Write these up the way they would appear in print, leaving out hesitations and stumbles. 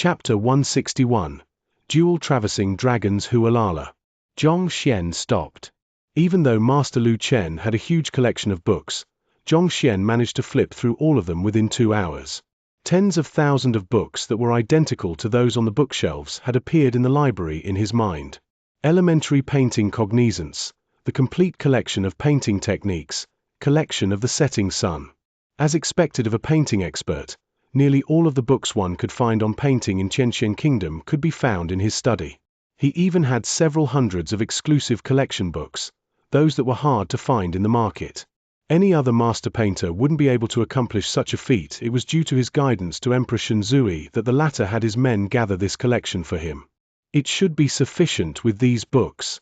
Chapter 161. Dual Traversing Dragons Hualala. Xianxia stopped. Even though Master Lu Chen had a huge collection of books, Xianxia managed to flip through all of them within 2 hours. Tens of thousands of books that were identical to those on the bookshelves had appeared in the library in his mind. Elementary painting cognizance, the complete collection of painting techniques, collection of the setting sun. As expected of a painting expert, nearly all of the books one could find on painting in Xianxia Kingdom could be found in his study. He even had several hundreds of exclusive collection books, those that were hard to find in the market. Any other master painter wouldn't be able to accomplish such a feat. It was due to his guidance to Emperor Shenzui that the latter had his men gather this collection for him. It should be sufficient with these books.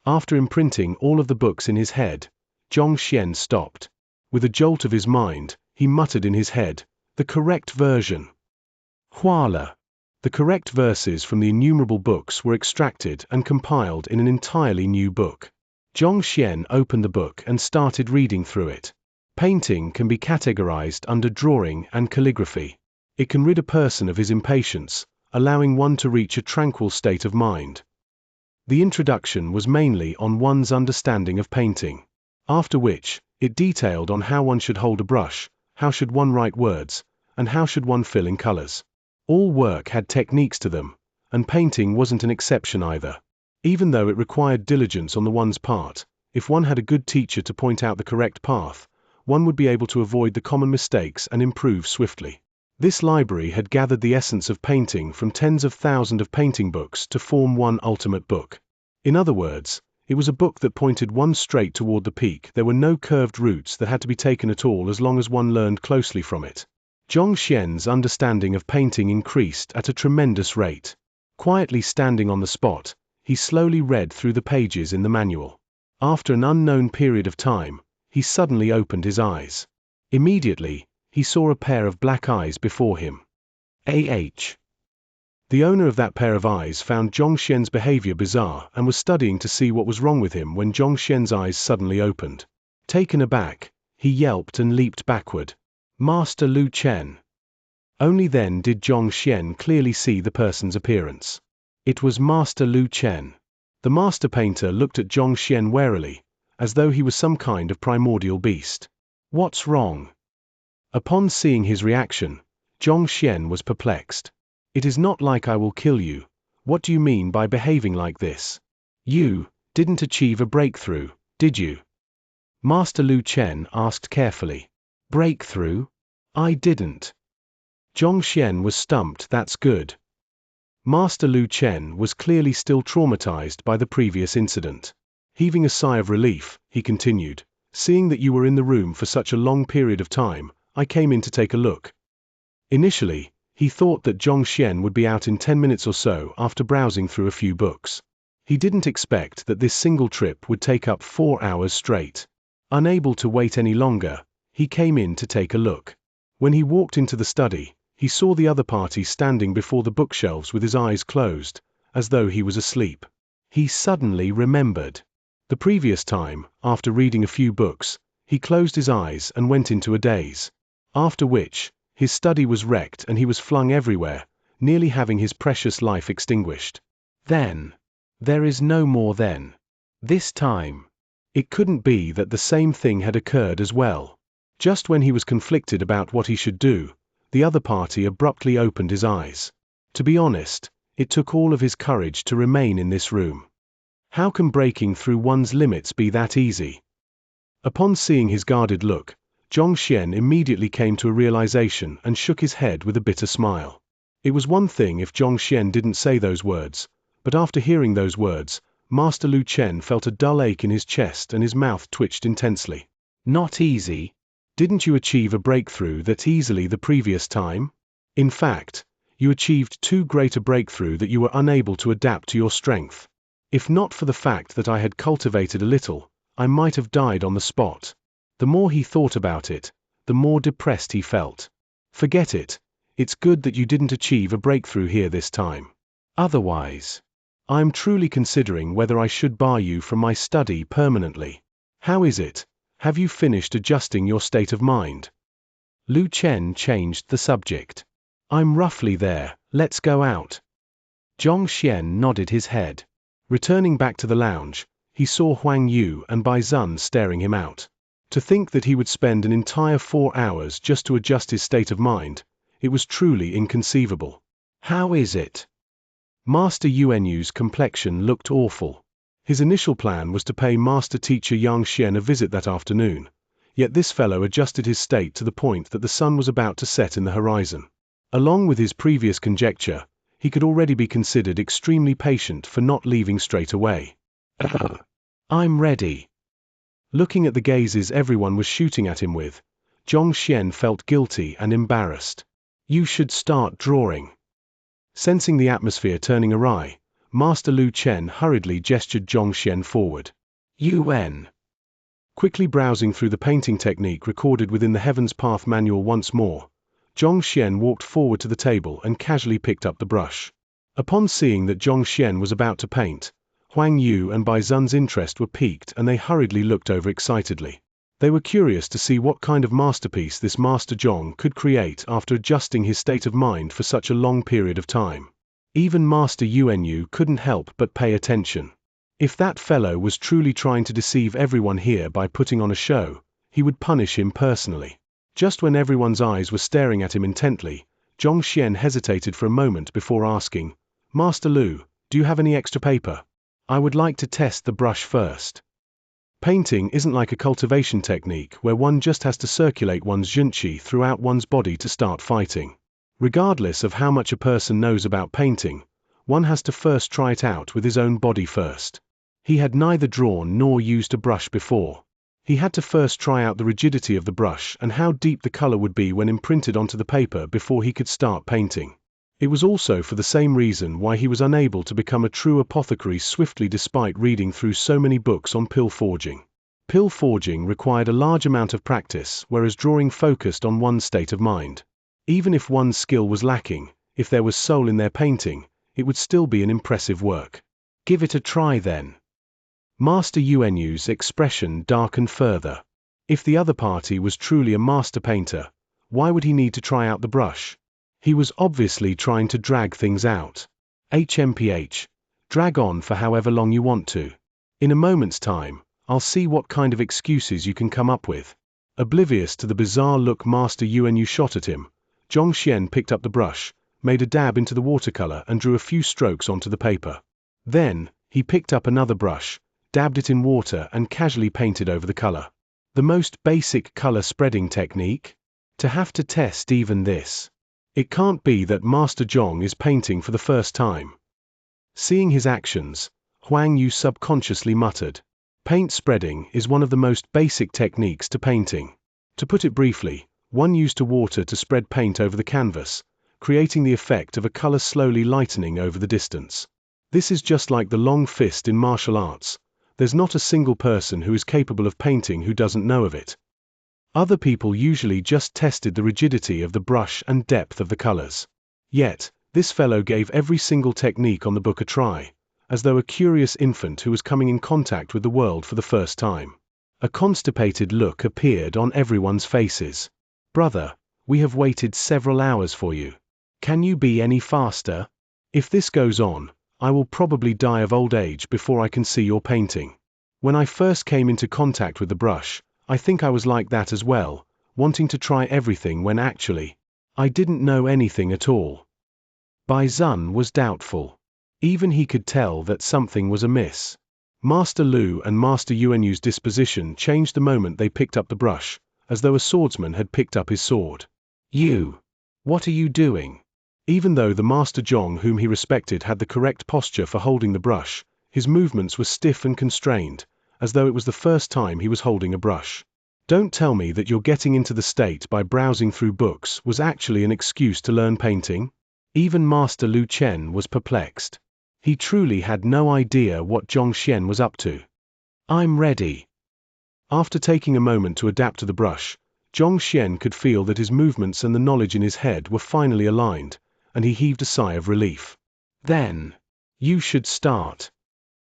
After imprinting all of the books in his head, Xianxia stopped. With a jolt of his mind, he muttered in his head, "The correct version." Huala. The correct verses from the innumerable books were extracted and compiled in an entirely new book. Xianxia opened the book and started reading through it. Painting can be categorized under drawing and calligraphy. It can rid a person of his impatience, allowing one to reach a tranquil state of mind. The introduction was mainly on one's understanding of painting. After which, it detailed on how one should hold a brush, how should one write words, and how should one fill in colors. All work had techniques to them, and painting wasn't an exception either. Even though it required diligence on the one's part, if one had a good teacher to point out the correct path, one would be able to avoid the common mistakes and improve swiftly. This library had gathered the essence of painting from tens of thousands of painting books to form one ultimate book. In other words, it was a book that pointed one straight toward the peak. There were no curved routes that had to be taken at all as long as one learned closely from it. Xianxia's understanding of painting increased at a tremendous rate. Quietly standing on the spot, he slowly read through the pages in the manual. After an unknown period of time, he suddenly opened his eyes. Immediately, he saw a pair of black eyes before him. The owner of that pair of eyes found Xianxia's behavior bizarre and was studying to see what was wrong with him when Xianxia's eyes suddenly opened. Taken aback, he yelped and leaped backward. Master Lu Chen. Only then did Xianxia clearly see the person's appearance. It was Master Lu Chen. The master painter looked at Xianxia warily, as though he was some kind of primordial beast. What's wrong? Upon seeing his reaction, Xianxia was perplexed. It is not like I will kill you. What do you mean by behaving like this? You didn't achieve a breakthrough, did you? Master Lu Chen asked carefully. Breakthrough? I didn't. Xianxia was stumped. That's good. Master Lu Chen was clearly still traumatized by the previous incident. Heaving a sigh of relief, he continued, "Seeing that you were in the room for such a long period of time, I came in to take a look." Initially, he thought that Xianxia would be out in 10 minutes or so after browsing through a few books. He didn't expect that this single trip would take up 4 hours straight. Unable to wait any longer, he came in to take a look. When he walked into the study, he saw the other party standing before the bookshelves with his eyes closed, as though he was asleep. He suddenly remembered. The previous time, after reading a few books, he closed his eyes and went into a daze. After which, his study was wrecked and he was flung everywhere, nearly having his precious life extinguished. Then. There is no more then. This time. It couldn't be that the same thing had occurred as well. Just when he was conflicted about what he should do, the other party abruptly opened his eyes. To be honest, it took all of his courage to remain in this room. How can breaking through one's limits be that easy? Upon seeing his guarded look, Xianxia immediately came to a realization and shook his head with a bitter smile. It was one thing if Xianxia didn't say those words, but after hearing those words, Master Lu Chen felt a dull ache in his chest and his mouth twitched intensely. Not easy? Didn't you achieve a breakthrough that easily the previous time? In fact, you achieved too great a breakthrough that you were unable to adapt to your strength. If not for the fact that I had cultivated a little, I might have died on the spot. The more he thought about it, the more depressed he felt. Forget it. It's good that you didn't achieve a breakthrough here this time. Otherwise, I'm truly considering whether I should bar you from my study permanently. How is it? Have you finished adjusting your state of mind? Lu Chen changed the subject. I'm roughly there, let's go out. Xianxia nodded his head. Returning back to the lounge, he saw Huang Yu and Bai Zun staring him out. To think that he would spend an entire 4 hours just to adjust his state of mind, it was truly inconceivable. How is it? Master Yuanyu's complexion looked awful. His initial plan was to pay Master Teacher Xianxia a visit that afternoon, yet this fellow adjusted his state to the point that the sun was about to set in the horizon. Along with his previous conjecture, he could already be considered extremely patient for not leaving straight away. I'm ready. Looking at the gazes everyone was shooting at him with, Xianxia felt guilty and embarrassed. You should start drawing. Sensing the atmosphere turning awry, Master Lu Chen hurriedly gestured Xianxia forward. UN. Quickly browsing through the painting technique recorded within the Heaven's Path manual once more, Xianxia walked forward to the table and casually picked up the brush. Upon seeing that Xianxia was about to paint, Huang Yu and Bai Zun's interest were piqued and they hurriedly looked over excitedly. They were curious to see what kind of masterpiece this Master Zhong could create after adjusting his state of mind for such a long period of time. Even Master Yuanyu couldn't help but pay attention. If that fellow was truly trying to deceive everyone here by putting on a show, he would punish him personally. Just when everyone's eyes were staring at him intently, Xianxia hesitated for a moment before asking, Master Lu, do you have any extra paper? I would like to test the brush first. Painting isn't like a cultivation technique where one just has to circulate one's Xianxia throughout one's body to start fighting. Regardless of how much a person knows about painting, one has to first try it out with his own body first. He had neither drawn nor used a brush before. He had to first try out the rigidity of the brush and how deep the color would be when imprinted onto the paper before he could start painting. It was also for the same reason why he was unable to become a true apothecary swiftly despite reading through so many books on pill forging. Pill forging required a large amount of practice, whereas drawing focused on one's state of mind. Even if one's skill was lacking, if there was soul in their painting, it would still be an impressive work. Give it a try then. Master Yuanyu's expression darkened further. If the other party was truly a master painter, why would he need to try out the brush? He was obviously trying to drag things out. HMPH. Drag on for however long you want to. In a moment's time, I'll see what kind of excuses you can come up with. Oblivious to the bizarre look Master Yuanyu shot at him, Xianxia picked up the brush, made a dab into the watercolor and drew a few strokes onto the paper. Then, he picked up another brush, dabbed it in water and casually painted over the color. The most basic color spreading technique? To have to test even this. It can't be that Master Zhong is painting for the first time. Seeing his actions, Huang Yu subconsciously muttered, paint spreading is one of the most basic techniques to painting. To put it briefly, one used water to spread paint over the canvas, creating the effect of a color slowly lightening over the distance. This is just like the long fist in martial arts. There's not a single person who is capable of painting who doesn't know of it. Other people usually just tested the rigidity of the brush and depth of the colors. Yet, this fellow gave every single technique on the book a try, as though a curious infant who was coming in contact with the world for the first time. A constipated look appeared on everyone's faces. Brother, we have waited several hours for you. Can you be any faster? If this goes on, I will probably die of old age before I can see your painting. When I first came into contact with the brush, I think I was like that as well, wanting to try everything when actually, I didn't know anything at all. Bai Zun was doubtful. Even he could tell that something was amiss. Master Lu and Master Yuanyu's disposition changed the moment they picked up the brush, as though a swordsman had picked up his sword. You! What are you doing? Even though the Master Zhong whom he respected had the correct posture for holding the brush, his movements were stiff and constrained, as though it was the first time he was holding a brush. Don't tell me that you're getting into the state by browsing through books was actually an excuse to learn painting? Even Master Lu Chen was perplexed. He truly had no idea what Xianxia was up to. I'm ready. After taking a moment to adapt to the brush, Xianxia could feel that his movements and the knowledge in his head were finally aligned, and he heaved a sigh of relief. Then, you should start.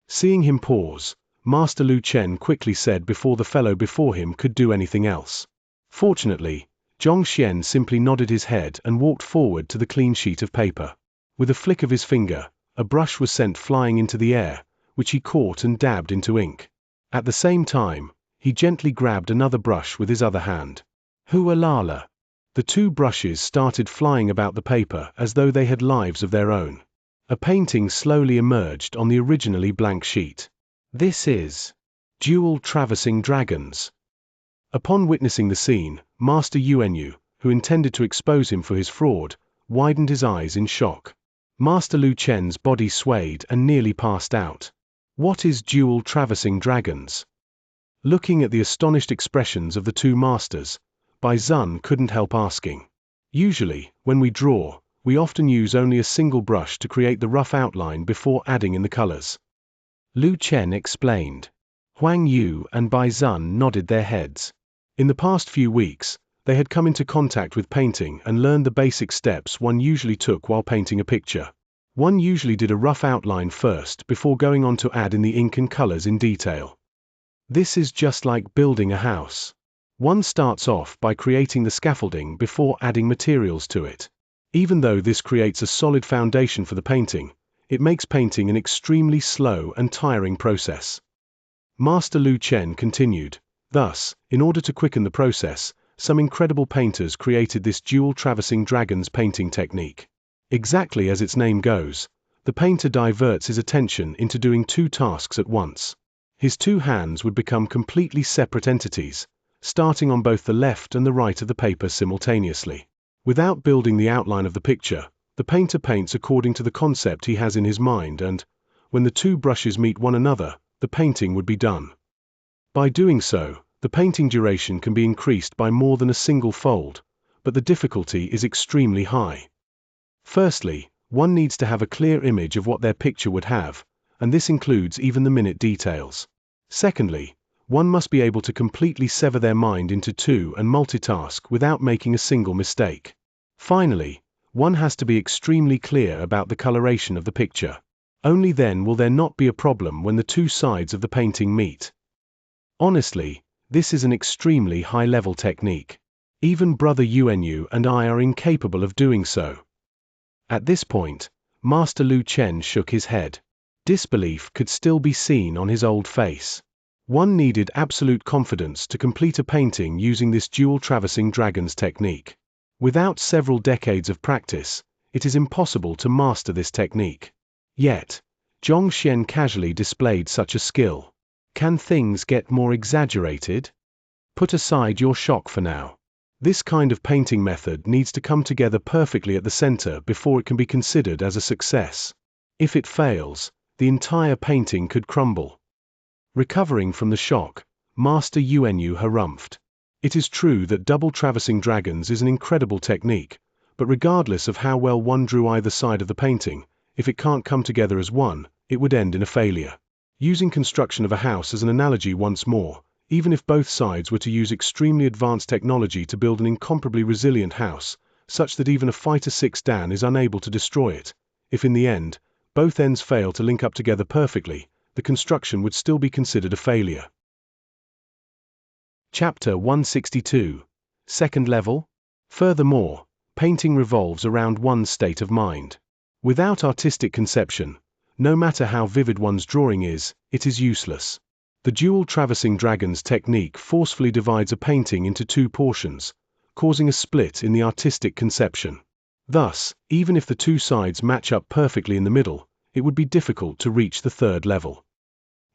Seeing him pause, Master Lu Chen quickly said before the fellow before him could do anything else. Fortunately, Xianxia simply nodded his head and walked forward to the clean sheet of paper. With a flick of his finger, a brush was sent flying into the air, which he caught and dabbed into ink. At the same time, he gently grabbed another brush with his other hand. Hoo-a-la-la! The two brushes started flying about the paper as though they had lives of their own. A painting slowly emerged on the originally blank sheet. This is Dual Traversing Dragons. Upon witnessing the scene, Master Yuanyu, who intended to expose him for his fraud, widened his eyes in shock. Master Lu Chen's body swayed and nearly passed out. What is Dual Traversing Dragons? Looking at the astonished expressions of the two masters, Bai Zun couldn't help asking. Usually, when we draw, we often use only a single brush to create the rough outline before adding in the colors. Lu Chen explained. Huang Yu and Bai Zun nodded their heads. In the past few weeks, they had come into contact with painting and learned the basic steps one usually took while painting a picture. One usually did a rough outline first before going on to add in the ink and colors in detail. This is just like building a house. One starts off by creating the scaffolding before adding materials to it. Even though this creates a solid foundation for the painting, it makes painting an extremely slow and tiring process. Master Lu Chen continued. Thus, in order to quicken the process, some incredible painters created this dual traversing dragons painting technique. Exactly as its name goes, the painter diverts his attention into doing two tasks at once. His two hands would become completely separate entities, starting on both the left and the right of the paper simultaneously. Without building the outline of the picture, the painter paints according to the concept he has in his mind, and, when the two brushes meet one another, the painting would be done. By doing so, the painting duration can be increased by more than a single fold, but the difficulty is extremely high. Firstly, one needs to have a clear image of what their picture would have, and this includes even the minute details. Secondly, one must be able to completely sever their mind into two and multitask without making a single mistake. Finally, one has to be extremely clear about the coloration of the picture. Only then will there not be a problem when the two sides of the painting meet. Honestly, this is an extremely high-level technique. Even Brother Yuanyu and I are incapable of doing so. At this point, Master Lu Chen shook his head. Disbelief could still be seen on his old face. One needed absolute confidence to complete a painting using this dual traversing dragons technique. Without several decades of practice, it is impossible to master this technique. Yet, Xianxia casually displayed such a skill. Can things get more exaggerated? Put aside your shock for now. This kind of painting method needs to come together perfectly at the center before it can be considered as a success. If it fails, the entire painting could crumble. Recovering from the shock, Master Yuanyu harumphed. It is true that double traversing dragons is an incredible technique, but regardless of how well one drew either side of the painting, if it can't come together as one, it would end in a failure. Using construction of a house as an analogy once more, even if both sides were to use extremely advanced technology to build an incomparably resilient house, such that even a Fighter 6 Dan is unable to destroy it, if in the end, both ends fail to link up together perfectly, the construction would still be considered a failure. Chapter 162. Second level. Furthermore, painting revolves around one's state of mind. Without artistic conception, no matter how vivid one's drawing is, it is useless. The dual traversing dragons technique forcefully divides a painting into two portions, causing a split in the artistic conception. Thus, even if the two sides match up perfectly in the middle, it would be difficult to reach the third level.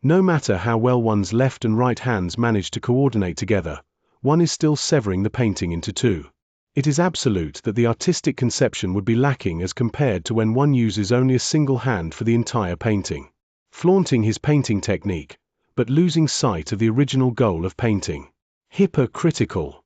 No matter how well one's left and right hands manage to coordinate together, one is still severing the painting into two. It is absolute that the artistic conception would be lacking as compared to when one uses only a single hand for the entire painting. Flaunting his painting technique, but losing sight of the original goal of painting. Hypocritical.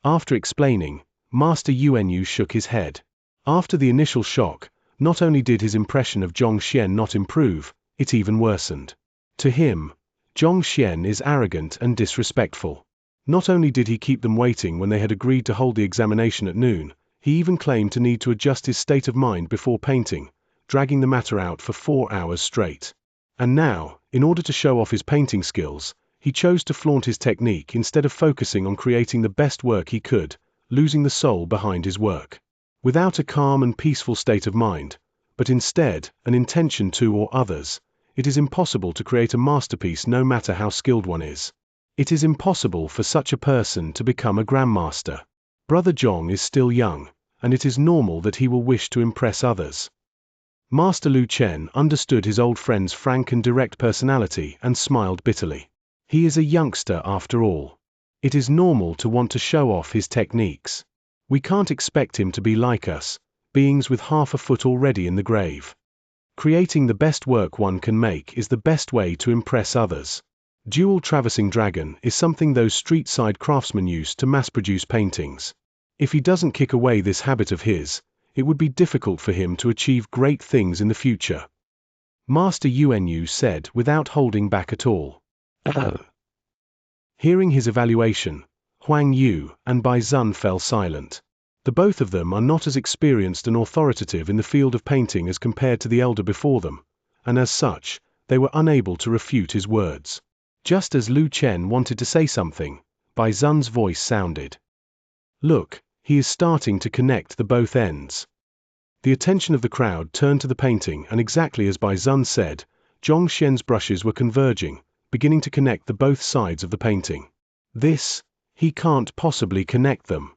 After explaining, Master Yuanyu shook his head. After the initial shock, not only did his impression of Xianxia not improve, it even worsened. To him, Xianxia is arrogant and disrespectful. Not only did he keep them waiting when they had agreed to hold the examination at noon, he even claimed to need to adjust his state of mind before painting, dragging the matter out for 4 hours straight. And now, in order to show off his painting skills, he chose to flaunt his technique instead of focusing on creating the best work he could, losing the soul behind his work. Without a calm and peaceful state of mind, but instead an intention to or others, it is impossible to create a masterpiece no matter how skilled one is. It is impossible for such a person to become a grandmaster. Brother Zhong is still young, and it is normal that he will wish to impress others. Master Lu Chen understood his old friend's frank and direct personality and smiled bitterly. He is a youngster after all. It is normal to want to show off his techniques. We can't expect him to be like us, beings with half a foot already in the grave. Creating the best work one can make is the best way to impress others. Dual traversing dragon is something those street-side craftsmen use to mass-produce paintings. If he doesn't kick away this habit of his, it would be difficult for him to achieve great things in the future. Master Yuanyu said without holding back at all. Hearing his evaluation, Huang Yu and Bai Zun fell silent. The both of them are not as experienced and authoritative in the field of painting as compared to the elder before them, and as such, they were unable to refute his words. Just as Lu Chen wanted to say something, Bai Zun's voice sounded. Look, he is starting to connect the both ends. The attention of the crowd turned to the painting, and exactly as Bai Zun said, Zhong Xian's brushes were converging, beginning to connect the both sides of the painting. He can't possibly connect them.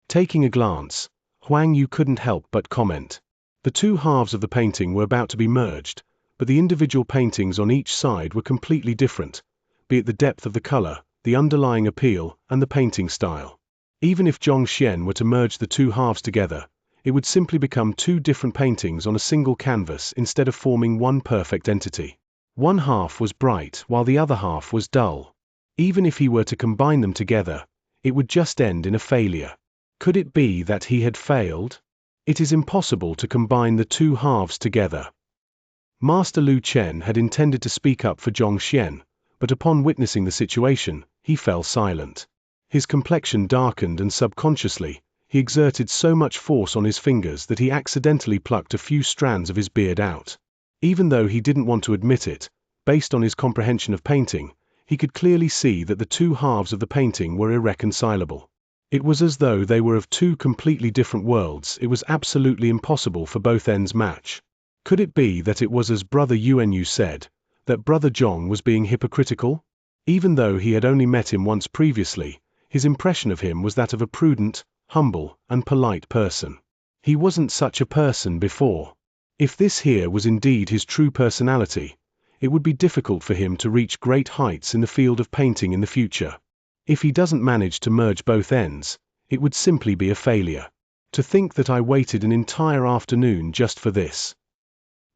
Taking a glance, Huang Yu couldn't help but comment. The two halves of the painting were about to be merged, but the individual paintings on each side were completely different, be it the depth of the color, the underlying appeal, and the painting style. Even if Zhong Xian were to merge the two halves together, it would simply become two different paintings on a single canvas instead of forming one perfect entity. One half was bright while the other half was dull. Even if he were to combine them together, it would just end in a failure. Could it be that he had failed? It is impossible to combine the two halves together. Master Lu Chen had intended to speak up for Zhong Xian, but upon witnessing the situation, he fell silent. His complexion darkened and subconsciously, he exerted so much force on his fingers that he accidentally plucked a few strands of his beard out. Even though he didn't want to admit it, based on his comprehension of painting, he could clearly see that the two halves of the painting were irreconcilable. It was as though they were of two completely different worlds. It was absolutely impossible for both ends match. Could it be that it was as Brother Yuanyu said, that Brother Zhong was being hypocritical? Even though he had only met him once previously, his impression of him was that of a prudent, humble, and polite person. He wasn't such a person before. If this here was indeed his true personality, it would be difficult for him to reach great heights in the field of painting in the future. If he doesn't manage to merge both ends, it would simply be a failure. To think that I waited an entire afternoon just for this.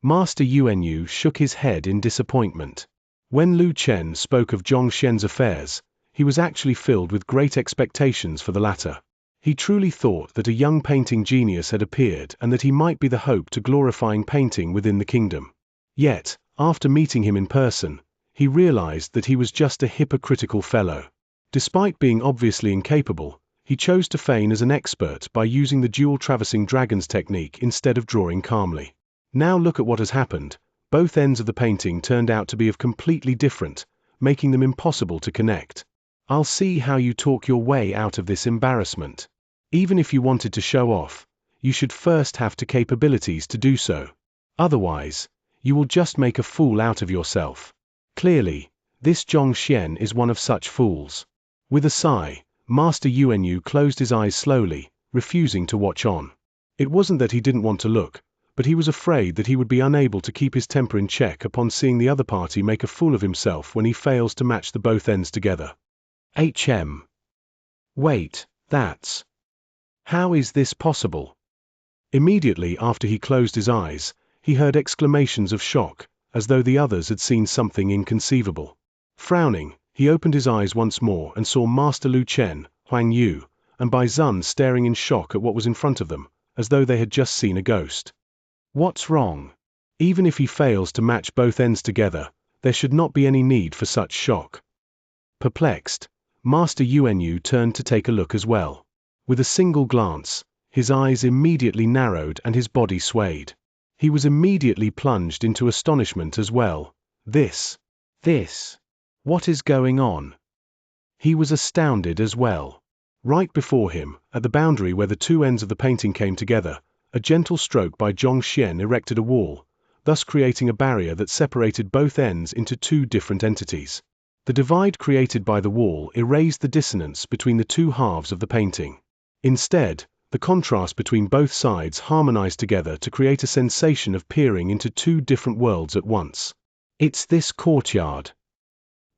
Master Yuanyu shook his head in disappointment. When Lu Chen spoke of Zhong Xian's affairs, he was actually filled with great expectations for the latter. He truly thought that a young painting genius had appeared and that he might be the hope to glorifying painting within the kingdom. Yet, after meeting him in person, he realized that he was just a hypocritical fellow. Despite being obviously incapable, he chose to feign as an expert by using the dual traversing dragon's technique instead of drawing calmly. Now look at what has happened. Both ends of the painting turned out to be of completely different, making them impossible to connect. I'll see how you talk your way out of this embarrassment. Even if you wanted to show off, you should first have the capabilities to do so. Otherwise, you will just make a fool out of yourself. Clearly, this Zhong Xian is one of such fools. With a sigh, Master Yuanyu closed his eyes slowly, refusing to watch on. It wasn't that he didn't want to look, but he was afraid that he would be unable to keep his temper in check upon seeing the other party make a fool of himself when he fails to match the both ends together. Wait, that's... How is this possible? Immediately after he closed his eyes, he heard exclamations of shock, as though the others had seen something inconceivable. Frowning, he opened his eyes once more and saw Master Lu Chen, Huang Yu, and Bai Zun staring in shock at what was in front of them, as though they had just seen a ghost. What's wrong? Even if he fails to match both ends together, there should not be any need for such shock. Perplexed, Master Yuanyu turned to take a look as well. With a single glance, his eyes immediately narrowed and his body swayed. He was immediately plunged into astonishment as well. This. What is going on? He was astounded as well. Right before him, at the boundary where the two ends of the painting came together, a gentle stroke by Xianxia erected a wall, thus creating a barrier that separated both ends into two different entities. The divide created by the wall erased the dissonance between the two halves of the painting. Instead, the contrast between both sides harmonized together to create a sensation of peering into two different worlds at once. "It's this courtyard,"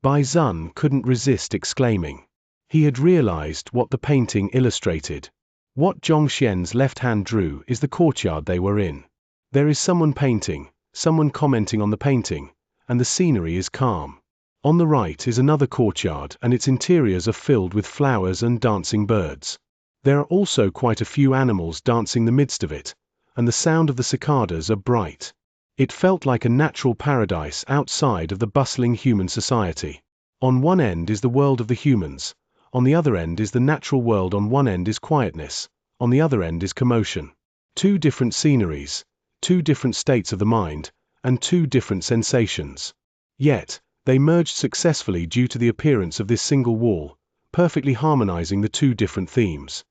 Bai Zun couldn't resist exclaiming. He had realized what the painting illustrated. What Zhongxian's left hand drew is the courtyard they were in. There is someone painting, someone commenting on the painting, and the scenery is calm. On the right is another courtyard, and its interiors are filled with flowers and dancing birds. There are also quite a few animals dancing the midst of it, and the sound of the cicadas are bright. It felt like a natural paradise outside of the bustling human society. On one end is the world of the humans, on the other end is the natural world. On one end is quietness, on the other end is commotion. Two different sceneries, two different states of the mind, and two different sensations. Yet, they merged successfully due to the appearance of this single wall, perfectly harmonizing the two different themes.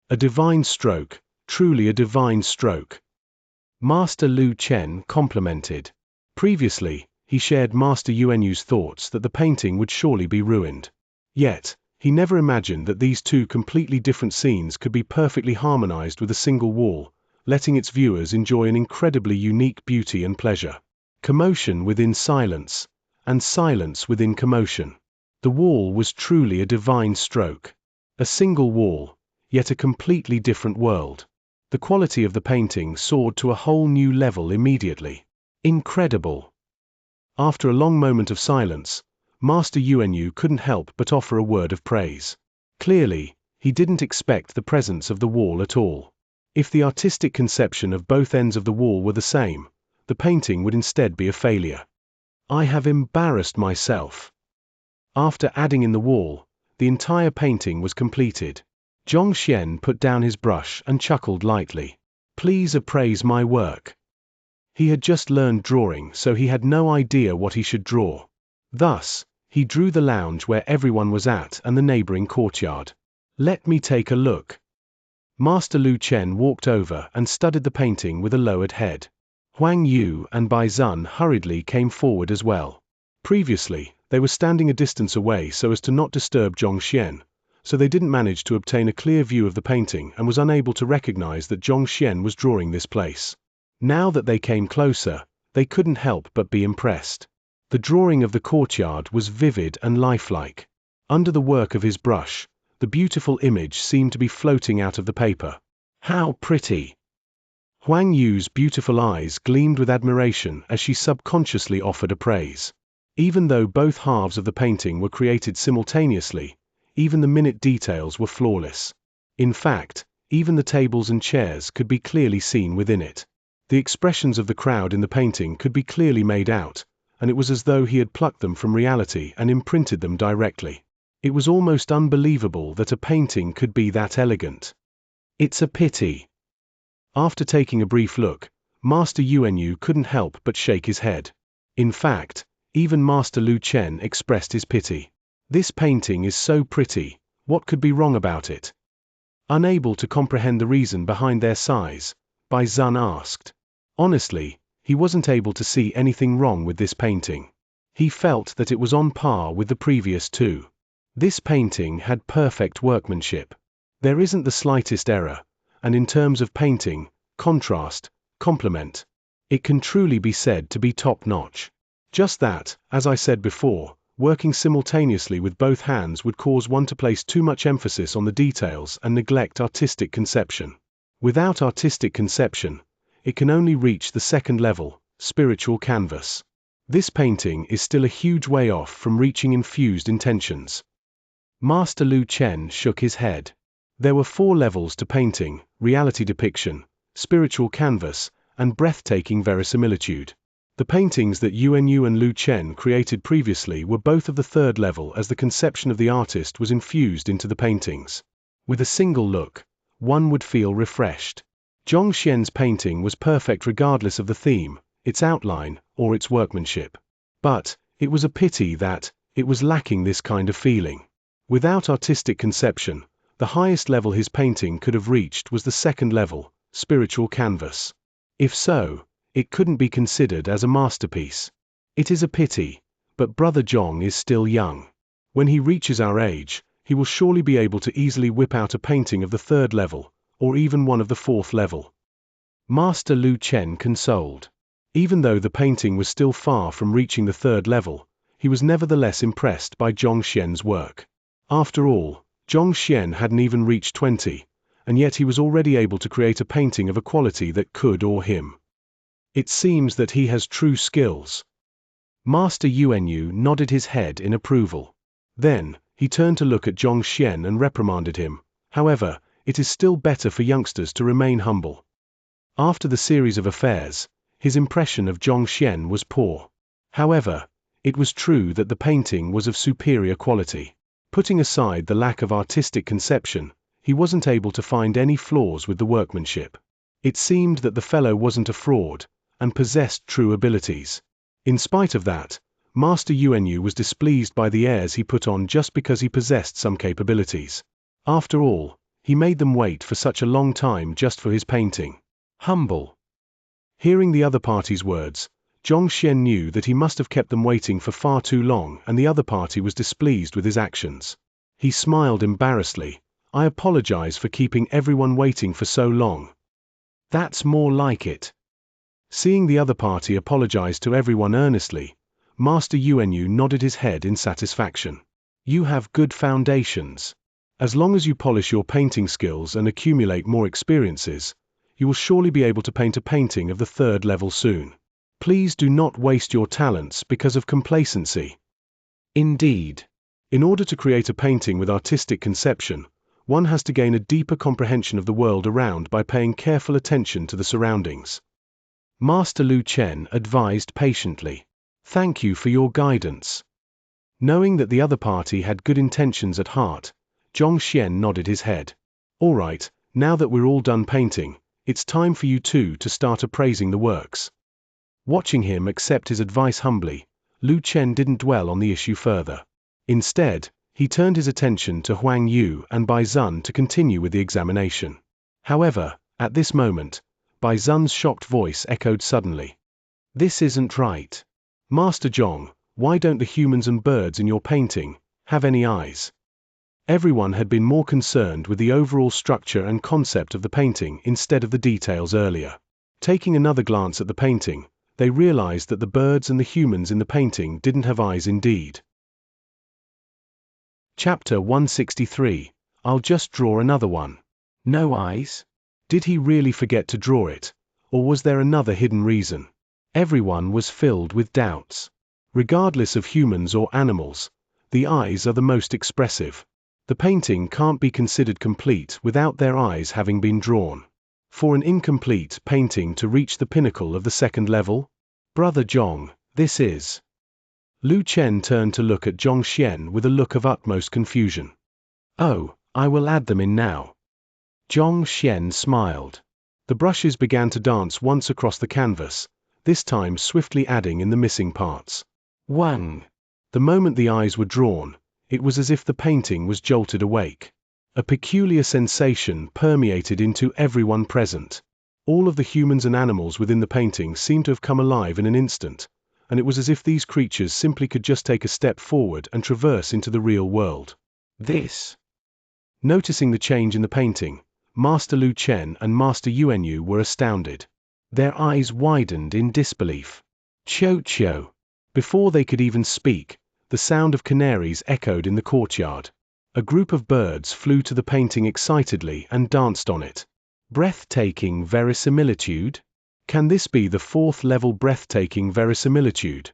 A divine stroke, truly a divine stroke. Master Lu Chen complimented. Previously, he shared Master Yuanyu's thoughts that the painting would surely be ruined. Yet, he never imagined that these two completely different scenes could be perfectly harmonized with a single wall, letting its viewers enjoy an incredibly unique beauty and pleasure. Commotion within silence, and silence within commotion. The wall was truly a divine stroke. A single wall, yet a completely different world. The quality of the painting soared to a whole new level immediately. Incredible. After a long moment of silence, Master Yuanyu couldn't help but offer a word of praise. Clearly, he didn't expect the presence of the wall at all. If the artistic conception of both ends of the wall were the same, the painting would instead be a failure. "I have embarrassed myself." After adding in the wall, the entire painting was completed. Zhongxian put down his brush and chuckled lightly. "Please appraise my work." He had just learned drawing, so he had no idea what he should draw. Thus, he drew the lounge where everyone was at and the neighboring courtyard. "Let me take a look." Master Lu Chen walked over and studied the painting with a lowered head. Huang Yu and Bai Zun hurriedly came forward as well. Previously, they were standing a distance away so as to not disturb Zhongxian, so they didn't manage to obtain a clear view of the painting and was unable to recognize that Zhongxian was drawing this place. Now that they came closer, they couldn't help but be impressed. The drawing of the courtyard was vivid and lifelike. Under the work of his brush, the beautiful image seemed to be floating out of the paper. "How pretty!" Huang Yu's beautiful eyes gleamed with admiration as she subconsciously offered a praise. Even though both halves of the painting were created simultaneously, even the minute details were flawless. In fact, even the tables and chairs could be clearly seen within it. The expressions of the crowd in the painting could be clearly made out, and it was as though he had plucked them from reality and imprinted them directly. It was almost unbelievable that a painting could be that elegant. "It's a pity." After taking a brief look, Master Yuanyu couldn't help but shake his head. In fact, even Master Lu Chen expressed his pity. "This painting is so pretty, what could be wrong about it?" Unable to comprehend the reason behind their sighs, Bai Zun asked. Honestly, he wasn't able to see anything wrong with this painting. He felt that it was on par with the previous two. This painting had perfect workmanship. There isn't the slightest error, and in terms of painting, contrast, complement, it can truly be said to be top-notch. Just that, as I said before, working simultaneously with both hands would cause one to place too much emphasis on the details and neglect artistic conception. Without artistic conception, it can only reach the second level, spiritual canvas. This painting is still a huge way off from reaching infused intentions. Master Lu Chen shook his head. There were 4 levels to painting: reality depiction, spiritual canvas, and breathtaking verisimilitude. The paintings that Yuanyu and Lu Chen created previously were both of the 3rd level, as the conception of the artist was infused into the paintings. With a single look, one would feel refreshed. Zhongxian's painting was perfect regardless of the theme, its outline, or its workmanship. But, it was a pity that it was lacking this kind of feeling. Without artistic conception, The highest level his painting could have reached was the second level, spiritual canvas. If so, it couldn't be considered as a masterpiece. It is a pity, but Brother Zhong is still young. When he reaches our age, he will surely be able to easily whip out a painting of the third level, or even one of the fourth level. Master Lu Chen consoled. Even though the painting was still far from reaching the third level, he was nevertheless impressed by Zhong Xian's work. After all, Zhong Xian hadn't even reached 20, and yet he was already able to create a painting of a quality that could awe him. It seems that he has true skills. Master Yuanyu nodded his head in approval. Then, he turned to look at Zhong Xian and reprimanded him. However, it is still better for youngsters to remain humble. After the series of affairs, his impression of Zhong Xian was poor. However, it was true that the painting was of superior quality. Putting aside the lack of artistic conception, he wasn't able to find any flaws with the workmanship. It seemed that the fellow wasn't a fraud, and possessed true abilities. In spite of that, Master Yuanyu was displeased by the airs he put on just because he possessed some capabilities. After all, he made them wait for such a long time just for his painting. Humble. Hearing the other party's words, Zhong Xian knew that he must have kept them waiting for far too long, and the other party was displeased with his actions. He smiled embarrassedly. I apologize for keeping everyone waiting for so long. That's more like it. Seeing the other party apologize to everyone earnestly, Master Yuanyu nodded his head in satisfaction. You have good foundations. As long as you polish your painting skills and accumulate more experiences, you will surely be able to paint a painting of the third level soon. Please do not waste your talents because of complacency. Indeed. In order to create a painting with artistic conception, one has to gain a deeper comprehension of the world around by paying careful attention to the surroundings. Master Lu Chen advised patiently. Thank you for your guidance. Knowing that the other party had good intentions at heart, Zhong Xian nodded his head. All right, now that we're all done painting, it's time for you two to start appraising the works. Watching him accept his advice humbly, Lu Chen didn't dwell on the issue further. Instead, he turned his attention to Huang Yu and Bai Zun to continue with the examination. However, at this moment, Bai Zun's shocked voice echoed suddenly. This isn't right. Master Zhong, why don't the humans and birds in your painting have any eyes? Everyone had been more concerned with the overall structure and concept of the painting instead of the details earlier. Taking another glance at the painting, they realized that the birds and the humans in the painting didn't have eyes indeed. Chapter 163. I'll just draw another one. No eyes? Did he really forget to draw it, or was there another hidden reason? Everyone was filled with doubts. Regardless of humans or animals, the eyes are the most expressive. The painting can't be considered complete without their eyes having been drawn. For an incomplete painting to reach the pinnacle of the second level? Brother Zhong, this is... Lu Chen turned to look at Zhong Xian with a look of utmost confusion. Oh, I will add them in now. Zhong Xian smiled. The brushes began to dance once across the canvas, this time swiftly adding in the missing parts. Wang! The moment the eyes were drawn, it was as if the painting was jolted awake. A peculiar sensation permeated into everyone present. All of the humans and animals within the painting seemed to have come alive in an instant, and it was as if these creatures simply could just take a step forward and traverse into the real world. This. Noticing the change in the painting, Master Lu Chen and Master Yuanyu were astounded. Their eyes widened in disbelief. Cho-cho. Before they could even speak, the sound of canaries echoed in the courtyard. A group of birds flew to the painting excitedly and danced on it. Breathtaking verisimilitude? Can this be the fourth-level breathtaking verisimilitude?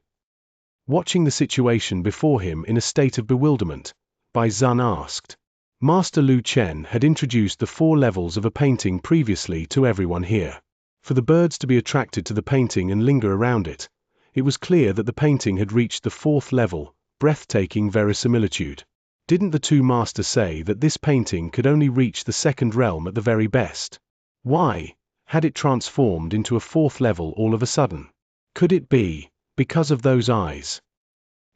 Watching the situation before him in a state of bewilderment, Bai Zun asked. Master Lu Chen had introduced the 4 levels of a painting previously to everyone here. For the birds to be attracted to the painting and linger around it, it was clear that the painting had reached the 4th level, breathtaking verisimilitude. Didn't the two masters say that this painting could only reach the 2nd realm at the very best? Why had it transformed into a 4th level all of a sudden? Could it be because of those eyes?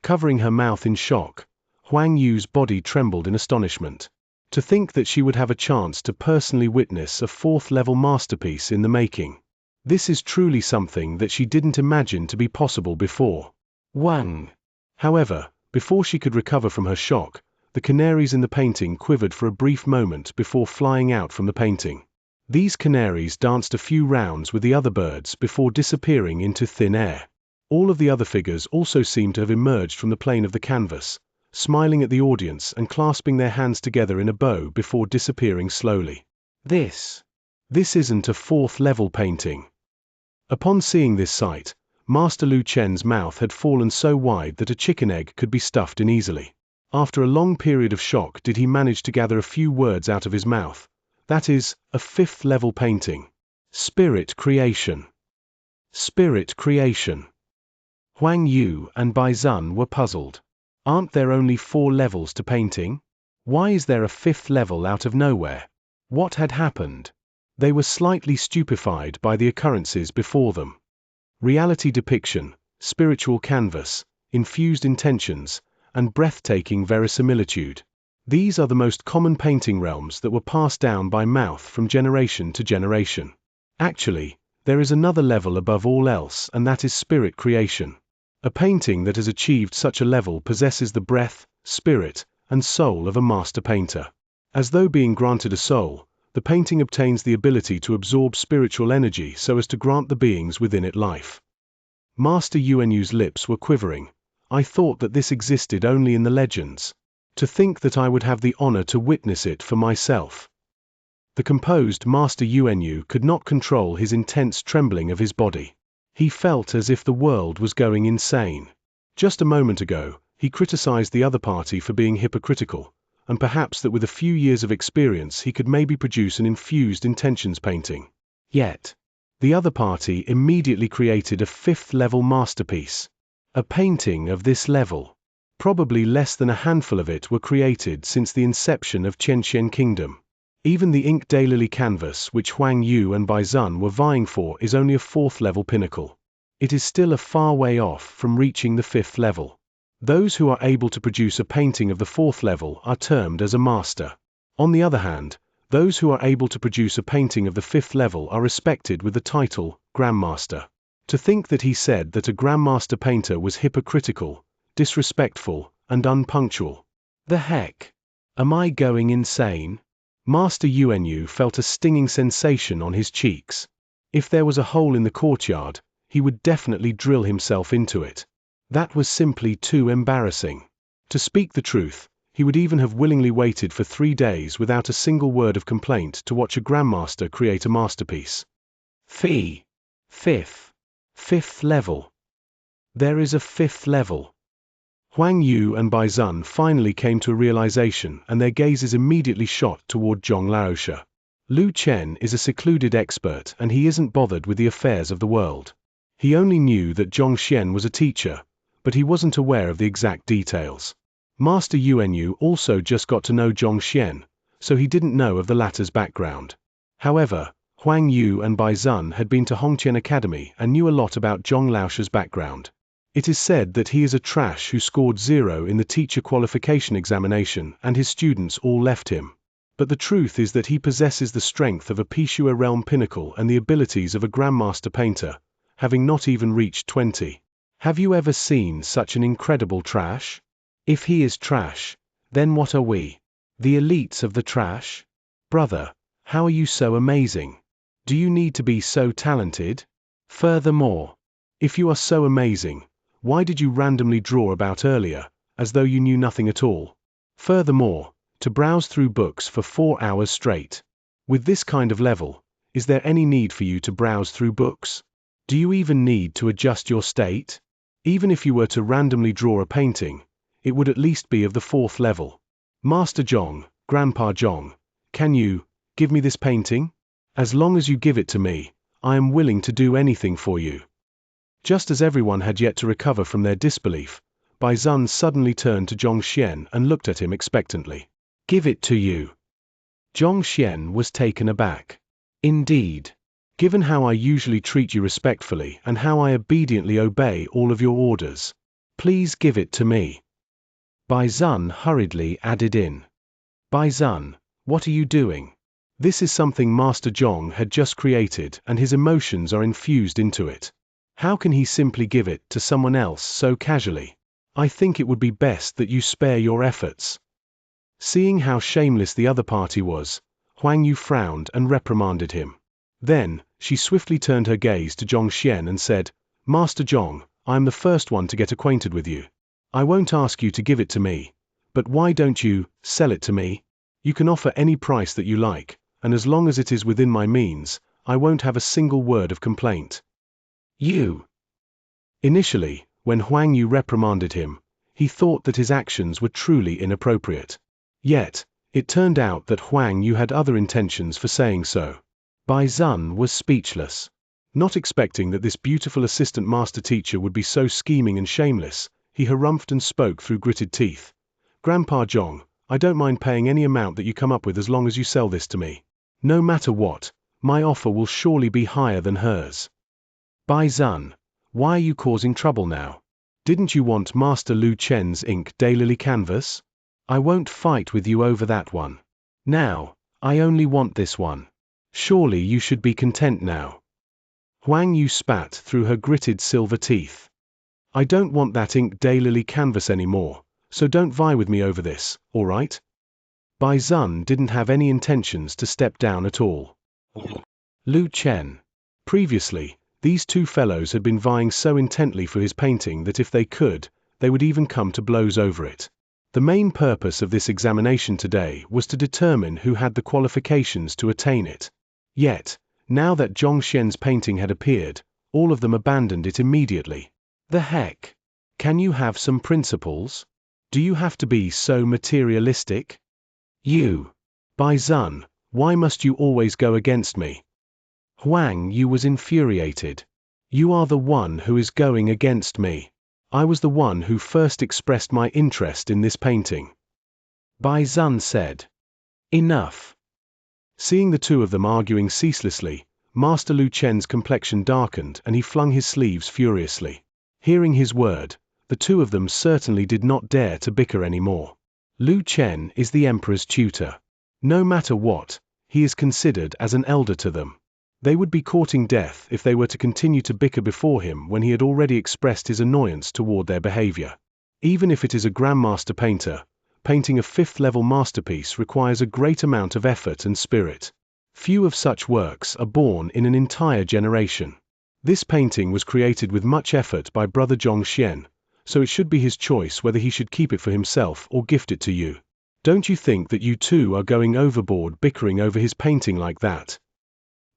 Covering her mouth in shock, Huang Yu's body trembled in astonishment. To think that she would have a chance to personally witness a fourth-level masterpiece in the making. This is truly something that she didn't imagine to be possible before. Wang. However, before she could recover from her shock, the canaries in the painting quivered for a brief moment before flying out from the painting. These canaries danced a few rounds with the other birds before disappearing into thin air. All of the other figures also seemed to have emerged from the plane of the canvas, smiling at the audience and clasping their hands together in a bow before disappearing slowly. This isn't a fourth-level painting. Upon seeing this sight, Master Lu Chen's mouth had fallen so wide that a chicken egg could be stuffed in easily. After a long period of shock did he manage to gather a few words out of his mouth. That is, a fifth-level painting. Spirit creation. Spirit creation. Huang Yu and Bai Zun were puzzled. Aren't there only 4 levels to painting? Why is there a 5th level out of nowhere? What had happened? They were slightly stupefied by the occurrences before them. Reality depiction, spiritual canvas, infused intentions, and breathtaking verisimilitude. These are the most common painting realms that were passed down by mouth from generation to generation. Actually, there is another level above all else, and that is spirit creation. A painting that has achieved such a level possesses the breath, spirit, and soul of a master painter. As though being granted a soul, the painting obtains the ability to absorb spiritual energy so as to grant the beings within it life. Master Yuanyu's lips were quivering. I thought that this existed only in the legends. To think that I would have the honor to witness it for myself. The composed Master Yuanyu could not control his intense trembling of his body. He felt as if the world was going insane. Just a moment ago, he criticized the other party for being hypocritical, and perhaps that with a few years of experience he could maybe produce an infused intentions painting. Yet, the other party immediately created a 5th-level masterpiece. A painting of this level. Probably less than a handful of it were created since the inception of Xianxia Kingdom. Even the ink daylily canvas which Huang Yu and Bai Zun were vying for is only a 4th-level pinnacle. It is still a far way off from reaching the 5th level. Those who are able to produce a painting of the 4th level are termed as a master. On the other hand, those who are able to produce a painting of the 5th level are respected with the title, Grandmaster. To think that he said that a Grandmaster painter was hypocritical, disrespectful, and unpunctual. The heck? Am I going insane? Master Yuanyu felt a stinging sensation on his cheeks. If there was a hole in the courtyard, he would definitely drill himself into it. That was simply too embarrassing. To speak the truth, he would even have willingly waited for 3 days without a single word of complaint to watch a grandmaster create a masterpiece. Fifth level. There is a 5th level. Huang Yu and Bai Zun finally came to a realization, and their gazes immediately shot toward Zhong Laosha. Lu Chen is a secluded expert, and he isn't bothered with the affairs of the world. He only knew that Zhong Xian was a teacher, but he wasn't aware of the exact details. Master Yuanyu also just got to know Zhong Xian, so he didn't know of the latter's background. However, Huang Yu and Bai Zun had been to Hongqian Academy and knew a lot about Zhong Laosha's background. It is said that he is a trash who scored 0 in the teacher qualification examination and his students all left him. But the truth is that he possesses the strength of a Pishua realm pinnacle and the abilities of a grandmaster painter, having not even reached 20. Have you ever seen such an incredible trash? If he is trash, then what are we? The elites of the trash? Brother, how are you so amazing? Do you need to be so talented? Furthermore, if you are so amazing, why did you randomly draw about earlier, as though you knew nothing at all? Furthermore, to browse through books for 4 hours straight. With this kind of level, is there any need for you to browse through books? Do you even need to adjust your state? Even if you were to randomly draw a painting, it would at least be of the 4th level. Master Zhong, Grandpa Zhong, can you give me this painting? As long as you give it to me, I am willing to do anything for you. Just as everyone had yet to recover from their disbelief, Bai Zun suddenly turned to Zhong Xian and looked at him expectantly. Give it to you. Zhong Xian was taken aback. Indeed. Given how I usually treat you respectfully and how I obediently obey all of your orders, please give it to me. Bai Zun hurriedly added in. Bai Zun, What are you doing? This is something Master Zhong had just created, and his emotions are infused into it. How can he simply give it to someone else so casually? I think it would be best that you spare your efforts. Seeing how shameless the other party was, Huang Yu frowned and reprimanded him. Then, she swiftly turned her gaze to Zhong Xian and said, Master Zhong, I am the first one to get acquainted with you. I won't ask you to give it to me, but why don't you sell it to me? You can offer any price that you like, and as long as it is within my means, I won't have a single word of complaint. You. Initially, when Huang Yu reprimanded him, he thought that his actions were truly inappropriate. Yet, it turned out that Huang Yu had other intentions for saying so. Bai Zun was speechless. Not expecting that this beautiful assistant master teacher would be so scheming and shameless, he harumphed and spoke through gritted teeth. Grandpa Zhong, I don't mind paying any amount that you come up with as long as you sell this to me. No matter what, my offer will surely be higher than hers. Bai Zun, why are you causing trouble now? Didn't you want Master Lu Chen's ink daylily canvas? I won't fight with you over that one. Now, I only want this one. Surely you should be content now. Huang Yu spat through her gritted silver teeth. I don't want that ink daylily canvas anymore, so don't vie with me over this, all right? Bai Zun didn't have any intentions to step down at all. Lu Chen. Previously, these two fellows had been vying so intently for his painting that if they could, they would even come to blows over it. The main purpose of this examination today was to determine who had the qualifications to attain it. Yet, now that Zhong Xian's painting had appeared, all of them abandoned it immediately. The heck? Can you have some principles? Do you have to be so materialistic? You. Bai Zun, why must you always go against me? Huang Yu was infuriated. You are the one who is going against me. I was the one who first expressed my interest in this painting. Bai Zun said. Enough. Seeing the two of them arguing ceaselessly, Master Lu Chen's complexion darkened and he flung his sleeves furiously. Hearing his word, the two of them certainly did not dare to bicker anymore. Lu Chen is the emperor's tutor. No matter what, he is considered as an elder to them. They would be courting death if they were to continue to bicker before him when he had already expressed his annoyance toward their behavior. Even if it is a grandmaster painter, painting a fifth-level masterpiece requires a great amount of effort and spirit. Few of such works are born in an entire generation. This painting was created with much effort by Brother Zhong Xian, so it should be his choice whether he should keep it for himself or gift it to you. Don't you think that you two are going overboard bickering over his painting like that?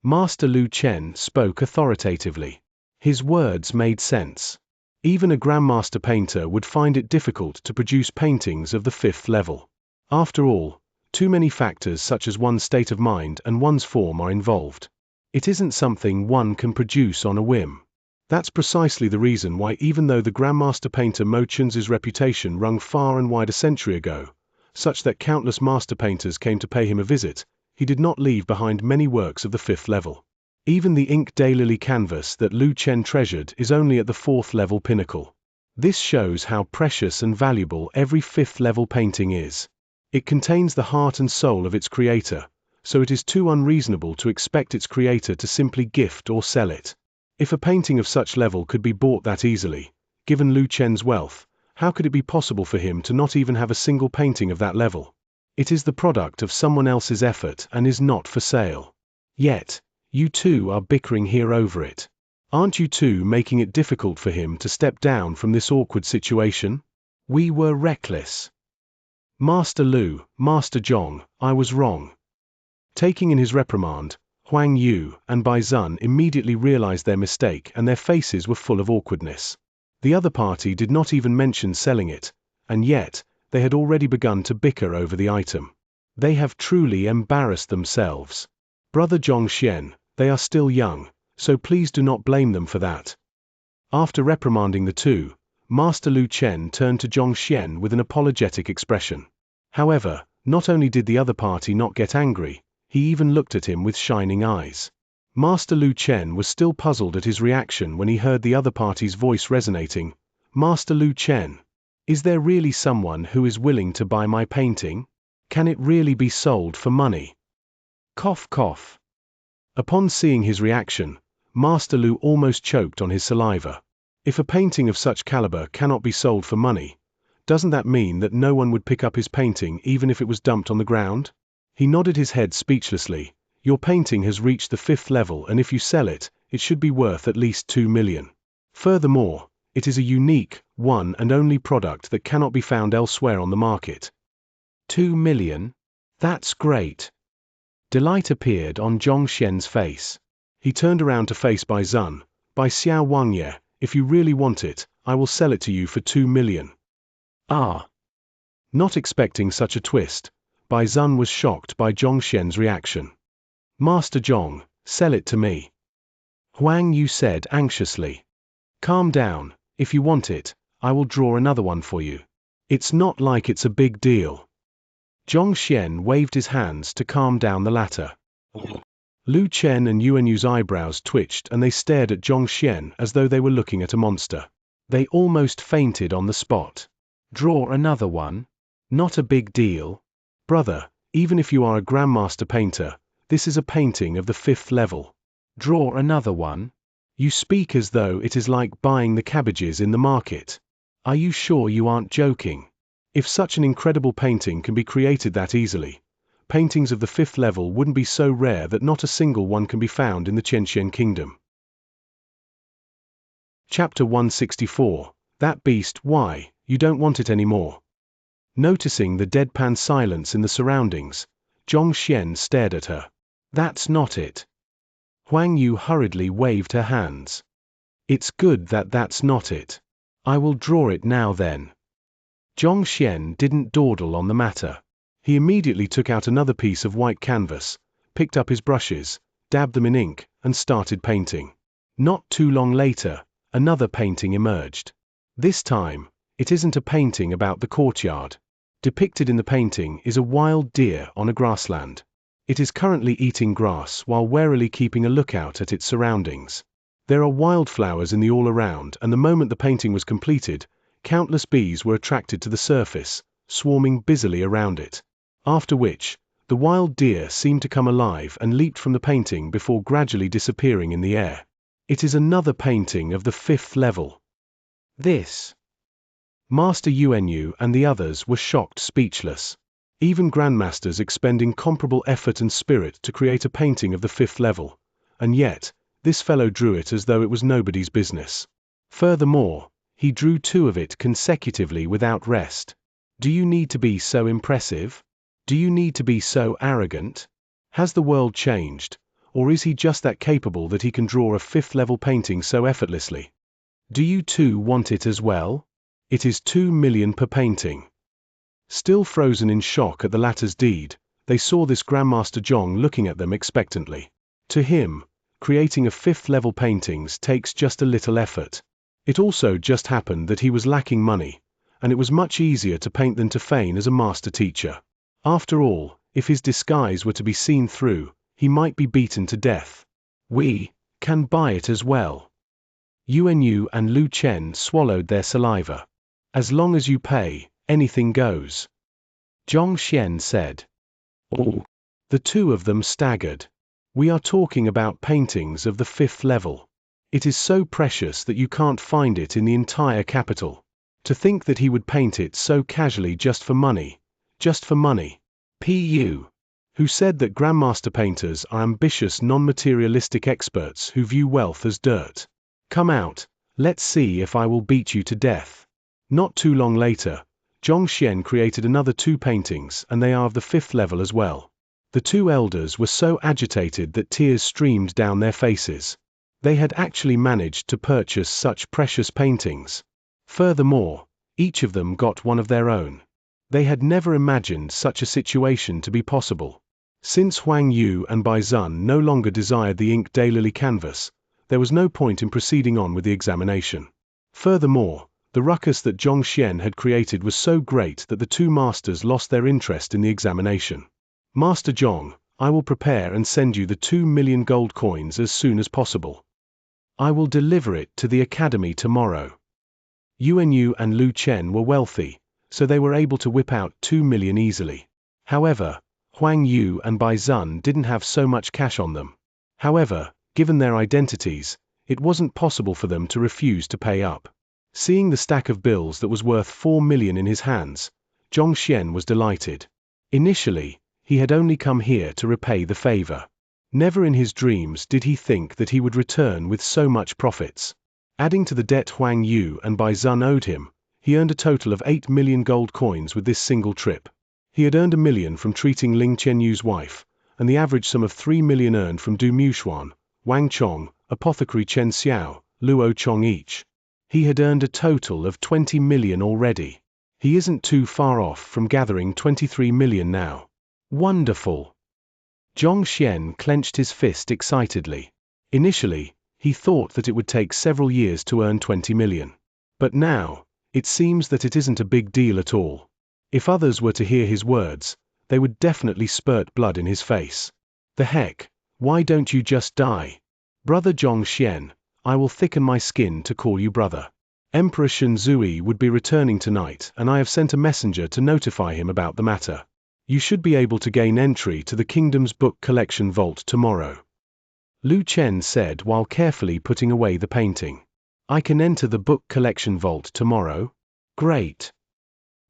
Master Lu Chen spoke authoritatively. His words made sense. Even a grandmaster painter would find it difficult to produce paintings of the fifth level. After all, too many factors such as one's state of mind and one's form are involved. It isn't something one can produce on a whim. That's precisely the reason why even though the grandmaster painter Mo Chun's reputation rung far and wide a century ago, such that countless master painters came to pay him a visit, he did not leave behind many works of the fifth level. Even the ink daylily canvas that Lu Chen treasured is only at the fourth level pinnacle. This shows how precious and valuable every fifth level painting is. It contains the heart and soul of its creator, so it is too unreasonable to expect its creator to simply gift or sell it. If a painting of such level could be bought that easily, given Lu Chen's wealth, how could it be possible for him to not even have a single painting of that level? It is the product of someone else's effort and is not for sale. Yet, you two are bickering here over it. Aren't you two making it difficult for him to step down from this awkward situation? We were reckless. Master Lu, Master Zhong, I was wrong. Taking in his reprimand, Huang Yu and Bai Zun immediately realized their mistake and their faces were full of awkwardness. The other party did not even mention selling it, and yet, they had already begun to bicker over the item. They have truly embarrassed themselves. Brother Zhong Xian, they are still young, so please do not blame them for that. After reprimanding the two, Master Lu Chen turned to Zhong Xian with an apologetic expression. However, not only did the other party not get angry, he even looked at him with shining eyes. Master Lu Chen was still puzzled at his reaction when he heard the other party's voice resonating. Master Lu Chen, is there really someone who is willing to buy my painting? Can it really be sold for money? Cough, cough. Upon seeing his reaction, Master Lu almost choked on his saliva. If a painting of such caliber cannot be sold for money, doesn't that mean that no one would pick up his painting even if it was dumped on the ground? He nodded his head speechlessly. Your painting has reached the 5th level, and if you sell it, it should be worth at least 2 million. Furthermore, it is a unique, one and only product that cannot be found elsewhere on the market. 2 million? That's great. Delight appeared on Xianxia's face. He turned around to face Bai Zun. By Xianxia, if you really want it, I will sell it to you for 2 million. Ah! Not expecting such a twist, Bai Zun was shocked by Xianxia's reaction. Master Zhong, sell it to me. Huang Yu said anxiously. Calm down, if you want it, I will draw another one for you. It's not like it's a big deal. Xianxia waved his hands to calm down the latter. Lu Chen and Yuan Yu's eyebrows twitched and they stared at Xianxia as though they were looking at a monster. They almost fainted on the spot. Draw another one? Not a big deal. Brother, even if you are a grandmaster painter, this is a painting of the 5th level. Draw another one? You speak as though it is like buying the cabbages in the market. Are you sure you aren't joking? If such an incredible painting can be created that easily, paintings of the 5th level wouldn't be so rare that not a single one can be found in the Xianxia kingdom. Chapter 164. That beast, why, you don't want it anymore? Noticing the deadpan silence in the surroundings, Xianxia stared at her. That's not it. Huang Yu hurriedly waved her hands. It's good that that's not it. I will draw it now then. Xianxia didn't dawdle on the matter. He immediately took out another piece of white canvas, picked up his brushes, dabbed them in ink, and started painting. Not too long later, another painting emerged. This time, it isn't a painting about the courtyard. Depicted in the painting is a wild deer on a grassland. It is currently eating grass while warily keeping a lookout at its surroundings. There are wildflowers in the all around, and the moment the painting was completed, countless bees were attracted to the surface, swarming busily around it. After which, the wild deer seemed to come alive and leaped from the painting before gradually disappearing in the air. It is another painting of the 5th level. This. Master Yuan Yu and the others were shocked speechless. Even grandmasters expend incomparable effort and spirit to create a painting of the 5th level, and yet, this fellow drew it as though it was nobody's business. Furthermore, he drew 2 of it consecutively without rest. Do you need to be so impressive? Do you need to be so arrogant? Has the world changed, or is he just that capable that he can draw a 5th level painting so effortlessly? Do you too want it as well? It is 2 million per painting. Still frozen in shock at the latter's deed, they saw this Grandmaster Zhong looking at them expectantly. To him, creating a 5th level paintings takes just a little effort. It also just happened that he was lacking money, and it was much easier to paint than to feign as a master teacher. After all, if his disguise were to be seen through, he might be beaten to death. We can buy it as well. Yuan Yu and Lu Chen swallowed their saliva. As long as you pay, anything goes. Xianxia said. Oh. The 2 of them staggered. We are talking about paintings of the 5th level. It is so precious that you can't find it in the entire capital. To think that he would paint it so casually just for money. Just for money. Pu. Who said that grandmaster painters are ambitious non-materialistic experts who view wealth as dirt. Come out, let's see if I will beat you to death. Not too long later, Xianxia created another 2 paintings, and they are of the 5th level as well. The 2 elders were so agitated that tears streamed down their faces. They had actually managed to purchase such precious paintings. Furthermore, each of them got one of their own. They had never imagined such a situation to be possible. Since Huang Yu and Bai Zun no longer desired the ink daylily canvas, there was no point in proceeding on with the examination. Furthermore, the ruckus that Xianxia had created was so great that the 2 masters lost their interest in the examination. Master Zhong, I will prepare and send you the 2 million gold coins as soon as possible. I will deliver it to the academy tomorrow. Yuan Yu and Lu Chen were wealthy, so they were able to whip out 2 million easily. However, Huang Yu and Bai Zun didn't have so much cash on them. However, given their identities, it wasn't possible for them to refuse to pay up. Seeing the stack of bills that was worth 4 million in his hands, Xianxia was delighted. Initially, he had only come here to repay the favor. Never in his dreams did he think that he would return with so much profits. Adding to the debt Huang Yu and Bai Zun owed him, he earned a total of 8 million gold coins with this single trip. He had earned 1 million from treating Ling Qianyu's wife, and the average sum of 3 million earned from Du Muxuan, Wang Chong, apothecary Chen Xiao, Luo Chong each. He had earned a total of 20 million already. He isn't too far off from gathering 23 million now. Wonderful! Xianxia clenched his fist excitedly. Initially, he thought that it would take several years to earn 20 million. But now, it seems that it isn't a big deal at all. If others were to hear his words, they would definitely spurt blood in his face. The heck, why don't you just die? Brother Xianxia, I will thicken my skin to call you brother. Emperor Shenzui would be returning tonight, and I have sent a messenger to notify him about the matter. You should be able to gain entry to the kingdom's book collection vault tomorrow. Lu Chen said while carefully putting away the painting. I can enter the book collection vault tomorrow? Great.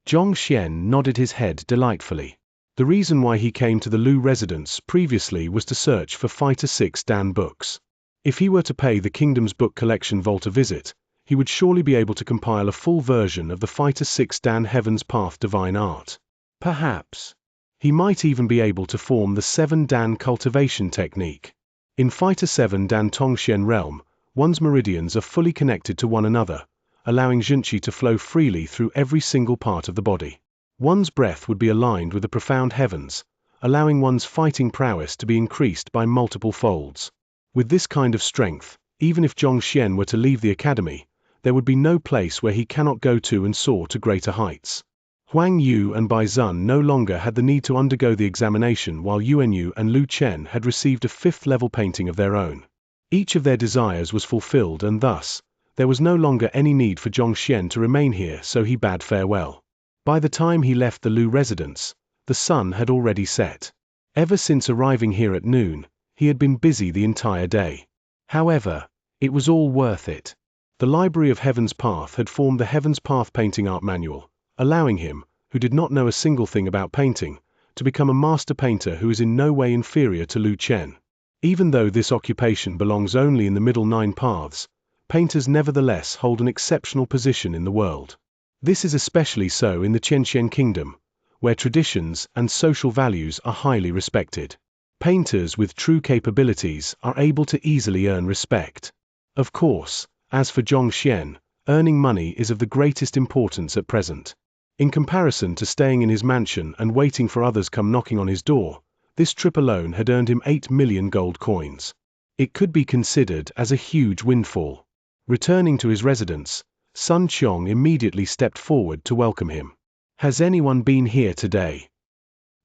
Xianxia nodded his head delightfully. The reason why he came to the Lu residence previously was to search for Fighter 6 Dan books. If he were to pay the kingdom's book collection vault a visit, he would surely be able to compile a full version of the Fighter 6 Dan Heaven's Path Divine Art. Perhaps. He might even be able to form the 7 Dan cultivation technique. In Fighter 7 Dan Tongxian realm, one's meridians are fully connected to one another, allowing Xianxia to flow freely through every single part of the body. One's breath would be aligned with the profound heavens, allowing one's fighting prowess to be increased by multiple folds. With this kind of strength, even if Xianxia were to leave the academy, there would be no place where he cannot go to and soar to greater heights. Huang Yu and Bai Zun no longer had the need to undergo the examination, while Yuanyu and Lu Chen had received a 5th-level painting of their own. Each of their desires was fulfilled, and thus, there was no longer any need for Xianxia to remain here, so he bade farewell. By the time he left the Lu residence, the sun had already set. Ever since arriving here at noon, he had been busy the entire day. However, it was all worth it. The Library of Heaven's Path had formed the Heaven's Path Painting Art Manual, allowing him, who did not know a single thing about painting, to become a master painter who is in no way inferior to Lu Chen. Even though this occupation belongs only in the middle 9 paths, painters nevertheless hold an exceptional position in the world. This is especially so in the Qianxian kingdom, where traditions and social values are highly respected. Painters with true capabilities are able to easily earn respect. Of course, as for Xianxia, earning money is of the greatest importance at present. In comparison to staying in his mansion and waiting for others come knocking on his door, this trip alone had earned him 8 million gold coins. It could be considered as a huge windfall. Returning to his residence, Sun Qiong immediately stepped forward to welcome him. Has anyone been here today?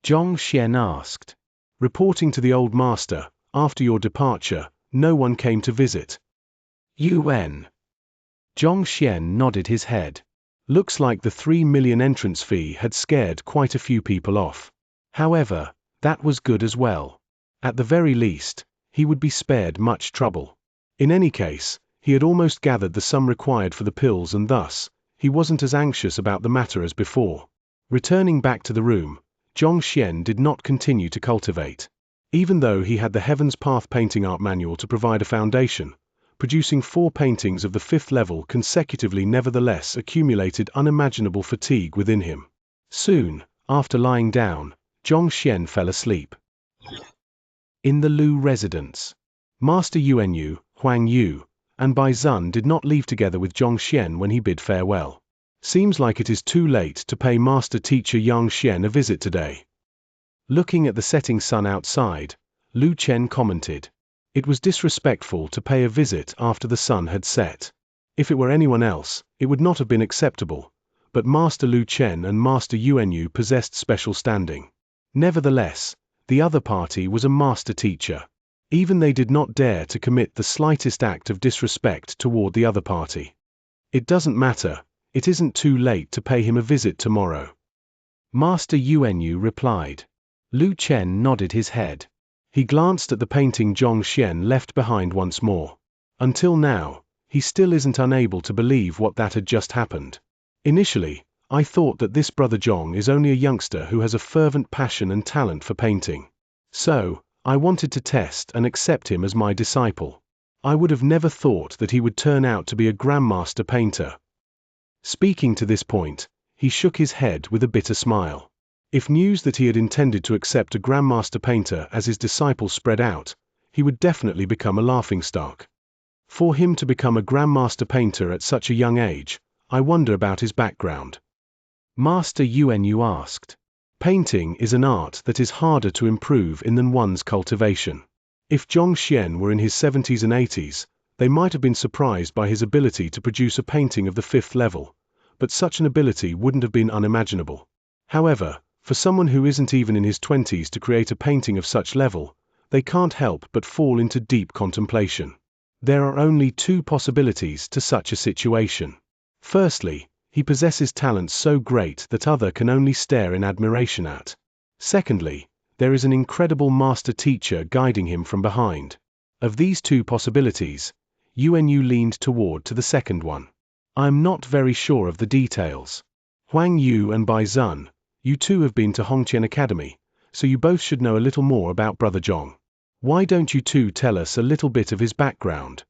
Xianxia asked. Reporting to the old master, after your departure, no one came to visit. UN. Xianxia nodded his head. Looks like the 3 million entrance fee had scared quite a few people off. However, that was good as well. At the very least, he would be spared much trouble. In any case, he had almost gathered the sum required for the pills, and thus, he wasn't as anxious about the matter as before. Returning back to the room, Xianxia did not continue to cultivate. Even though he had the Heaven's Path Painting Art Manual to provide a foundation, producing 4 paintings of the 5th level consecutively nevertheless accumulated unimaginable fatigue within him. Soon, after lying down, Xianxia fell asleep. In the Lu residence, Master Yuanyu, Huang Yu, and Bai Zun did not leave together with Xianxia when he bid farewell. Seems like it is too late to pay Master Teacher Xianxia a visit today. Looking at the setting sun outside, Lu Chen commented. It was disrespectful to pay a visit after the sun had set. If it were anyone else, it would not have been acceptable, but Master Lu Chen and Master Yuanyu possessed special standing. Nevertheless, the other party was a master teacher. Even they did not dare to commit the slightest act of disrespect toward the other party. It doesn't matter, it isn't too late to pay him a visit tomorrow. Master Yuanyu replied. Lu Chen nodded his head. He glanced at the painting Xianxia left behind once more. Until now, he still isn't unable to believe what that had just happened. Initially, I thought that this brother Zhong is only a youngster who has a fervent passion and talent for painting. So, I wanted to test and accept him as my disciple. I would have never thought that he would turn out to be a grandmaster painter. Speaking to this point, he shook his head with a bitter smile. If news that he had intended to accept a grandmaster painter as his disciple spread out, he would definitely become a laughingstock. For him to become a grandmaster painter at such a young age, I wonder about his background. Master Yuanyu asked. Painting is an art that is harder to improve in than one's cultivation. If Xianxia were in his 70s and 80s, they might have been surprised by his ability to produce a painting of the 5th level, but such an ability wouldn't have been unimaginable. However, for someone who isn't even in his 20s to create a painting of such level, they can't help but fall into deep contemplation. There are only two possibilities to such a situation. Firstly, he possesses talents so great that others can only stare in admiration at. Secondly, there is an incredible master teacher guiding him from behind. Of these two possibilities, Yuanyu leaned toward to the second one. I'm not very sure of the details. Huang Yu and Bai Zun, you two have been to Hongqian Academy, so you both should know a little more about Brother Zhong. Why don't you two tell us a little bit of his background?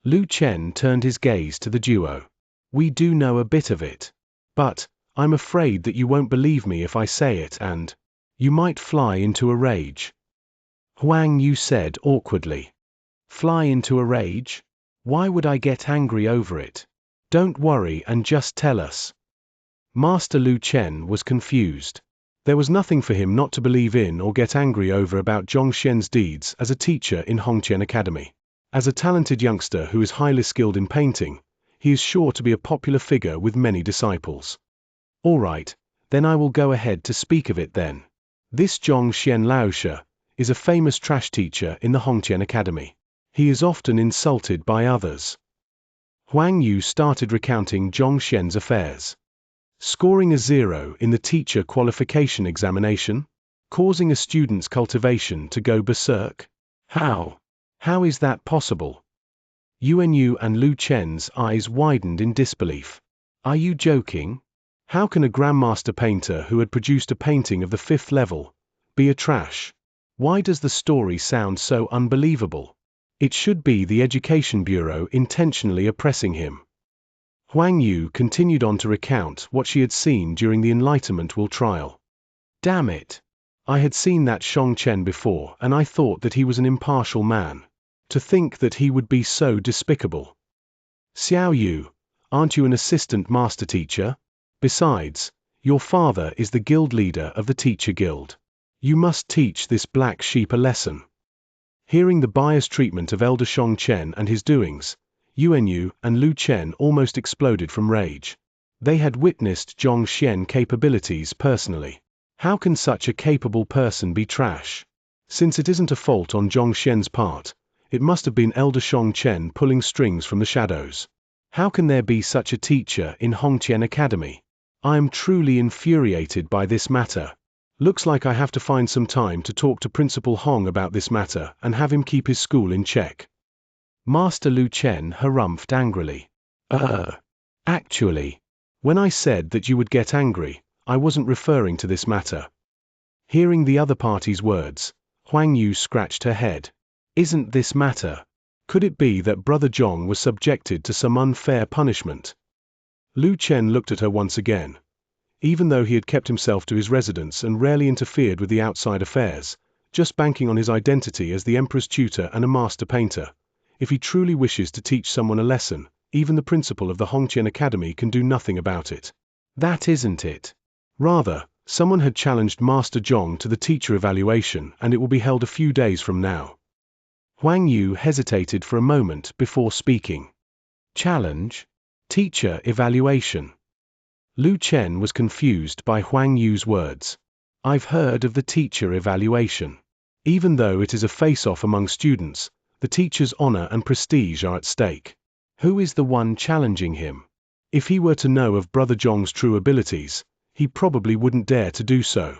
Lu Chen turned his gaze to the duo. We do know a bit of it. But, I'm afraid that you won't believe me if I say it and you might fly into a rage. Huang Yu said awkwardly. Fly into a rage? Why would I get angry over it? Don't worry and just tell us. Master Lu Chen was confused. There was nothing for him not to believe in or get angry over about Zhongxian's deeds as a teacher in Hongqian Academy. As a talented youngster who is highly skilled in painting, he is sure to be a popular figure with many disciples. All right, then I will go ahead to speak of it then. This Zhongxian Laoshi is a famous trash teacher in the Hongqian Academy. He is often insulted by others. Huang Yu started recounting Zhongxian's affairs. Scoring a 0 in the teacher qualification examination? Causing a student's cultivation to go berserk? How? How is that possible? Yuanyu and Lu Chen's eyes widened in disbelief. Are you joking? How can a grandmaster painter who had produced a painting of the 5th level be a trash? Why does the story sound so unbelievable? It should be the Education Bureau intentionally oppressing him. Huang Yu continued on to recount what she had seen during the Enlightenment Will trial. Damn it! I had seen that Xianxia before and I thought that he was an impartial man. To think that he would be so despicable. Xiao Yu, aren't you an assistant master teacher? Besides, your father is the guild leader of the teacher guild. You must teach this black sheep a lesson. Hearing the biased treatment of elder Xianxia and his doings, Yuanyu and Lu Chen almost exploded from rage. They had witnessed Zhongxian capabilities personally. How can such a capable person be trash? Since it isn't a fault on Zhongxian's part, it must have been elder Xianxia pulling strings from the shadows. How can there be such a teacher in Hongqian Academy? I am truly infuriated by this matter. Looks like I have to find some time to talk to Principal Hong about this matter and have him keep his school in check. Master Lu Chen harumphed angrily. Actually, when I said that you would get angry, I wasn't referring to this matter. Hearing the other party's words, Huang Yu scratched her head. Isn't this matter? Could it be that Brother Zhong was subjected to some unfair punishment? Lu Chen looked at her once again. Even though he had kept himself to his residence and rarely interfered with the outside affairs, just banking on his identity as the Emperor's tutor and a master painter, if he truly wishes to teach someone a lesson, even the principal of the Hongqian Academy can do nothing about it. That isn't it. Rather, someone had challenged Master Zhong to the teacher evaluation and it will be held a few days from now. Huang Yu hesitated for a moment before speaking. Challenge? Teacher evaluation? Lu Chen was confused by Huang Yu's words. I've heard of the teacher evaluation. Even though it is a face-off among students, the teacher's honor and prestige are at stake. Who is the one challenging him? If he were to know of Brother Zhong's true abilities, he probably wouldn't dare to do so.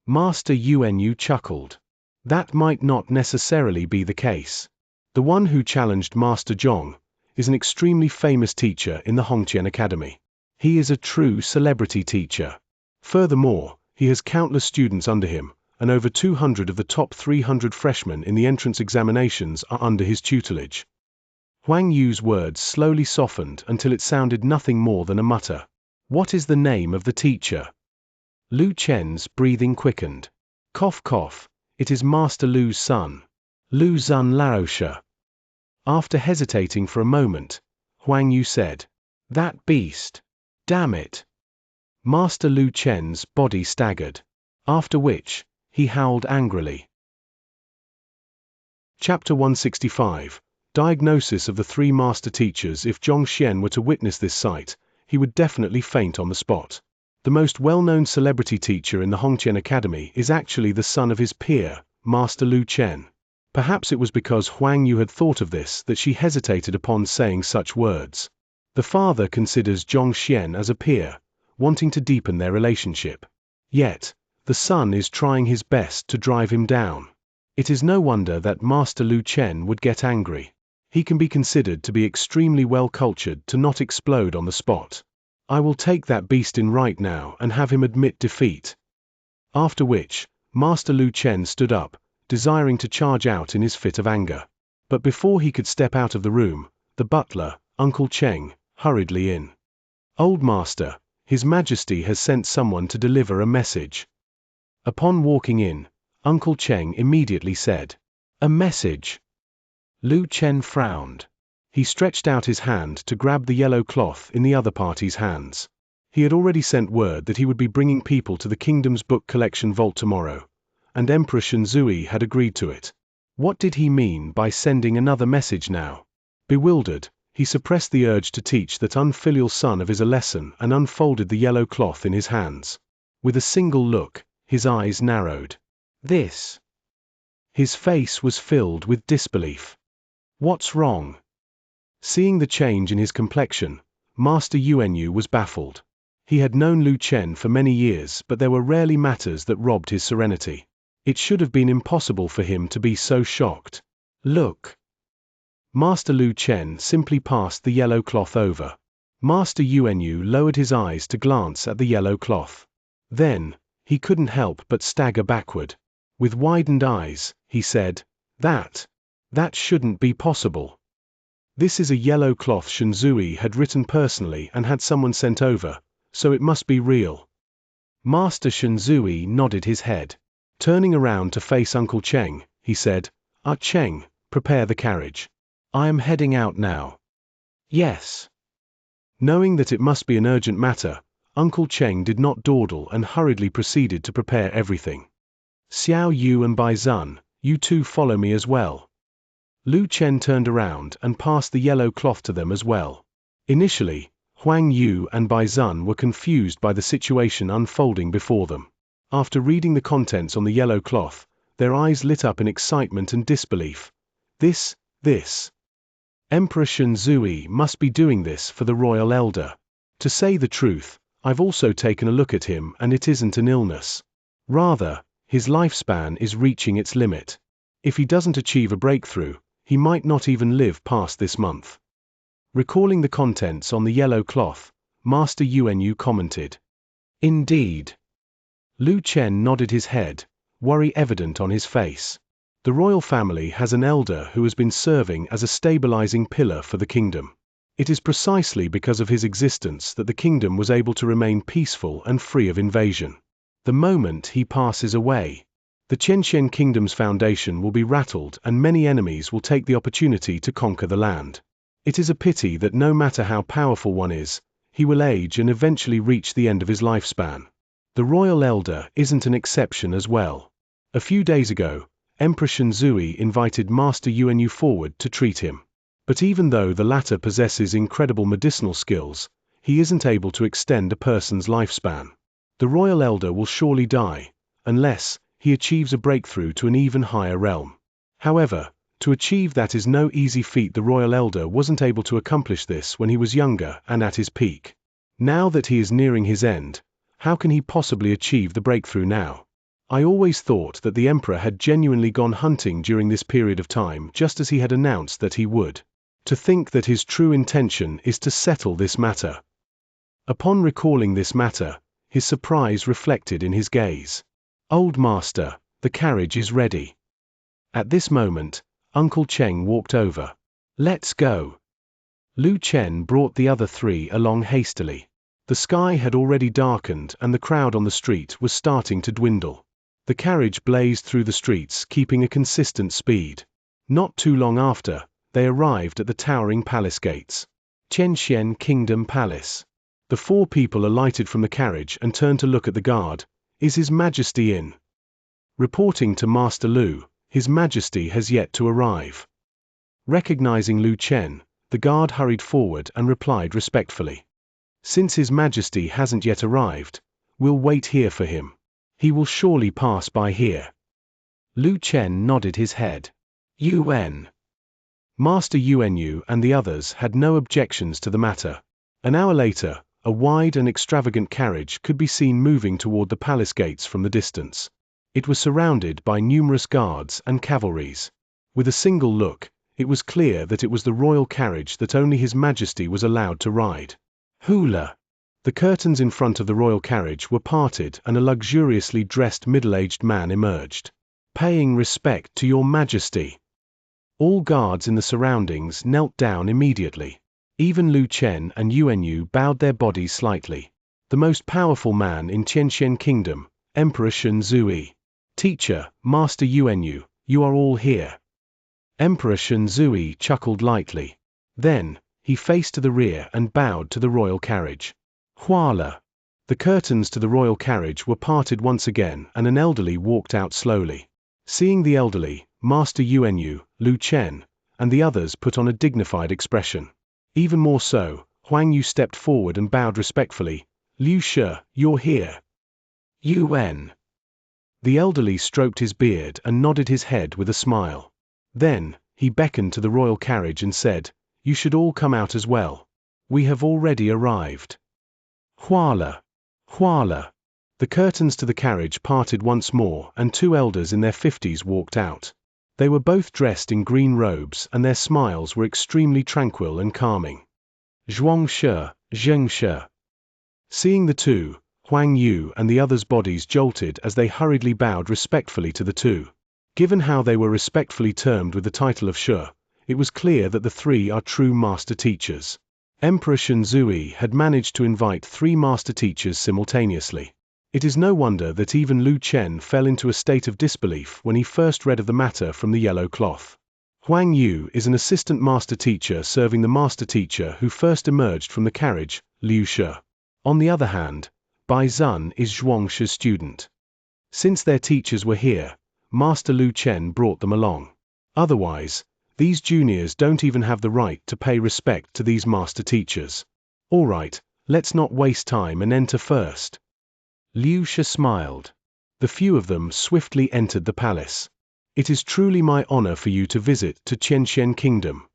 Master Yuanyu chuckled. That might not necessarily be the case. The one who challenged Master Zhong is an extremely famous teacher in the Hongqian Academy. He is a true celebrity teacher. Furthermore, he has countless students under him, and over 200 of the top 300 freshmen in the entrance examinations are under his tutelage. Huang Yu's words slowly softened until it sounded nothing more than a mutter. What is the name of the teacher? Lu Chen's breathing quickened. Cough cough, it is Master Lu's son. Lu Zun Laosha. After hesitating for a moment, Huang Yu said, That beast. Damn it. Master Lu Chen's body staggered. After which, he howled angrily. Chapter 165. Diagnosis of the three master teachers. If Zhong Xian were to witness this sight, he would definitely faint on the spot. The most well-known celebrity teacher in the Hongqian Academy is actually the son of his peer, Master Lu Chen. Perhaps it was because Huang Yu had thought of this that she hesitated upon saying such words. The father considers Zhong Xian as a peer, wanting to deepen their relationship. Yet, the son is trying his best to drive him down. It is no wonder that Master Lu Chen would get angry. He can be considered to be extremely well-cultured to not explode on the spot. I will take that beast in right now and have him admit defeat. After which, Master Lu Chen stood up, desiring to charge out in his fit of anger. But before he could step out of the room, the butler, Uncle Cheng, hurriedly in. Old Master, His Majesty has sent someone to deliver a message. Upon walking in, Uncle Cheng immediately said, A message? Lu Chen frowned. He stretched out his hand to grab the yellow cloth in the other party's hands. He had already sent word that he would be bringing people to the kingdom's book collection vault tomorrow, and Emperor Xianxia had agreed to it. What did he mean by sending another message now? Bewildered, he suppressed the urge to teach that unfilial son of his a lesson and unfolded the yellow cloth in his hands. With a single look, his eyes narrowed. This. His face was filled with disbelief. What's wrong? Seeing the change in his complexion, Master Yuanyu was baffled. He had known Lu Chen for many years, but there were rarely matters that robbed his serenity. It should have been impossible for him to be so shocked. Look. Master Lu Chen simply passed the yellow cloth over. Master Yuanyu lowered his eyes to glance at the yellow cloth. Then, he couldn't help but stagger backward. With widened eyes, he said, That shouldn't be possible. This is a yellow cloth Xianxia had written personally and had someone sent over, so it must be real. Master Xianxia nodded his head. Turning around to face Uncle Cheng, he said, Cheng, prepare the carriage. I am heading out now. Yes. Knowing that it must be an urgent matter, Uncle Cheng did not dawdle and hurriedly proceeded to prepare everything. Xiao Yu and Bai Zun, you two follow me as well. Lu Chen turned around and passed the yellow cloth to them as well. Initially, Huang Yu and Bai Zun were confused by the situation unfolding before them. After reading the contents on the yellow cloth, their eyes lit up in excitement and disbelief. This. Emperor Xianxia must be doing this for the royal elder. To say the truth, I've also taken a look at him and it isn't an illness. Rather, his lifespan is reaching its limit. If he doesn't achieve a breakthrough, he might not even live past this month. Recalling the contents on the yellow cloth, Master Yuanyu commented. Indeed. Lu Chen nodded his head, worry evident on his face. The royal family has an elder who has been serving as a stabilizing pillar for the kingdom. It is precisely because of his existence that the kingdom was able to remain peaceful and free of invasion. The moment he passes away, the Qianxian kingdom's foundation will be rattled and many enemies will take the opportunity to conquer the land. It is a pity that no matter how powerful one is, he will age and eventually reach the end of his lifespan. The royal elder isn't an exception as well. A few days ago, Emperor Xianxia invited Master Yuanyu forward to treat him. But even though the latter possesses incredible medicinal skills, he isn't able to extend a person's lifespan. The royal elder will surely die, unless he achieves a breakthrough to an even higher realm. However, to achieve that is no easy feat. The royal elder wasn't able to accomplish this when he was younger and at his peak. Now that he is nearing his end, How can he possibly achieve the breakthrough now? I always thought that the emperor had genuinely gone hunting during this period of time, just as he had announced that he would. To think that his true intention is to settle this matter. Upon recalling this matter, his surprise reflected in his gaze. Old master, the carriage is ready. At this moment, Uncle Cheng walked over. Let's go. Lu Chen brought the other three along hastily. The sky had already darkened and the crowd on the street was starting to dwindle. The carriage blazed through the streets, keeping a consistent speed. Not too long after, they arrived at the towering palace gates. Xianxia Kingdom Palace. The four people alighted from the carriage and turned to look at the guard. Is His Majesty in? Reporting to Master Lu, His Majesty has yet to arrive. Recognizing Lu Chen, the guard hurried forward and replied respectfully. Since His Majesty hasn't yet arrived, we'll wait here for him. He will surely pass by here. Lu Chen nodded his head. UN. Master Yuanyu and the others had no objections to the matter. An hour later, a wide and extravagant carriage could be seen moving toward the palace gates from the distance. It was surrounded by numerous guards and cavalries. With a single look, it was clear that it was the royal carriage that only His Majesty was allowed to ride. Hula. The curtains in front of the royal carriage were parted and a luxuriously dressed middle-aged man emerged. Paying respect to Your Majesty. All guards in the surroundings knelt down immediately. Even Lu Chen and Yuanyu bowed their bodies slightly. The most powerful man in Xianxia Kingdom, Emperor Shun Zui. Teacher, Master Yuanyu, you are all here. Emperor Shun Zui chuckled lightly. Then, he faced to the rear and bowed to the royal carriage. Huala. The curtains to the royal carriage were parted once again and an elderly walked out slowly. Seeing the elderly, Master Yuanyu, Lu Chen, and the others put on a dignified expression. Even more so, Huang Yu stepped forward and bowed respectfully. Liu Shi, you're here. UN. The elderly stroked his beard and nodded his head with a smile. Then, he beckoned to the royal carriage and said, You should all come out as well. We have already arrived. Huala. Huala. The curtains to the carriage parted once more and two elders in their 50s walked out. They were both dressed in green robes and their smiles were extremely tranquil and calming. Xianxia. Seeing the two, Huang Yu and the others' bodies jolted as they hurriedly bowed respectfully to the two. Given how they were respectfully termed with the title of Shi, it was clear that the three are true master teachers. Emperor Shun Zui had managed to invite three master teachers simultaneously. It is no wonder that even Lu Chen fell into a state of disbelief when he first read of the matter from the yellow cloth. Huang Yu is an assistant master teacher serving the master teacher who first emerged from the carriage, Liu Shi. On the other hand, Bai Zun is Xianxia's student. Since their teachers were here, Master Lu Chen brought them along. Otherwise, these juniors don't even have the right to pay respect to these master teachers. All right, let's not waste time and enter first. Liu Shi smiled. The few of them swiftly entered the palace. It is truly my honor for you to visit to Xianxia Kingdom.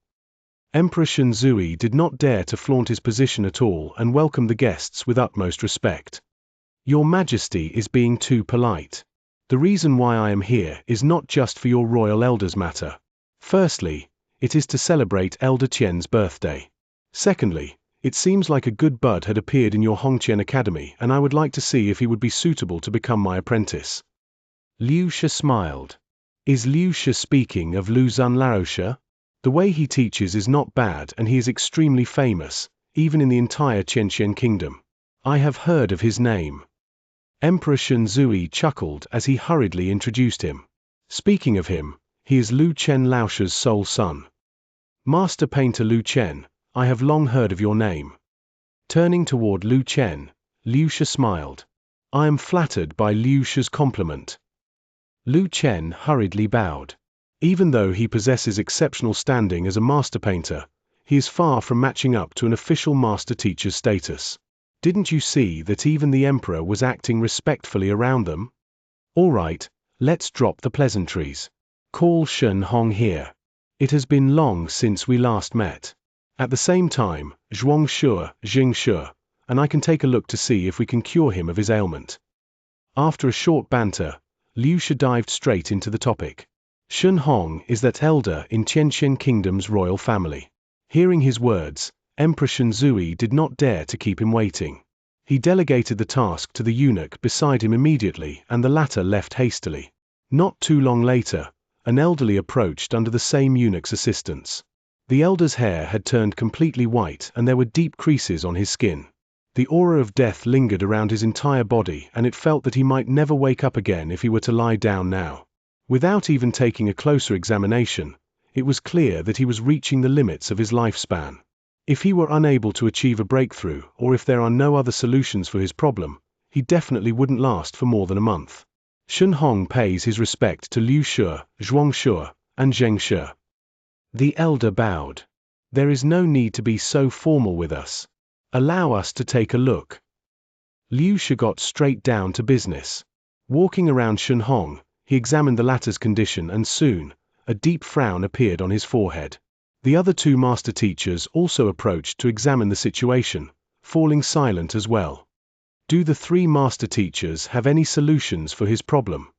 Emperor Shun Zui did not dare to flaunt his position at all and welcomed the guests with utmost respect. Your Majesty is being too polite. The reason why I am here is not just for your royal elders matter. Firstly, it is to celebrate Elder Qian's birthday. Secondly, it seems like a good bud had appeared in your Hongqian Academy and I would like to see if he would be suitable to become my apprentice. Liu Shi smiled. Is Liu Shi speaking of Lu Zun Laoshe? The way he teaches is not bad and he is extremely famous, even in the entire Xianxia Kingdom. I have heard of his name. Emperor Shun Zui chuckled as he hurriedly introduced him. Speaking of him, he is Lu Chen Laoshe's sole son. Master Painter Lu Chen, I have long heard of your name. Turning toward Lu Chen, Liu Shi smiled. I am flattered by Liu Shi's compliment. Lu Chen hurriedly bowed. Even though he possesses exceptional standing as a master painter, he is far from matching up to an official master teacher's status. Didn't you see that even the emperor was acting respectfully around them? All right, let's drop the pleasantries. Call Shen Hong here. It has been long since we last met. At the same time, Xianxia, and I can take a look to see if we can cure him of his ailment." After a short banter, Liu Shi dived straight into the topic. Shun Hong is that elder in Xianxia Kingdom's royal family. Hearing his words, Emperor Shun Zui did not dare to keep him waiting. He delegated the task to the eunuch beside him immediately, and the latter left hastily. Not too long later, an elderly approached under the same eunuch's assistance. The elder's hair had turned completely white and there were deep creases on his skin. The aura of death lingered around his entire body, and it felt that he might never wake up again if he were to lie down now. Without even taking a closer examination, it was clear that he was reaching the limits of his lifespan. If he were unable to achieve a breakthrough, or if there are no other solutions for his problem, he definitely wouldn't last for more than a month. Shun Hong pays his respect to Liu Shi, Xianxia, and Xianxia. The elder bowed. "There is no need to be so formal with us. Allow us to take a look." Liu Shi got straight down to business. Walking around Shun Hong, he examined the latter's condition, and soon, a deep frown appeared on his forehead. The other two master teachers also approached to examine the situation, falling silent as well. Do the three master teachers have any solutions for his problem?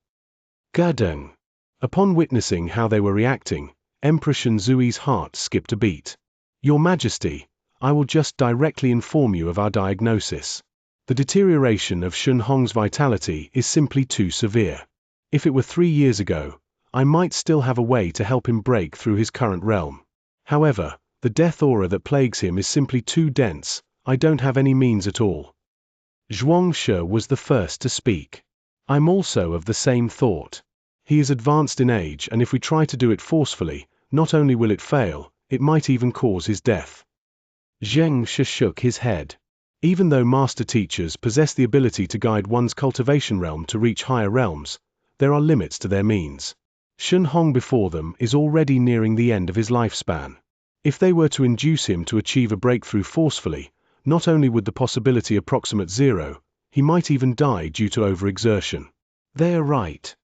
Gurdung. Upon witnessing how they were reacting, Emperor Shun Zui's heart skipped a beat. "Your Majesty, I will just directly inform you of our diagnosis. The deterioration of Shun Hong's vitality is simply too severe. If it were 3 years ago, I might still have a way to help him break through his current realm. However, the death aura that plagues him is simply too dense. I don't have any means at all." Xianxia was the first to speak. "I'm also of the same thought. He is advanced in age, and if we try to do it forcefully, not only will it fail, it might even cause his death." Xianxia shook his head. Even though master teachers possess the ability to guide one's cultivation realm to reach higher realms, there are limits to their means. Shun Hong before them is already nearing the end of his lifespan. If they were to induce him to achieve a breakthrough forcefully, not only would the possibility approximate zero, he might even die due to overexertion. They are right.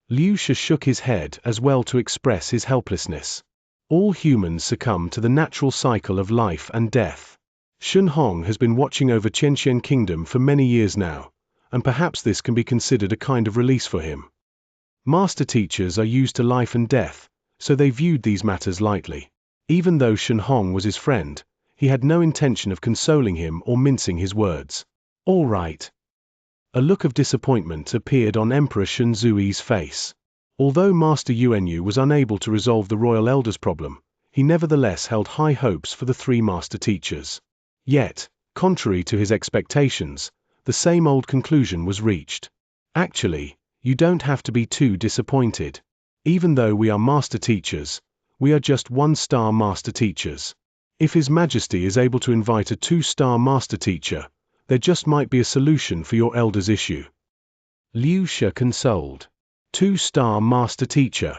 Liu Shi shook his head as well to express his helplessness. All humans succumb to the natural cycle of life and death. Shun Hong has been watching over Xianxia Kingdom for many years now, and perhaps this can be considered a kind of release for him. Master teachers are used to life and death, so they viewed these matters lightly. Even though Shun Hong was his friend, he had no intention of consoling him or mincing his words. "All right." A look of disappointment appeared on Emperor Shun Zui's face. Although Master Yuanyu was unable to resolve the royal elder's problem, he nevertheless held high hopes for the three master teachers. Yet, contrary to his expectations, the same old conclusion was reached. "Actually, you don't have to be too disappointed. Even though we are master teachers, we are just 1-star master teachers. If His Majesty is able to invite a 2-star master teacher, there just might be a solution for your elder's issue." Liu Shi consoled. 2-star master teacher.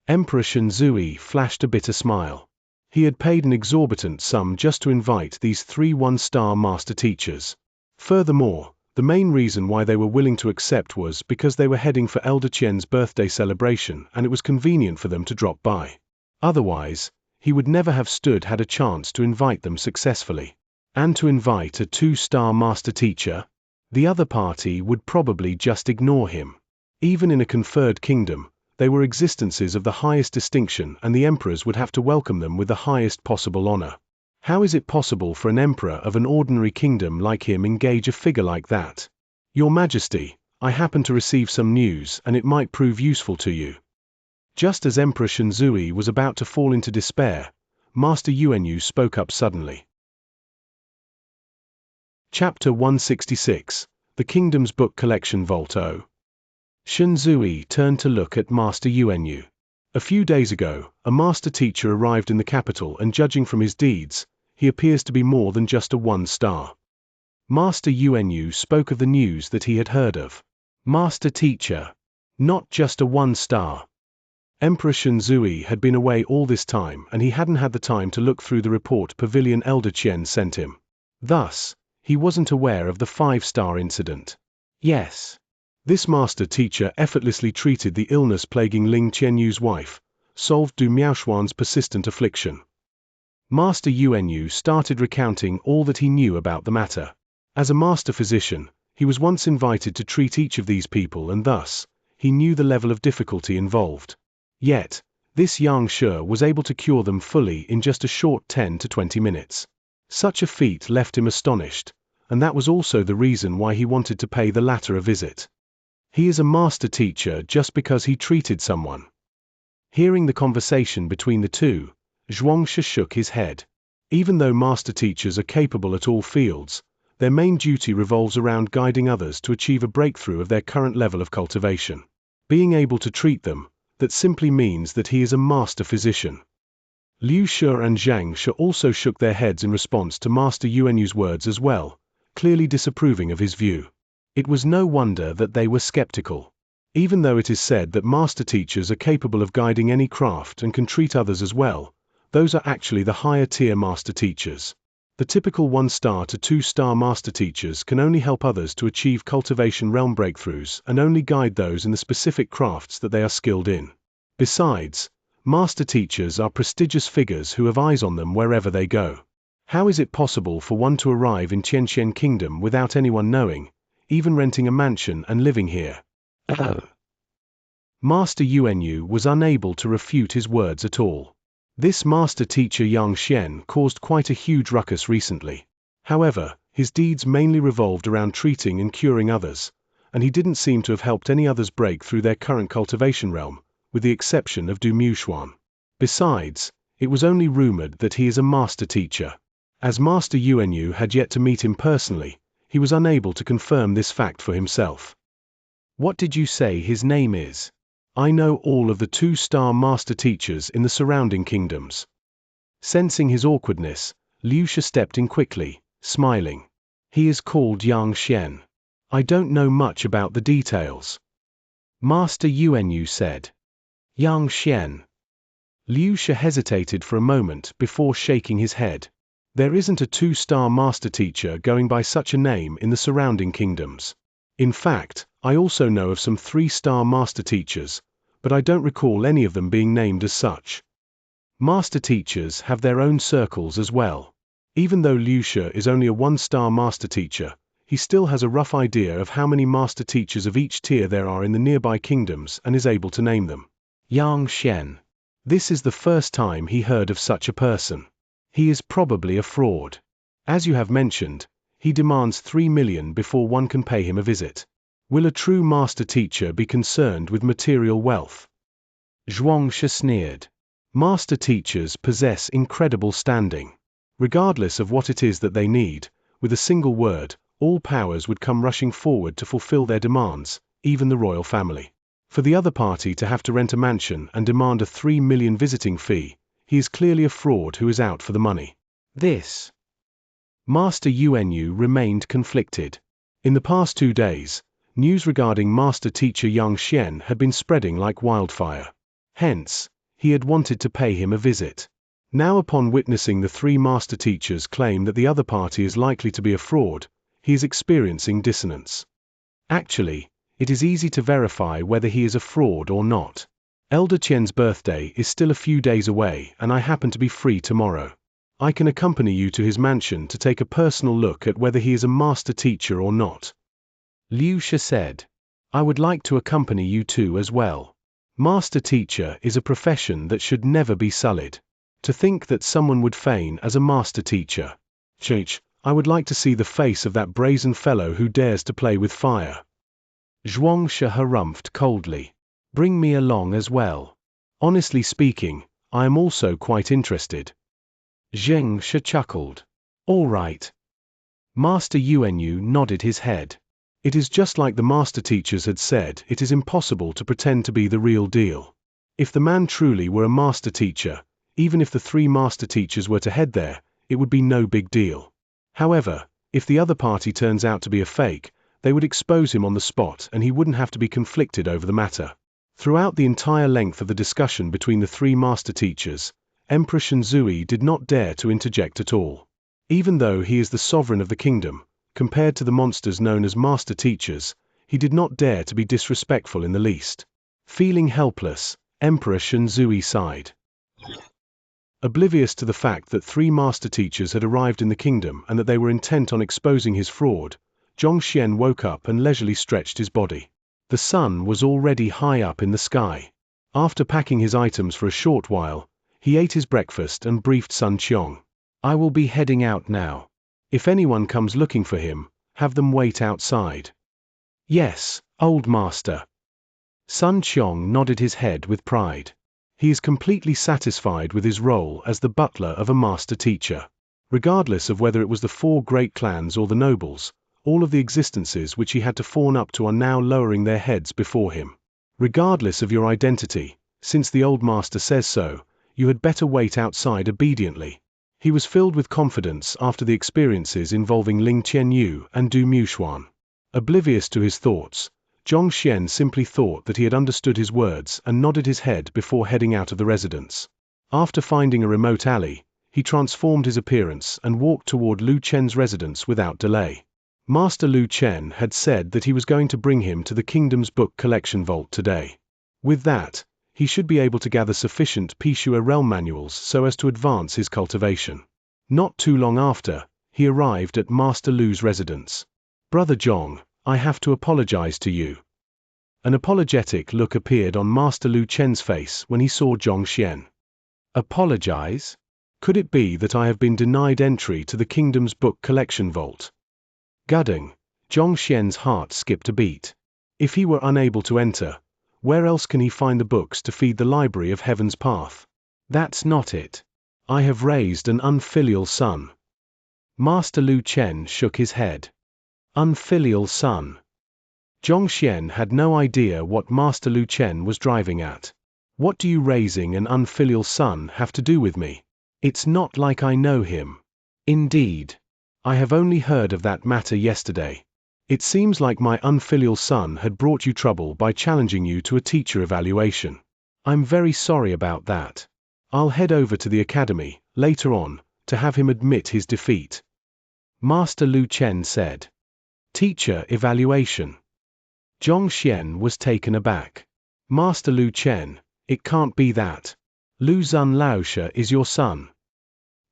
Emperor Shun Zui flashed a bitter smile. He had paid an exorbitant sum just to invite these 3 1-star master teachers. Furthermore, the main reason why they were willing to accept was because they were heading for Elder Qian's birthday celebration and it was convenient for them to drop by. Otherwise, he would never have had a chance to invite them successfully. And to invite a 2-star master teacher? The other party would probably just ignore him. Even in a conferred kingdom, they were existences of the highest distinction and the emperors would have to welcome them with the highest possible honor. How is it possible for an emperor of an ordinary kingdom like him engage a figure like that? "Your Majesty, I happen to receive some news and it might prove useful to you." Just as Emperor Shun Zui was about to fall into despair, Master Yuanyu spoke up suddenly. Chapter 166, The Kingdom's Book Collection Vault O. Shun Zui turned to look at Master Yuanyu. A few days ago, a master teacher arrived in the capital and judging from his deeds, he appears to be more than just a 1-star. Master Yuanyu spoke of the news that he had heard of. Master teacher. Not just a 1-star. Emperor Shun Zui had been away all this time and he hadn't had the time to look through the report Pavilion Elder Qian sent him. Thus, he wasn't aware of the 5-star incident. Yes. This master teacher effortlessly treated the illness plaguing Ling Qianyu's wife, solved Du Miaoshuan's persistent affliction. Master Yuanyu started recounting all that he knew about the matter. As a master physician, he was once invited to treat each of these people, and thus, he knew the level of difficulty involved. Yet, this Xianxia was able to cure them fully in just a short 10 to 20 minutes. Such a feat left him astonished, and that was also the reason why he wanted to pay the latter a visit. He is a master teacher just because he treated someone. Hearing the conversation between the two, Xianxia shook his head. Even though master teachers are capable at all fields, their main duty revolves around guiding others to achieve a breakthrough of their current level of cultivation. Being able to treat them, that simply means that he is a master physician. Liu Shi and Xianxia also shook their heads in response to Master Yuanyu's words as well, clearly disapproving of his view. It was no wonder that they were skeptical. Even though it is said that master teachers are capable of guiding any craft and can treat others as well, those are actually the higher tier master teachers. The typical 1-star to 2-star master teachers can only help others to achieve cultivation realm breakthroughs and only guide those in the specific crafts that they are skilled in. Besides, master teachers are prestigious figures who have eyes on them wherever they go. How is it possible for one to arrive in Xianxia Kingdom without anyone knowing, even renting a mansion and living here? Master Yuanyu was unable to refute his words at all. This master teacher Xianxia caused quite a huge ruckus recently. However, his deeds mainly revolved around treating and curing others, and he didn't seem to have helped any others break through their current cultivation realm, with the exception of Du Muxuan. Besides, it was only rumored that he is a master teacher. As Master Yuanyu had yet to meet him personally, he was unable to confirm this fact for himself. What did you say his name is? I know all of the 2-star master teachers in the surrounding kingdoms. Sensing his awkwardness, Liu Shi stepped in quickly, smiling. He is called Xianxia. I don't know much about the details. Master Yuanyu said. Xianxia. Liu Shi hesitated for a moment before shaking his head. There isn't a 2-star master teacher going by such a name in the surrounding kingdoms. In fact, I also know of some 3-star master teachers, but I don't recall any of them being named as such. Master teachers have their own circles as well. Even though Liu Shi is only a 1-star master teacher, he still has a rough idea of how many master teachers of each tier there are in the nearby kingdoms and is able to name them. Xianxia. This is the first time he heard of such a person. He is probably a fraud. As you have mentioned, he demands 3 million before one can pay him a visit. Will a true master teacher be concerned with material wealth? Xianxia sneered. Master teachers possess incredible standing. Regardless of what it is that they need, with a single word, all powers would come rushing forward to fulfill their demands, even the royal family. For the other party to have to rent a mansion and demand a 3 million visiting fee, he is clearly a fraud who is out for the money. This. Master Yuanyu remained conflicted. In the past 2 days, news regarding master teacher Xianxia had been spreading like wildfire. Hence, he had wanted to pay him a visit. Now upon witnessing the 3 master teachers claim that the other party is likely to be a fraud, he is experiencing dissonance. Actually, it is easy to verify whether he is a fraud or not. Elder Qian's birthday is still a few days away and I happen to be free tomorrow. I can accompany you to his mansion to take a personal look at whether he is a master teacher or not. Liu Shi said. I would like to accompany you too as well. Master teacher is a profession that should never be sullied. To think that someone would feign as a master teacher. I would like to see the face of that brazen fellow who dares to play with fire. Xianxia harumphed coldly. Bring me along as well. Honestly speaking, I am also quite interested. Xianxia chuckled. All right. Master Yuanyu nodded his head. It is just like the master teachers had said, it is impossible to pretend to be the real deal. If the man truly were a master teacher, even if the 3 master teachers were to head there, it would be no big deal. However, if the other party turns out to be a fake, they would expose him on the spot and he wouldn't have to be conflicted over the matter. Throughout the entire length of the discussion between the 3 master teachers, Emperor Shenzui did not dare to interject at all. Even though he is the sovereign of the kingdom, compared to the monsters known as master teachers, he did not dare to be disrespectful in the least. Feeling helpless, Emperor Shenzui sighed. Oblivious to the fact that 3 master teachers had arrived in the kingdom and that they were intent on exposing his fraud, Xianxia woke up and leisurely stretched his body. The sun was already high up in the sky. After packing his items for a short while, he ate his breakfast and briefed Sun Qiong. "I will be heading out now. If anyone comes looking for him, have them wait outside." "Yes, old master." Sun Qiong nodded his head with pride. He is completely satisfied with his role as the butler of a master teacher. Regardless of whether it was the 4 great clans or the nobles, all of the existences which he had to fawn up to are now lowering their heads before him. Regardless of your identity, since the old master says so, you had better wait outside obediently. He was filled with confidence after the experiences involving Ling Qianyu and Du Muxuan. Oblivious to his thoughts, Xianxia simply thought that he had understood his words and nodded his head before heading out of the residence. After finding a remote alley, he transformed his appearance and walked toward Lu Chen's residence without delay. Master Lu Chen had said that he was going to bring him to the kingdom's book collection vault today. With that, he should be able to gather sufficient Pishua realm manuals so as to advance his cultivation. Not too long after, he arrived at Master Lu's residence. "Brother Zhong, I have to apologize to you." An apologetic look appeared on Master Lu Chen's face when he saw Xianxia. "Apologize? Could it be that I have been denied entry to the kingdom's book collection vault?" Gudding, Xianxia's heart skipped a beat. If he were unable to enter, where else can he find the books to feed the library of Heaven's Path? "That's not it. I have raised an unfilial son." Master Lu Chen shook his head. "Unfilial son?" Xianxia had no idea what Master Lu Chen was driving at. "What do you raising an unfilial son have to do with me? It's not like I know him." "Indeed. I have only heard of that matter yesterday. It seems like my unfilial son had brought you trouble by challenging you to a teacher evaluation. I'm very sorry about that. I'll head over to the academy, later on, to have him admit his defeat." Master Lu Chen said. "Teacher evaluation?" Xianxia was taken aback. "Master Lu Chen, it can't be that. Lu Zun Laosha is your son."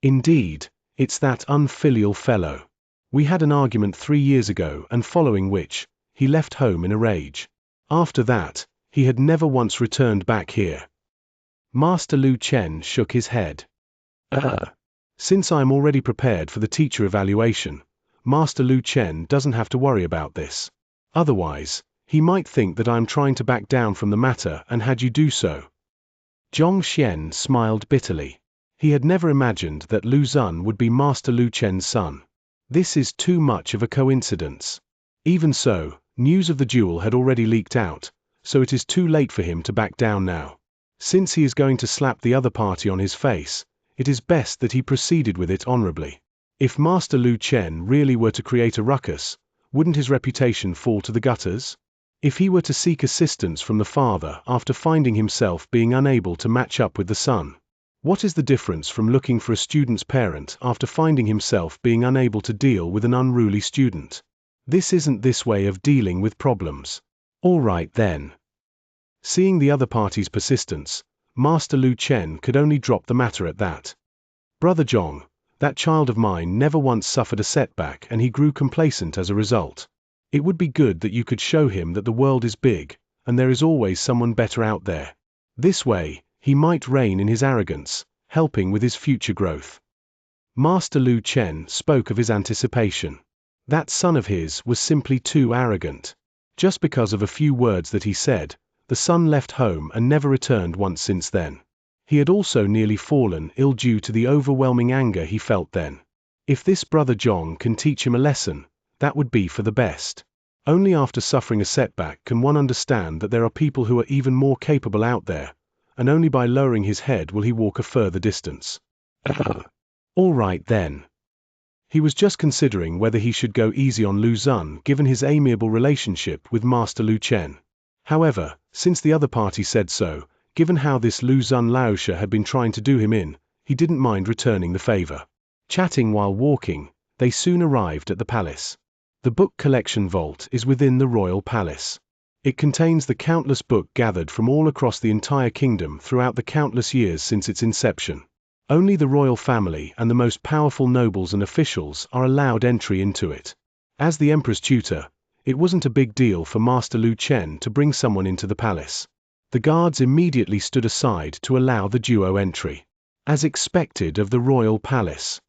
"Indeed, it's that unfilial fellow. We had an argument 3 years ago and following which, he left home in a rage. After that, he had never once returned back here." Master Lu Chen shook his head. Since I am already prepared for the teacher evaluation, Master Lu Chen doesn't have to worry about this. Otherwise, he might think that I am trying to back down from the matter and had you do so." Xianxia smiled bitterly. He had never imagined that Lu Zun would be Master Lu Chen's son. This is too much of a coincidence. Even so, news of the duel had already leaked out, so it is too late for him to back down now. Since he is going to slap the other party on his face, it is best that he proceeded with it honorably. If Master Lu Chen really were to create a ruckus, wouldn't his reputation fall to the gutters? If he were to seek assistance from the father after finding himself being unable to match up with the son, what is the difference from looking for a student's parent after finding himself being unable to deal with an unruly student? This isn't this way of dealing with problems. All right then. Seeing the other party's persistence, Master Lu Chen could only drop the matter at that. "Brother Zhong, that child of mine never once suffered a setback and he grew complacent as a result. It would be good that you could show him that the world is big, and there is always someone better out there. This way, he might rein in his arrogance, helping with his future growth." Master Lu Chen spoke of his anticipation. That son of his was simply too arrogant. Just because of a few words that he said, the son left home and never returned once since then. He had also nearly fallen ill due to the overwhelming anger he felt then. If this brother Zhong can teach him a lesson, that would be for the best. Only after suffering a setback can one understand that there are people who are even more capable out there, and only by lowering his head will he walk a further distance. All right then. He was just considering whether he should go easy on Lu Zun given his amiable relationship with Master Lu Chen. However, since the other party said so, given how this Lu Zun Laosha had been trying to do him in, he didn't mind returning the favor. Chatting while walking, they soon arrived at the palace. The book collection vault is within the royal palace. It contains the countless books gathered from all across the entire kingdom throughout the countless years since its inception. Only the royal family and the most powerful nobles and officials are allowed entry into it. As the emperor's tutor, it wasn't a big deal for Master Lu Chen to bring someone into the palace. The guards immediately stood aside to allow the duo entry. As expected of the royal palace,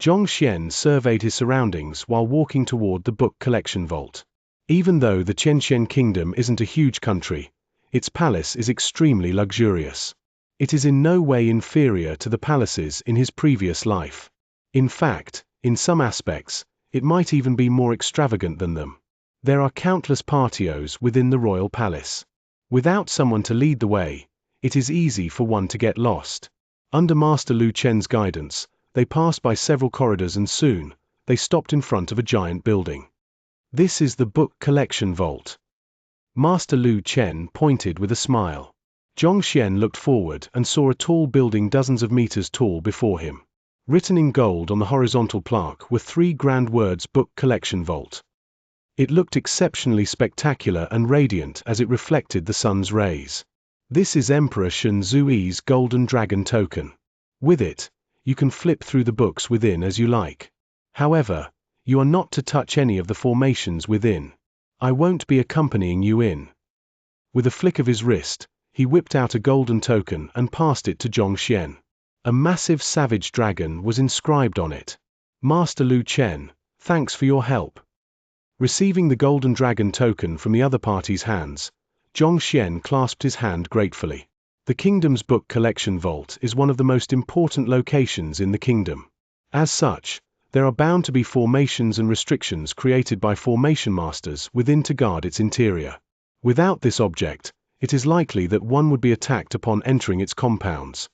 Xianxia surveyed his surroundings while walking toward the book collection vault. Even though the Qianxian kingdom isn't a huge country, its palace is extremely luxurious. It is in no way inferior to the palaces in his previous life. In fact, in some aspects, it might even be more extravagant than them. There are countless patios within the royal palace. Without someone to lead the way, it is easy for one to get lost. Under Master Lu Chen's guidance, they passed by several corridors and soon, they stopped in front of a giant building. This is the book collection vault. Master Lu Chen pointed with a smile. Xianxia looked forward and saw a tall building dozens of meters tall before him. Written in gold on the horizontal plaque were 3 grand words Book Collection Vault. It looked exceptionally spectacular and radiant as it reflected the sun's rays. This is Emperor Shen Zui's Golden Dragon token. With it, you can flip through the books within as you like. However, you are not to touch any of the formations within. I won't be accompanying you in. With a flick of his wrist, he whipped out a golden token and passed it to Xianxia. A massive savage dragon was inscribed on it. Master Lu Chen, thanks for your help. Receiving the golden dragon token from the other party's hands, Xianxia clasped his hand gratefully. The kingdom's book collection vault is one of the most important locations in the kingdom. As such, there are bound to be formations and restrictions created by formation masters within to guard its interior. Without this object, it is likely that one would be attacked upon entering its compounds.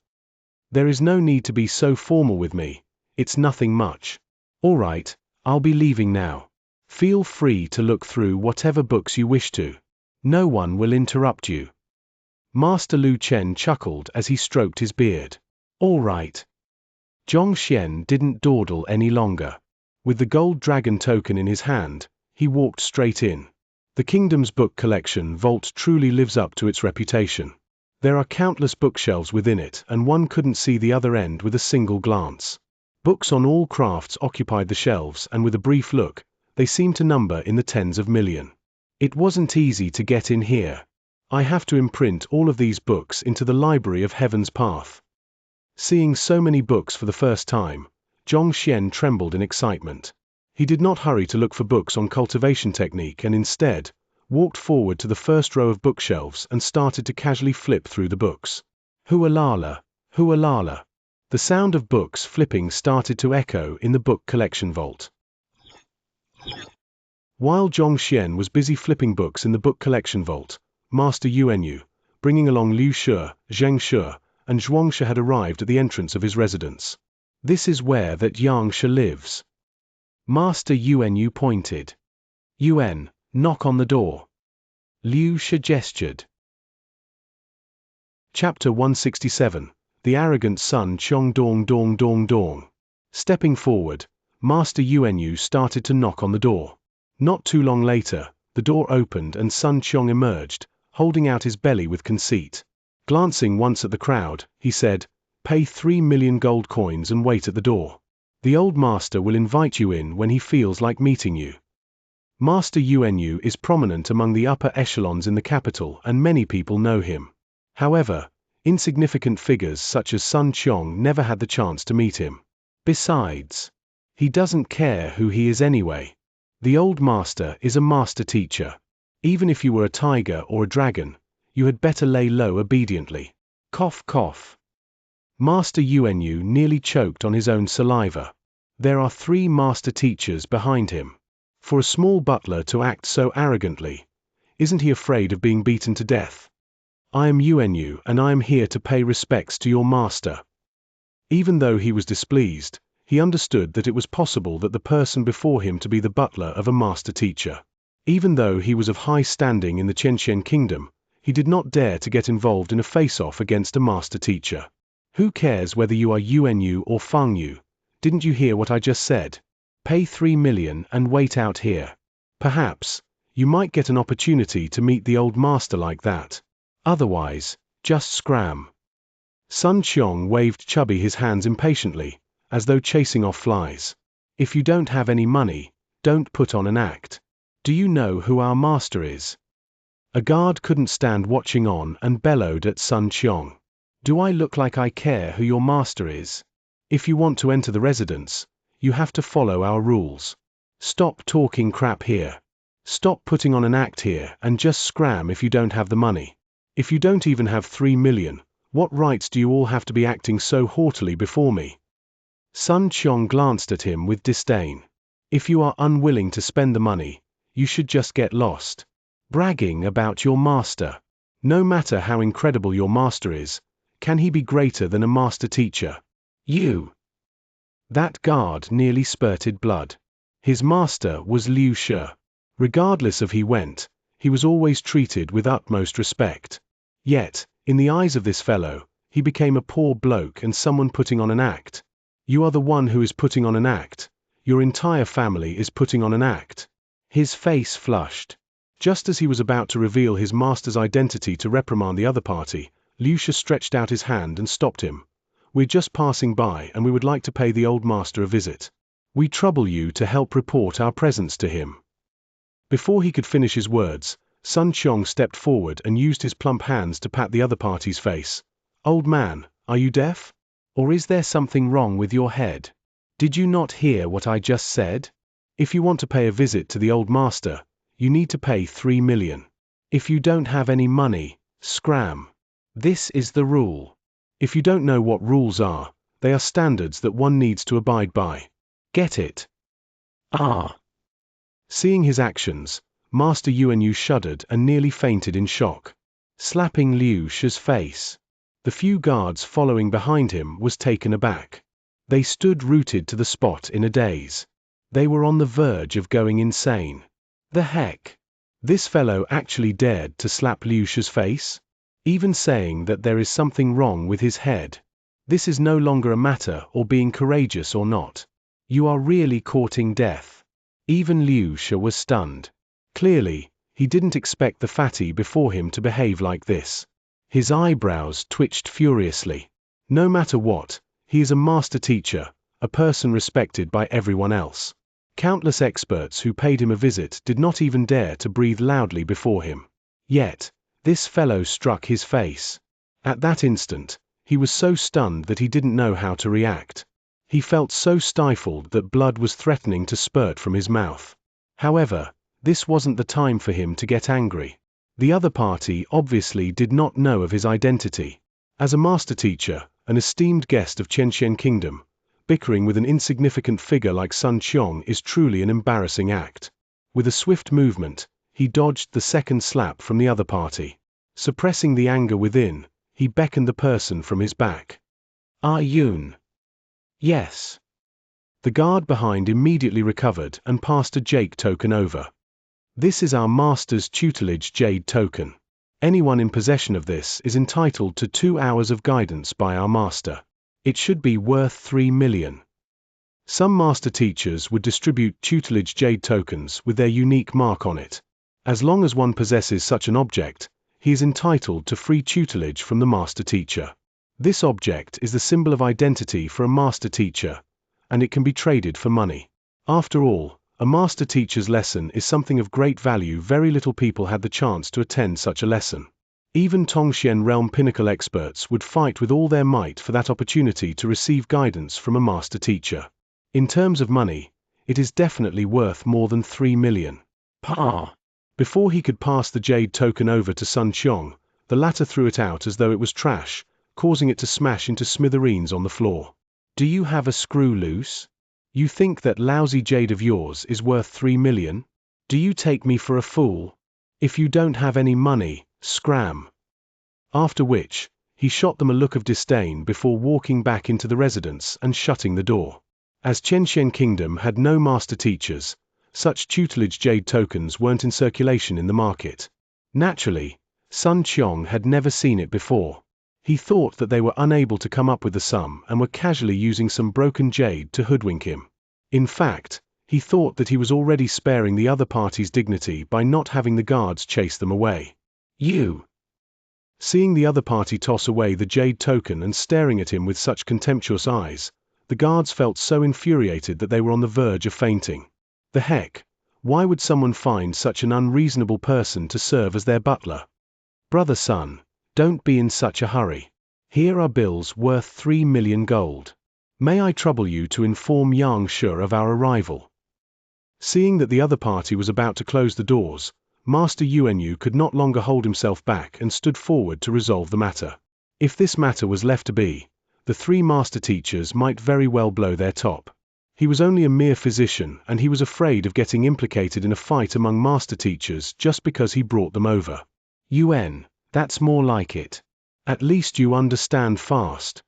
There is no need to be so formal with me, it's nothing much. All right, I'll be leaving now. Feel free to look through whatever books you wish to. No one will interrupt you. Master Lu Chen chuckled as he stroked his beard. All right. Xianxia didn't dawdle any longer. With the gold dragon token in his hand, he walked straight in. The kingdom's book collection vault truly lives up to its reputation. There are countless bookshelves within it and one couldn't see the other end with a single glance. Books on all crafts occupied the shelves and with a brief look, they seemed to number in the tens of millions. It wasn't easy to get in here. I have to imprint all of these books into the library of Heaven's Path. Seeing so many books for the first time, Xianxia trembled in excitement. He did not hurry to look for books on cultivation technique and instead, walked forward to the first row of bookshelves and started to casually flip through the books. Hualala, hualala. The sound of books flipping started to echo in the book collection vault. While Xianxia was busy flipping books in the book collection vault, Master Yuanyu, bringing along Liu Shi, Xianxia, and Xianxia had arrived at the entrance of his residence. This is where that Xianxia lives. Master Yuanyu pointed. Yuan, knock on the door. Liu Shi gestured. Chapter 167, The Arrogant Sun Qiong Dong Dong Dong Dong. Stepping forward, Master Yuanyu started to knock on the door. Not too long later, the door opened and Sun Qiong emerged, holding out his belly with conceit. Glancing once at the crowd, he said, "Pay 3 million gold coins and wait at the door. The old master will invite you in when he feels like meeting you." Master Yuanyu is prominent among the upper echelons in the capital and many people know him. However, insignificant figures such as Sun Qiong never had the chance to meet him. Besides, he doesn't care who he is anyway. The old master is a master teacher. Even if you were a tiger or a dragon, you had better lay low obediently. Cough cough. Master Yuanyu nearly choked on his own saliva. There are 3 master teachers behind him. For a small butler to act so arrogantly, isn't he afraid of being beaten to death? I am Yuanyu and I am here to pay respects to your master. Even though he was displeased, he understood that it was possible that the person before him to be the butler of a master teacher. Even though he was of high standing in the Qianxian kingdom, he did not dare to get involved in a face-off against a master teacher. Who cares whether you are Yuanyu or Fangyu? Didn't you hear what I just said? Pay 3 million and wait out here. Perhaps, you might get an opportunity to meet the old master like that. Otherwise, just scram. Sun Qiong waved chubby his hands impatiently, as though chasing off flies. If you don't have any money, don't put on an act. Do you know who our master is? A guard couldn't stand watching on and bellowed at Sun Qiong. Do I look like I care who your master is? If you want to enter the residence, you have to follow our rules. Stop talking crap here. Stop putting on an act here and just scram if you don't have the money. If you don't even have 3 million, what rights do you all have to be acting so haughtily before me? Sun Qiong glanced at him with disdain. If you are unwilling to spend the money, you should just get lost. Bragging about your master. No matter how incredible your master is, can he be greater than a master teacher? You. That guard nearly spurted blood. His master was Liu Shi. Regardless of he went, he was always treated with utmost respect. Yet, in the eyes of this fellow, he became a poor bloke and someone putting on an act. You are the one who is putting on an act. Your entire family is putting on an act. His face flushed. Just as he was about to reveal his master's identity to reprimand the other party, Liu Shi stretched out his hand and stopped him. We're just passing by and we would like to pay the old master a visit. We trouble you to help report our presence to him. Before he could finish his words, Sun Qiong stepped forward and used his plump hands to pat the other party's face. Old man, are you deaf? Or is there something wrong with your head? Did you not hear what I just said? If you want to pay a visit to the old master, you need to pay 3 million. If you don't have any money, scram. This is the rule. If you don't know what rules are, they are standards that one needs to abide by. Get it? Ah. Seeing his actions, Master Yuanyu shuddered and nearly fainted in shock. Slapping Liu Shi's face. The few guards following behind him was taken aback. They stood rooted to the spot in a daze. They were on the verge of going insane. The heck? This fellow actually dared to slap Liu Shi's face? Even saying that there is something wrong with his head. This is no longer a matter of being courageous or not. You are really courting death. Even Liu Shi was stunned. Clearly, he didn't expect the fatty before him to behave like this. His eyebrows twitched furiously. No matter what, he is a master teacher, a person respected by everyone else. Countless experts who paid him a visit did not even dare to breathe loudly before him. Yet, this fellow struck his face. At that instant, he was so stunned that he didn't know how to react. He felt so stifled that blood was threatening to spurt from his mouth. However, this wasn't the time for him to get angry. The other party obviously did not know of his identity. As a master teacher, an esteemed guest of Xianxia Kingdom, bickering with an insignificant figure like Sun Qiong is truly an embarrassing act. With a swift movement, he dodged the second slap from the other party. Suppressing the anger within, he beckoned the person from his back. Ah Yun. Yes. The guard behind immediately recovered and passed a jade token over. This is our master's tutelage jade token. Anyone in possession of this is entitled to 2 hours of guidance by our master. It should be worth 3 million. Some master teachers would distribute tutelage jade tokens with their unique mark on it. As long as one possesses such an object, he is entitled to free tutelage from the master teacher. This object is the symbol of identity for a master teacher, and it can be traded for money. After all, a master teacher's lesson is something of great value. Very little people had the chance to attend such a lesson. Even Tongxian realm pinnacle experts would fight with all their might for that opportunity to receive guidance from a master teacher. In terms of money, it is definitely worth more than 3 million. Pa! Before he could pass the jade token over to Sun Qiong, the latter threw it out as though it was trash, causing it to smash into smithereens on the floor. Do you have a screw loose? You think that lousy jade of yours is worth 3 million? Do you take me for a fool? If you don't have any money, scram. After which, he shot them a look of disdain before walking back into the residence and shutting the door. As Xianxia Kingdom had no master teachers, such tutelage jade tokens weren't in circulation in the market. Naturally, Sun Qiong had never seen it before. He thought that they were unable to come up with the sum and were casually using some broken jade to hoodwink him. In fact, he thought that he was already sparing the other party's dignity by not having the guards chase them away. You. Seeing the other party toss away the jade token and staring at him with such contemptuous eyes, the guards felt so infuriated that they were on the verge of fainting. The heck? Why would someone find such an unreasonable person to serve as their butler? Brother son, don't be in such a hurry. Here are bills worth 3 million gold. May I trouble you to inform Xianxia of our arrival? Seeing that the other party was about to close the doors, Master Yuanyu could not longer hold himself back and stood forward to resolve the matter. If this matter was left to be, the 3 master teachers might very well blow their top. He was only a mere physician, and he was afraid of getting implicated in a fight among master teachers just because he brought them over. Yuan, that's more like it. At least you understand fast.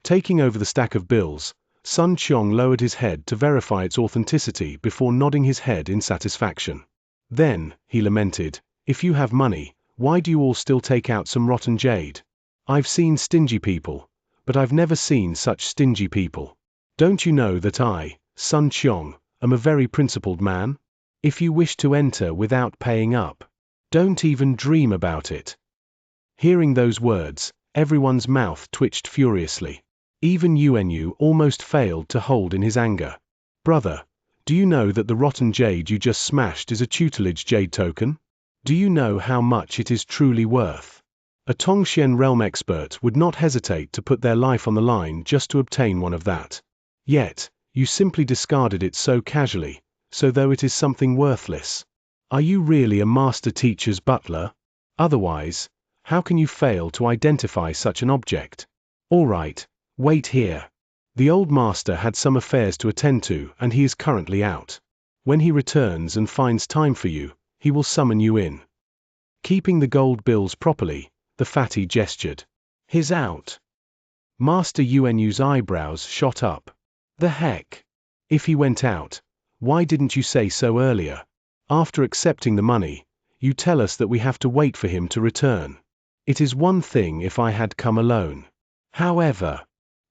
Taking over the stack of bills, Sun Qiong lowered his head to verify its authenticity before nodding his head in satisfaction. Then, he lamented, if you have money, why do you all still take out some rotten jade? I've seen stingy people, but I've never seen such stingy people. Don't you know that I, Sun Qiong, am a very principled man? If you wish to enter without paying up, don't even dream about it. Hearing those words, everyone's mouth twitched furiously. Even Yuanyu almost failed to hold in his anger. Brother, do you know that the rotten jade you just smashed is a tutelage jade token? Do you know how much it is truly worth? A Tongxian realm expert would not hesitate to put their life on the line just to obtain one of that. Yet, you simply discarded it so casually, so though it is something worthless. Are you really a master teacher's butler? Otherwise, how can you fail to identify such an object? All right. Wait here. The old master had some affairs to attend to and he is currently out. When he returns and finds time for you, he will summon you in. Keeping the gold bills properly, the fatty gestured. He's out. Master Yuanyu's eyebrows shot up. The heck? If he went out, why didn't you say so earlier? After accepting the money, you tell us that we have to wait for him to return. It is one thing if I had come alone. However,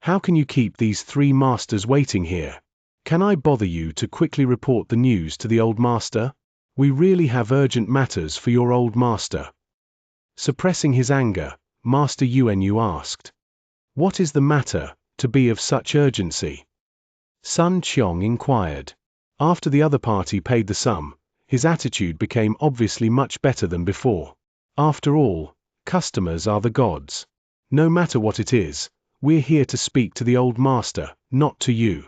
how can you keep these 3 masters waiting here? Can I bother you to quickly report the news to the old master? We really have urgent matters for your old master. Suppressing his anger, Master Yuanyu asked. What is the matter, to be of such urgency? Sun Qiong inquired. After the other party paid the sum, his attitude became obviously much better than before. After all, customers are the gods. No matter what it is, we're here to speak to the old master, not to you.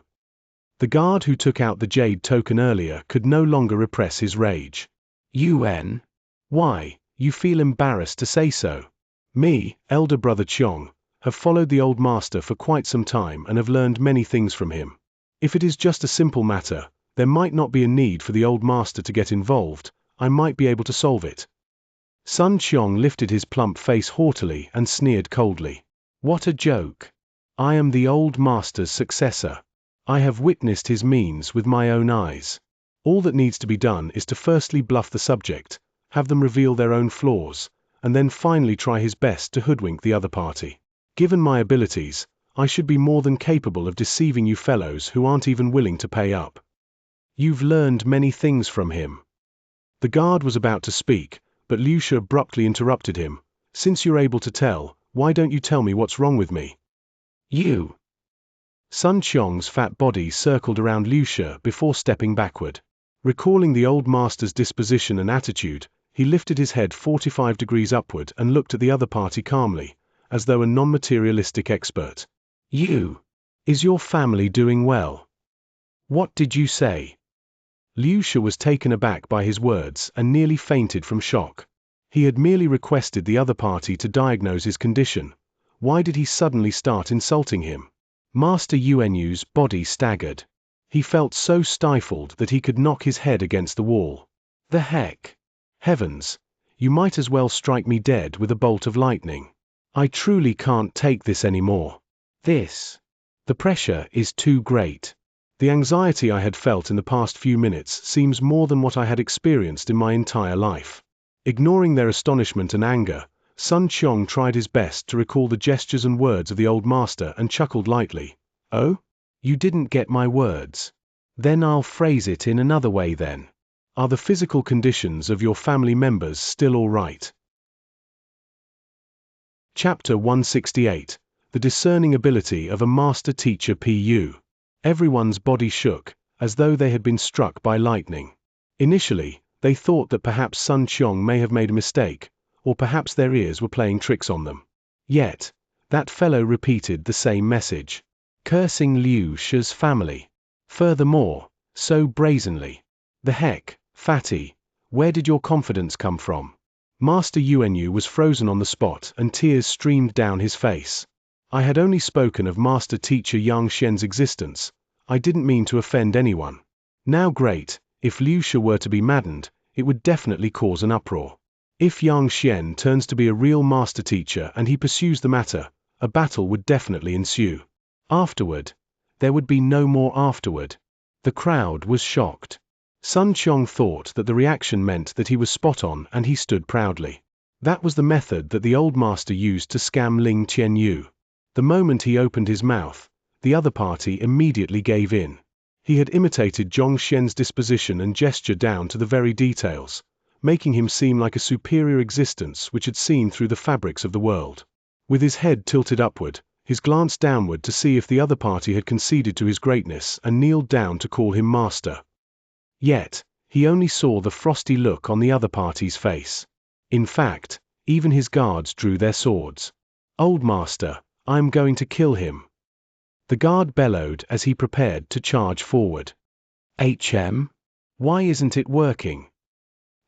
The guard who took out the jade token earlier could no longer repress his rage. Yuan? Why, you feel embarrassed to say so. Me, elder brother Qiong, have followed the old master for quite some time and have learned many things from him. If it is just a simple matter, there might not be a need for the old master to get involved, I might be able to solve it. Sun Qiong lifted his plump face haughtily and sneered coldly. What a joke. I am the old master's successor. I have witnessed his means with my own eyes. All that needs to be done is to firstly bluff the subject, have them reveal their own flaws, and then finally try his best to hoodwink the other party. Given my abilities, I should be more than capable of deceiving you fellows who aren't even willing to pay up. You've learned many things from him. The guard was about to speak, but Liu Shi abruptly interrupted him. Since you're able to tell, why don't you tell me what's wrong with me? You. Sun Qiong's fat body circled around Liu Shi before stepping backward. Recalling the old master's disposition and attitude, he lifted his head 45 degrees upward and looked at the other party calmly, as though a non-materialistic expert. You. Is your family doing well? What did you say? Liu Shi was taken aback by his words and nearly fainted from shock. He had merely requested the other party to diagnose his condition. Why did he suddenly start insulting him? Master Yuanyu's body staggered. He felt so stifled that he could knock his head against the wall. The heck? Heavens, you might as well strike me dead with a bolt of lightning. I truly can't take this anymore. The pressure is too great. The anxiety I had felt in the past few minutes seems more than what I had experienced in my entire life. Ignoring their astonishment and anger, Sun Qiong tried his best to recall the gestures and words of the old master and chuckled lightly. Oh? You didn't get my words. Then I'll phrase it in another way then. Are the physical conditions of your family members still all right? Chapter 168. The Discerning Ability of a Master Teacher Pu. Everyone's body shook, as though they had been struck by lightning. Initially, they thought that perhaps Sun Qiong may have made a mistake, or perhaps their ears were playing tricks on them. Yet, that fellow repeated the same message, cursing Liu Shi's family. Furthermore, so brazenly. The heck, Fatty, where did your confidence come from? Master Yuanyu was frozen on the spot and tears streamed down his face. I had only spoken of Master Teacher Xianxia's existence. I didn't mean to offend anyone. Now great, if Liu Shi were to be maddened, it would definitely cause an uproar. If Xianxia turns to be a real master teacher and he pursues the matter, a battle would definitely ensue. Afterward, there would be no more afterward. The crowd was shocked. Sun Qiong thought that the reaction meant that he was spot on and he stood proudly. That was the method that the old master used to scam Ling Qianyu. The moment he opened his mouth, the other party immediately gave in. He had imitated Zhongxian's disposition and gesture down to the very details, making him seem like a superior existence which had seen through the fabrics of the world. With his head tilted upward, his glance downward to see if the other party had conceded to his greatness and kneeled down to call him master. Yet, he only saw the frosty look on the other party's face. In fact, even his guards drew their swords. Old master, I am going to kill him. The guard bellowed as he prepared to charge forward. Why isn't it working?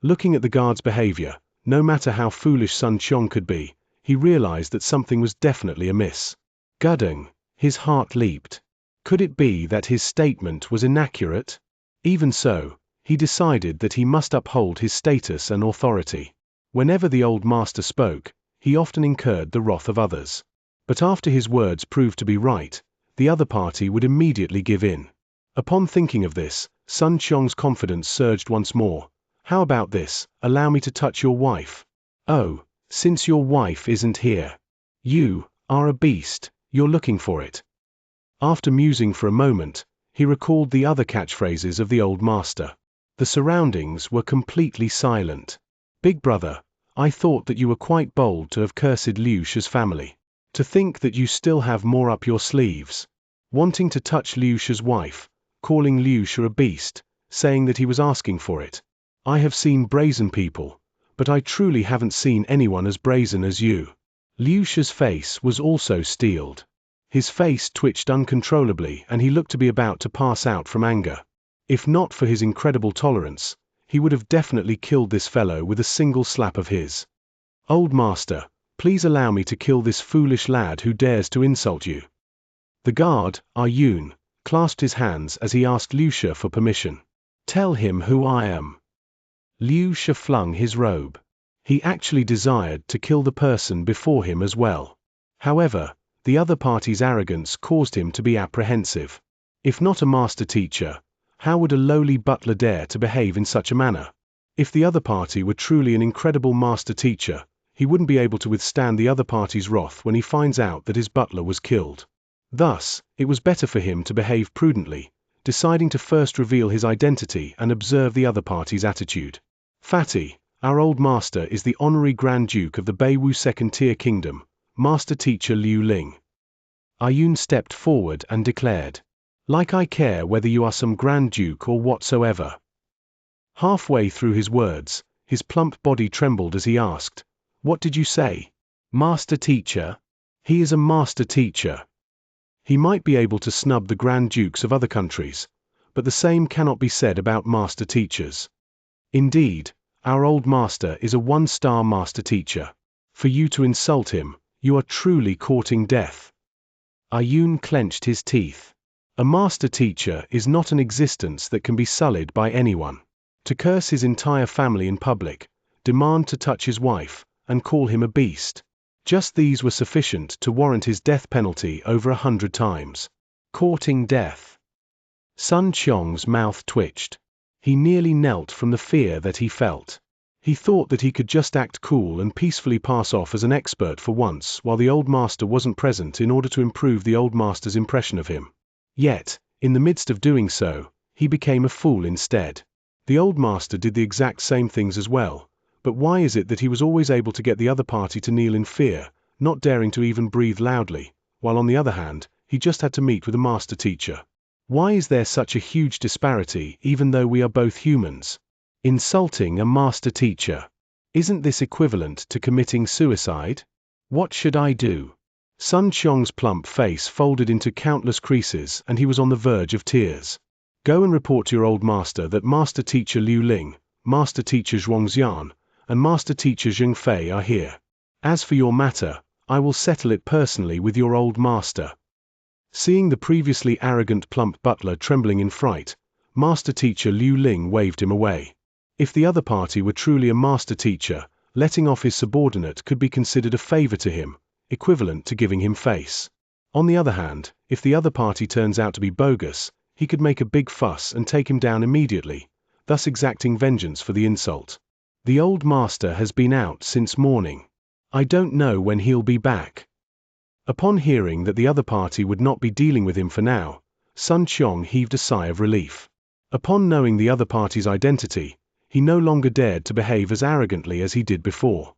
Looking at the guard's behavior, no matter how foolish Sun Qiong could be, he realized that something was definitely amiss. Gudding, his heart leaped. Could it be that his statement was inaccurate? Even so, he decided that he must uphold his status and authority. Whenever the old master spoke, he often incurred the wrath of others. But after his words proved to be right, the other party would immediately give in. Upon thinking of this, Sun Qiong's confidence surged once more. How about this, allow me to touch your wife? Oh, since your wife isn't here. You are a beast, you're looking for it. After musing for a moment, he recalled the other catchphrases of the old master. The surroundings were completely silent. Big brother, I thought that you were quite bold to have cursed Liu Shi's family. To think that you still have more up your sleeves. Wanting to touch Liu Shi's wife, calling Liu Shi a beast, saying that he was asking for it. I have seen brazen people, but I truly haven't seen anyone as brazen as you. Liu Shi's face was also steeled. His face twitched uncontrollably and he looked to be about to pass out from anger. If not for his incredible tolerance, he would have definitely killed this fellow with a single slap of his. Old master, please allow me to kill this foolish lad who dares to insult you. The guard, Yun, clasped his hands as he asked Liu Shi for permission. Tell him who I am. Liu Shi flung his robe. He actually desired to kill the person before him as well. However, the other party's arrogance caused him to be apprehensive. If not a master teacher, how would a lowly butler dare to behave in such a manner? If the other party were truly an incredible master teacher, he wouldn't be able to withstand the other party's wrath when he finds out that his butler was killed. Thus, it was better for him to behave prudently, deciding to first reveal his identity and observe the other party's attitude. Fatty, our old master is the honorary Grand Duke of the Beiwu Second-Tier Kingdom, Master Teacher Liu Ling. Yun stepped forward and declared, like I care whether you are some Grand Duke or whatsoever. Halfway through his words, his plump body trembled as he asked, what did you say? Master Teacher? He is a Master Teacher. He might be able to snub the Grand Dukes of other countries, but the same cannot be said about Master Teachers. Indeed, our old master is a one-star Master Teacher. For you to insult him, you are truly courting death. Yun clenched his teeth. A Master Teacher is not an existence that can be sullied by anyone. To curse his entire family in public, demand to touch his wife, and call him a beast. Just these were sufficient to warrant his death penalty over 100 times. Courting death. Sun Qiong's mouth twitched. He nearly knelt from the fear that he felt. He thought that he could just act cool and peacefully pass off as an expert for once while the old master wasn't present in order to improve the old master's impression of him. Yet, in the midst of doing so, he became a fool instead. The old master did the exact same things as well, but why is it that he was always able to get the other party to kneel in fear, not daring to even breathe loudly, while on the other hand, he just had to meet with a master teacher. Why is there such a huge disparity even though we are both humans? Insulting a master teacher. Isn't this equivalent to committing suicide? What should I do? Sun Qiong's plump face folded into countless creases and he was on the verge of tears. Go and report to your old master that Master Teacher Liu Ling, Master Teacher Xianxia, and Master Teacher Zheng are here. As for your matter, I will settle it personally with your old master. Seeing the previously arrogant plump butler trembling in fright, Master Teacher Liu Ling waved him away. If the other party were truly a master teacher, letting off his subordinate could be considered a favor to him, equivalent to giving him face. On the other hand, if the other party turns out to be bogus, he could make a big fuss and take him down immediately, thus exacting vengeance for the insult. The old master has been out since morning. I don't know when he'll be back. Upon hearing that the other party would not be dealing with him for now, Sun Qiong heaved a sigh of relief. Upon knowing the other party's identity, he no longer dared to behave as arrogantly as he did before.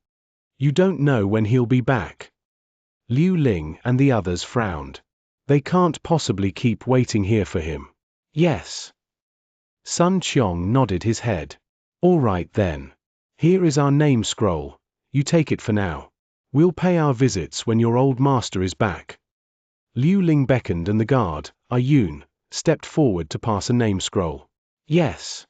You don't know when he'll be back. Liu Ling and the others frowned. They can't possibly keep waiting here for him. Yes. Sun Qiong nodded his head. All right then. Here is our name scroll. You take it for now. We'll pay our visits when your old master is back. Liu Ling beckoned and the guard, Yun, stepped forward to pass a name scroll. Yes.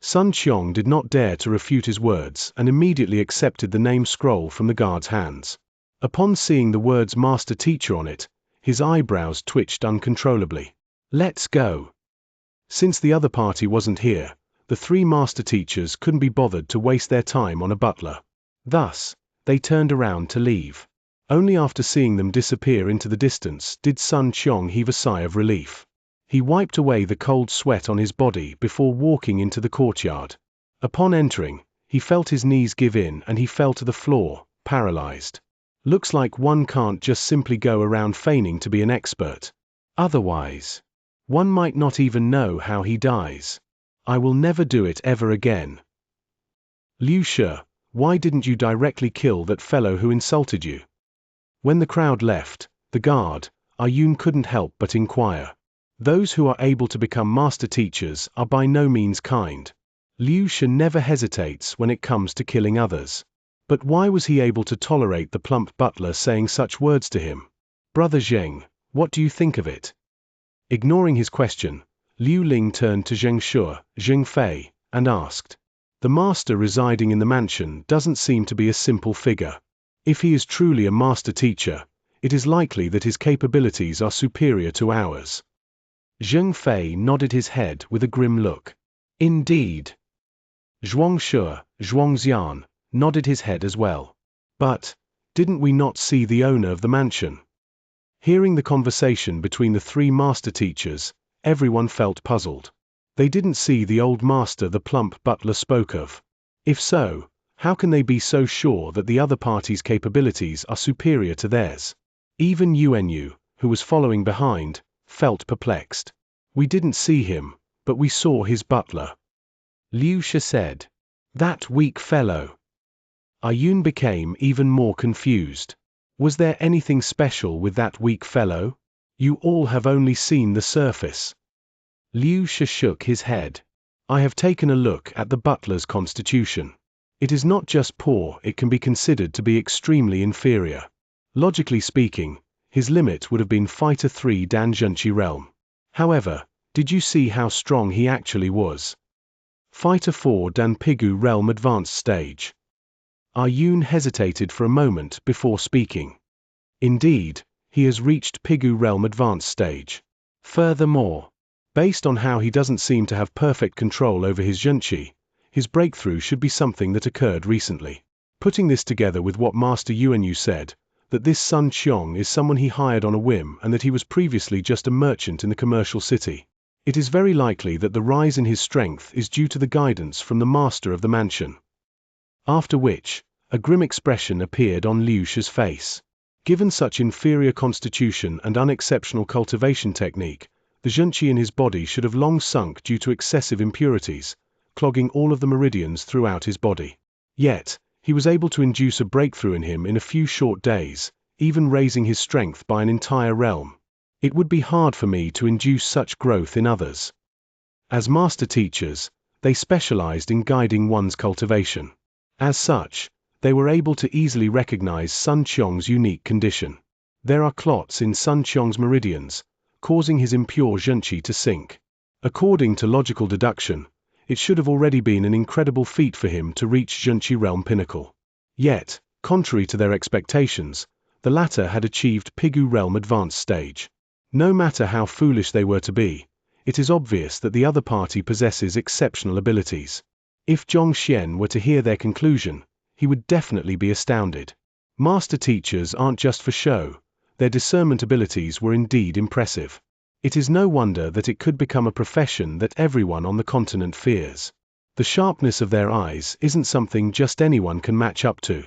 Sun Qiong did not dare to refute his words and immediately accepted the name scroll from the guard's hands. Upon seeing the words Master Teacher on it, his eyebrows twitched uncontrollably. Let's go. Since the other party wasn't here, the three master teachers couldn't be bothered to waste their time on a butler. Thus, they turned around to leave. Only after seeing them disappear into the distance did Sun Qiong heave a sigh of relief. He wiped away the cold sweat on his body before walking into the courtyard. Upon entering, he felt his knees give in and he fell to the floor, paralyzed. Looks like one can't just simply go around feigning to be an expert. Otherwise, one might not even know how he dies. I will never do it ever again. Liu Shi, why didn't you directly kill that fellow who insulted you? When the crowd left, the guard, Yun couldn't help but inquire. Those who are able to become master teachers are by no means kind. Liu Shi never hesitates when it comes to killing others. But why was he able to tolerate the plump butler saying such words to him? Brother Zheng, what do you think of it? Ignoring his question, Liu Ling turned to Zheng, and asked. The master residing in the mansion doesn't seem to be a simple figure. If he is truly a master teacher, it is likely that his capabilities are superior to ours. Zheng nodded his head with a grim look. Indeed. Zhuangxian, nodded his head as well. But, didn't we not see the owner of the mansion? Hearing the conversation between the three master teachers, everyone felt puzzled. They didn't see the old master the plump butler spoke of. If so, how can they be so sure that the other party's capabilities are superior to theirs? Even Yuanyu, who was following behind, felt perplexed. We didn't see him, but we saw his butler. Liu Shi said. That weak fellow. Yun became even more confused. Was there anything special with that weak fellow? You all have only seen the surface. Liu Shi shook his head. I have taken a look at the butler's constitution. It is not just poor, it can be considered to be extremely inferior. Logically speaking, his limit would have been Fighter 3 Dan Zhenqi realm. However, did you see how strong he actually was? Fighter 4 Dan Pigu realm advanced stage. Yun hesitated for a moment before speaking. Indeed, he has reached Pigu realm advanced stage. Furthermore, based on how he doesn't seem to have perfect control over his Zhenqi, his breakthrough should be something that occurred recently. Putting this together with what Master Yuanyu said, that this Sun Qiong is someone he hired on a whim and that he was previously just a merchant in the commercial city, it is very likely that the rise in his strength is due to the guidance from the master of the mansion. After which, a grim expression appeared on Liu Shi's face. Given such inferior constitution and unexceptional cultivation technique, the Zhenqi in his body should have long sunk due to excessive impurities, clogging all of the meridians throughout his body. Yet, he was able to induce a breakthrough in him in a few short days, even raising his strength by an entire realm. It would be hard for me to induce such growth in others. As master teachers, they specialized in guiding one's cultivation. As such, they were able to easily recognize Sun Qiong's unique condition. There are clots in Sun Qiong's meridians, causing his impure Xianxia to sink. According to logical deduction, it should have already been an incredible feat for him to reach Xianxia realm pinnacle. Yet, contrary to their expectations, the latter had achieved Pigu realm advanced stage. No matter how foolish they were to be, it is obvious that the other party possesses exceptional abilities. If Xianxia were to hear their conclusion, he would definitely be astounded. Master teachers aren't just for show, their discernment abilities were indeed impressive. It is no wonder that it could become a profession that everyone on the continent fears. The sharpness of their eyes isn't something just anyone can match up to.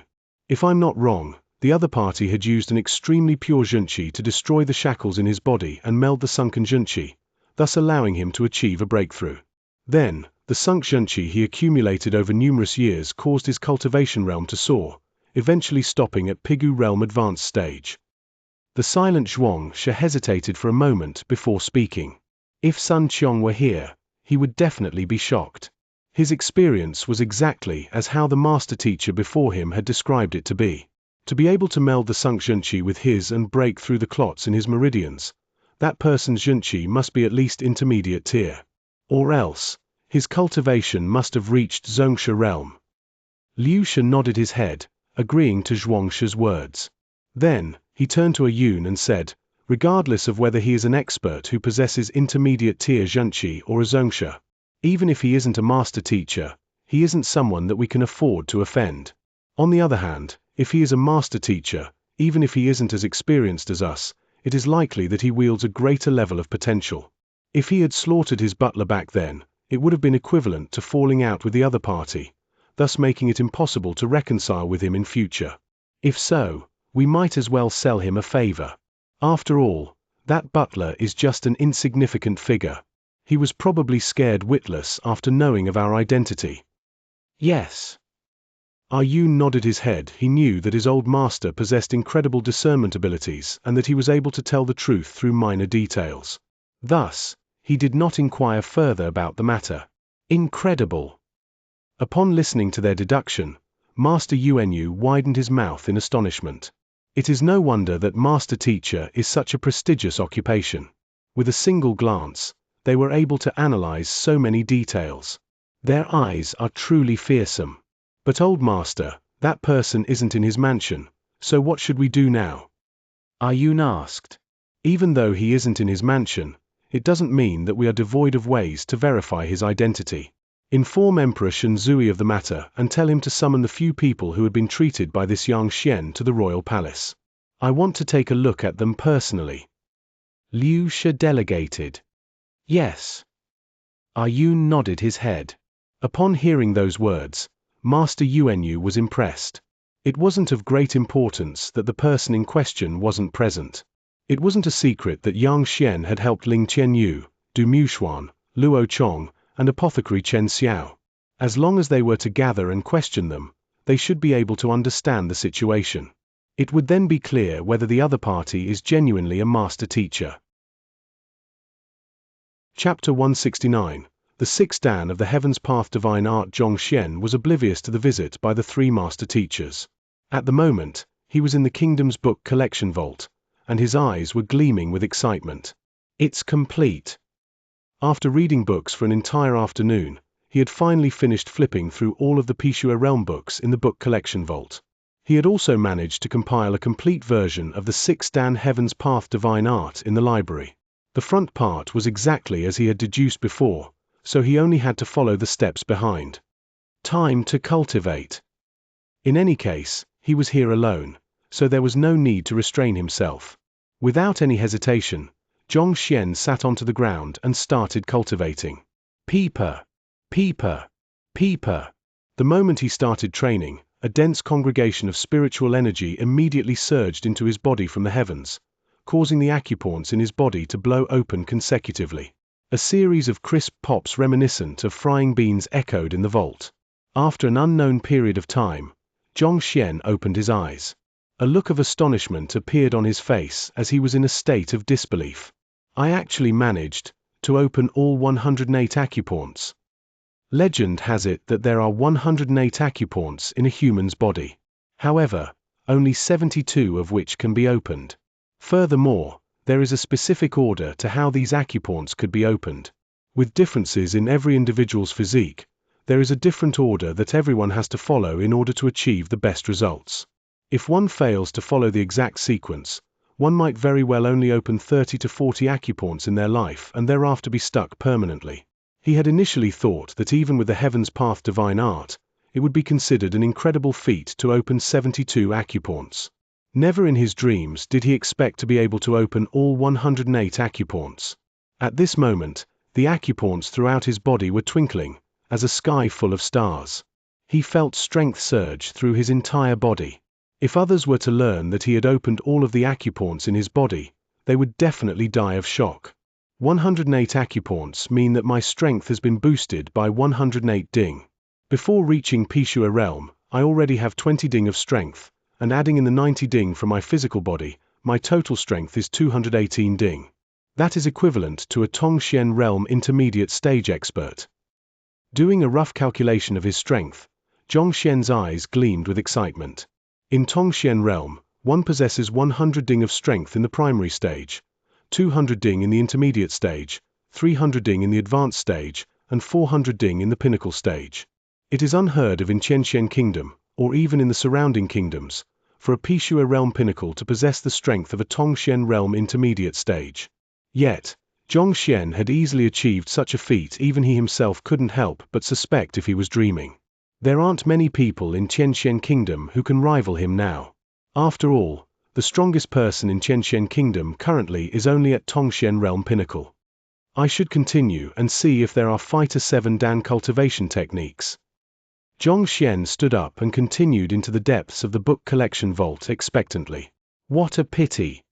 If I'm not wrong, the other party had used an extremely pure Xianxia to destroy the shackles in his body and meld the sunken Xianxia, thus allowing him to achieve a breakthrough. Then, the sunk Xianxia he accumulated over numerous years caused his cultivation realm to soar, eventually stopping at Pigu realm advanced stage. The silent Xianxia hesitated for a moment before speaking. If Sun Qiong were here, he would definitely be shocked. His experience was exactly as how the master teacher before him had described it to be. To be able to meld the sunk Xianxia with his and break through the clots in his meridians, that person's Xianxia must be at least intermediate tier. Or else, his cultivation must have reached Xianxia realm. Liu Shi nodded his head, agreeing to Xianxia's words. Then, he turned to Yun and said, regardless of whether he is an expert who possesses intermediate tier Xianxia or a Xianxia, even if he isn't a master teacher, he isn't someone that we can afford to offend. On the other hand, if he is a master teacher, even if he isn't as experienced as us, it is likely that he wields a greater level of potential. If he had slaughtered his butler back then, it would have been equivalent to falling out with the other party, thus making it impossible to reconcile with him in future. If so, we might as well sell him a favor. After all, that butler is just an insignificant figure. He was probably scared witless after knowing of our identity. Yes. Yun nodded his head. He knew that his old master possessed incredible discernment abilities and that he was able to tell the truth through minor details. Thus, he did not inquire further about the matter. Incredible. Upon listening to their deduction, Master Yuanyu widened his mouth in astonishment. It is no wonder that master teacher is such a prestigious occupation. With a single glance, they were able to analyze so many details. Their eyes are truly fearsome. But old master, that person isn't in his mansion, so what should we do now? Yun asked. Even though he isn't in his mansion, it doesn't mean that we are devoid of ways to verify his identity. Inform Emperor Shenzui of the matter and tell him to summon the few people who had been treated by this Xianxia to the royal palace. I want to take a look at them personally. Liu Shi delegated. Yes. Yun nodded his head. Upon hearing those words, Master Yuanyu was impressed. It wasn't of great importance that the person in question wasn't present. It wasn't a secret that Yang Xian had helped Ling Qianyu, Du Muxuan, Luo Chong, and apothecary Chen Xiao. As long as they were to gather and question them, they should be able to understand the situation. It would then be clear whether the other party is genuinely a master teacher. Chapter 169. The sixth Dan of the Heaven's Path. Divine Art. Xianxia was oblivious to the visit by the three master teachers. At the moment, he was in the kingdom's book collection vault, and his eyes were gleaming with excitement. It's complete. After reading books for an entire afternoon, he had finally finished flipping through all of the Pishua realm books in the book collection vault. He had also managed to compile a complete version of the sixth Dan Heaven's Path Divine Art in the library. The front part was exactly as he had deduced before, so he only had to follow the steps behind. Time to cultivate. In any case, he was here alone, so there was no need to restrain himself. Without any hesitation, Xianxia sat onto the ground and started cultivating. Peeper, peeper, peeper. The moment he started training, a dense congregation of spiritual energy immediately surged into his body from the heavens, causing the acupoints in his body to blow open consecutively. A series of crisp pops reminiscent of frying beans echoed in the vault. After an unknown period of time, Xianxia opened his eyes. A look of astonishment appeared on his face as he was in a state of disbelief. I actually managed to open all 108 acupoints. Legend has it that there are 108 acupoints in a human's body. However, only 72 of which can be opened. Furthermore, there is a specific order to how these acupoints could be opened. With differences in every individual's physique, there is a different order that everyone has to follow in order to achieve the best results. If one fails to follow the exact sequence, one might very well only open 30 to 40 acupoints in their life and thereafter be stuck permanently. He had initially thought that even with the Heaven's Path divine art, it would be considered an incredible feat to open 72 acupoints. Never in his dreams did he expect to be able to open all 108 acupoints. At this moment, the acupoints throughout his body were twinkling, as a sky full of stars. He felt strength surge through his entire body. If others were to learn that he had opened all of the acupoints in his body, they would definitely die of shock. 108 acupoints mean that my strength has been boosted by 108 ding. Before reaching Pishua realm, I already have 20 ding of strength, and adding in the 90 ding from my physical body, my total strength is 218 ding. That is equivalent to a Tongxian realm intermediate stage expert. Doing a rough calculation of his strength, Zhongxian's eyes gleamed with excitement. In Tongxian realm, one possesses 100 ding of strength in the primary stage, 200 ding in the intermediate stage, 300 ding in the advanced stage, and 400 ding in the pinnacle stage. It is unheard of in Xianxia Kingdom, or even in the surrounding kingdoms, for a Pishua realm pinnacle to possess the strength of a Tongxian realm intermediate stage. Yet, Zhongxian had easily achieved such a feat even he himself couldn't help but suspect if he was dreaming. There aren't many people in Xianxia Kingdom who can rival him now. After all, the strongest person in Xianxia Kingdom currently is only at Tongxian realm pinnacle. I should continue and see if there are Fighter 7 Dan cultivation techniques. Zhongxian stood up and continued into the depths of the book collection vault expectantly. What a pity!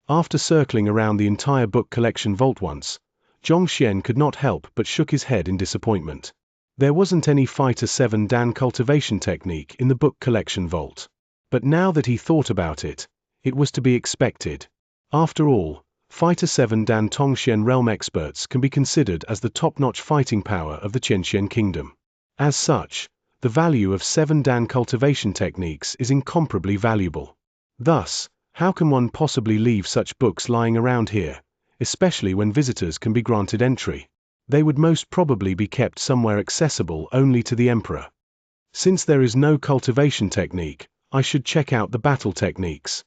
After circling around the entire book collection vault once, Zhongxian could not help but shook his head in disappointment. There wasn't any Fighter 7 Dan cultivation technique in the book collection vault. But now that he thought about it, it was to be expected. After all, Fighter 7 Dan Tongxian realm experts can be considered as the top-notch fighting power of the Xianxia Kingdom. As such, the value of 7 Dan cultivation techniques is incomparably valuable. Thus, how can one possibly leave such books lying around here, especially when visitors can be granted entry? They would most probably be kept somewhere accessible only to the Emperor. Since there is no cultivation technique, I should check out the battle techniques.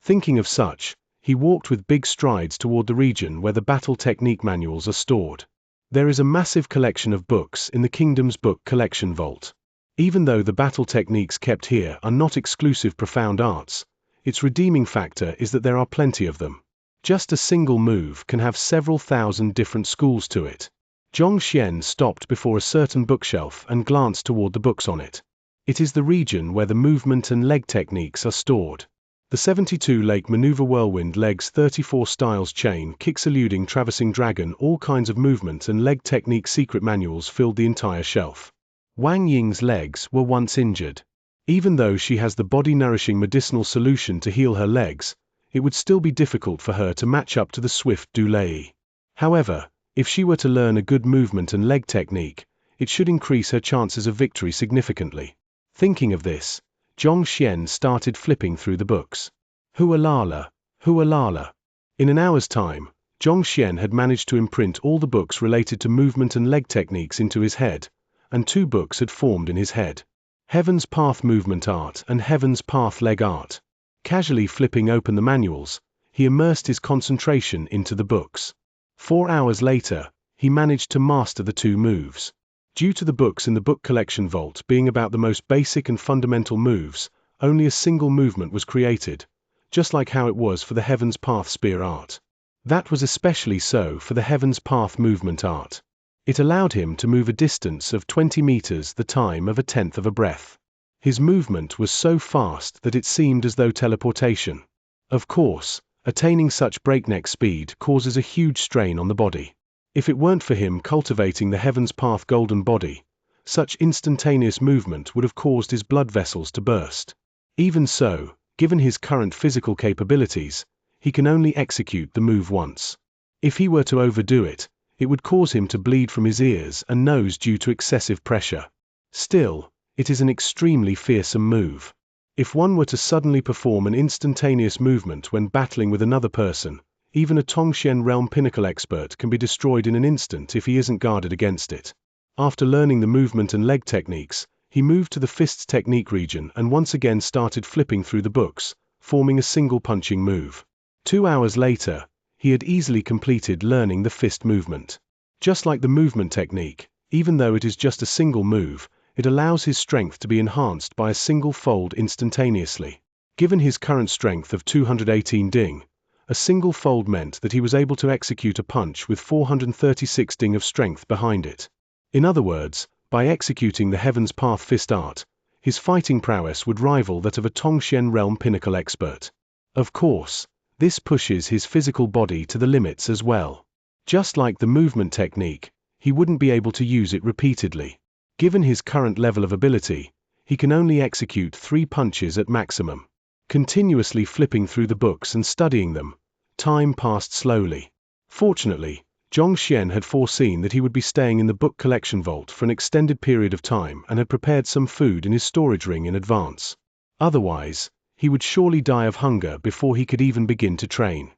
Thinking of such, he walked with big strides toward the region where the battle technique manuals are stored. There is a massive collection of books in the kingdom's book collection vault. Even though the battle techniques kept here are not exclusive profound arts, its redeeming factor is that there are plenty of them. Just a single move can have several thousand different schools to it. Zhongxian stopped before a certain bookshelf and glanced toward the books on it. It is the region where the movement and leg techniques are stored. The 72 Lake Maneuver Whirlwind Legs 34 Styles Chain Kicks Eluding Traversing Dragon all kinds of movement and leg technique secret manuals filled the entire shelf. Wang Ying's legs were once injured. Even though she has the body-nourishing medicinal solution to heal her legs, it would still be difficult for her to match up to the swift Du Lei. However, if she were to learn a good movement and leg technique, it should increase her chances of victory significantly. Thinking of this, Zhongxian started flipping through the books. Hualala, hualala. In an hour's time, Zhongxian had managed to imprint all the books related to movement and leg techniques into his head, and 2 books had formed in his head. Heaven's Path Movement Art and Heaven's Path Leg Art. Casually flipping open the manuals, he immersed his concentration into the books. 4 hours later, he managed to master the 2 moves. Due to the books in the book collection vault being about the most basic and fundamental moves, only a single movement was created, just like how it was for the Heaven's Path Spear Art. That was especially so for the Heaven's Path Movement Art. It allowed him to move a distance of 20 meters the time of a tenth of a breath. His movement was so fast that it seemed as though teleportation. Of course, attaining such breakneck speed causes a huge strain on the body. If it weren't for him cultivating the Heaven's Path Golden Body, Such instantaneous movement would have caused his blood vessels to burst. Even so, given his current physical capabilities, he can only execute the move once. If he were to overdo it, it would cause him to bleed from his ears and nose due to excessive pressure. Still, it is an extremely fearsome move. If one were to suddenly perform an instantaneous movement when battling with another person, even a Tongxian realm pinnacle expert can be destroyed in an instant if he isn't guarded against it. After learning the movement and leg techniques, he moved to the fists technique region and once again started flipping through the books, forming a single punching move. 2 hours later, he had easily completed learning the fist movement. Just like the movement technique, even though it is just a single move, it allows his strength to be enhanced by a single fold instantaneously. Given his current strength of 218 ding, a single fold meant that he was able to execute a punch with 436 ding of strength behind it. In other words, by executing the Heaven's Path fist art, his fighting prowess would rival that of a Tongxian realm pinnacle expert. Of course, this pushes his physical body to the limits as well. Just like the movement technique, he wouldn't be able to use it repeatedly. Given his current level of ability, he can only execute 3 punches at maximum. Continuously flipping through the books and studying them, time passed slowly. Fortunately, Xianxia had foreseen that he would be staying in the book collection vault for an extended period of time and had prepared some food in his storage ring in advance. Otherwise, he would surely die of hunger before he could even begin to train.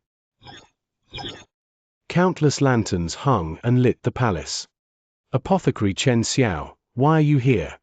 Countless lanterns hung and lit the palace. Apothecary Xianxia, why are you here?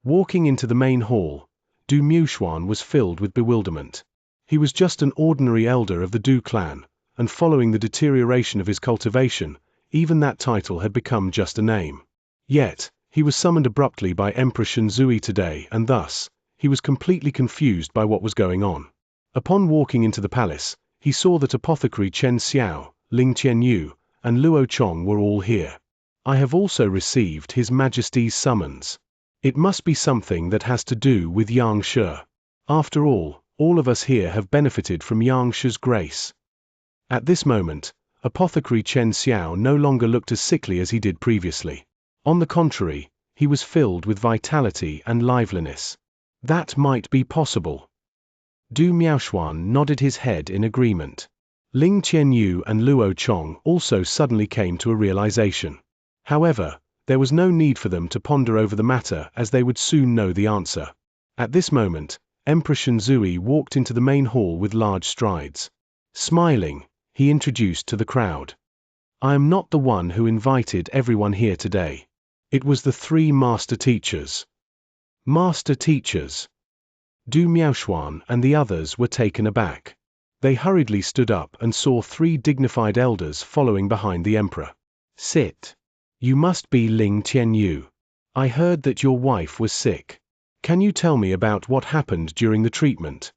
Walking into the main hall, Du Muxuan was filled with bewilderment. He was just an ordinary elder of the Du clan, and following the deterioration of his cultivation, even that title had become just a name. Yet, he was summoned abruptly by Emperor Xianxia today and thus, he was completely confused by what was going on. Upon walking into the palace, he saw that Apothecary Chen Xiao, Ling Qianyu, and Luo Chong were all here. I have also received His Majesty's summons. It must be something that has to do with Xianxia. After all of us here have benefited from Xianxia's grace. At this moment, Apothecary Chen Xiao no longer looked as sickly as he did previously. On the contrary, he was filled with vitality and liveliness. That might be possible. Du Miaoshuan nodded his head in agreement. Ling Qianyu and Luo Chong also suddenly came to a realization. However, there was no need for them to ponder over the matter as they would soon know the answer. At this moment, Emperor Xianxia walked into the main hall with large strides. Smiling, he introduced to the crowd. I am not the one who invited everyone here today. It was the 3 master teachers. Master teachers. Du Miaoshuan and the others were taken aback. They hurriedly stood up and saw 3 dignified elders following behind the emperor. Sit. You must be Ling Qianyu. I heard that your wife was sick. Can you tell me about what happened during the treatment?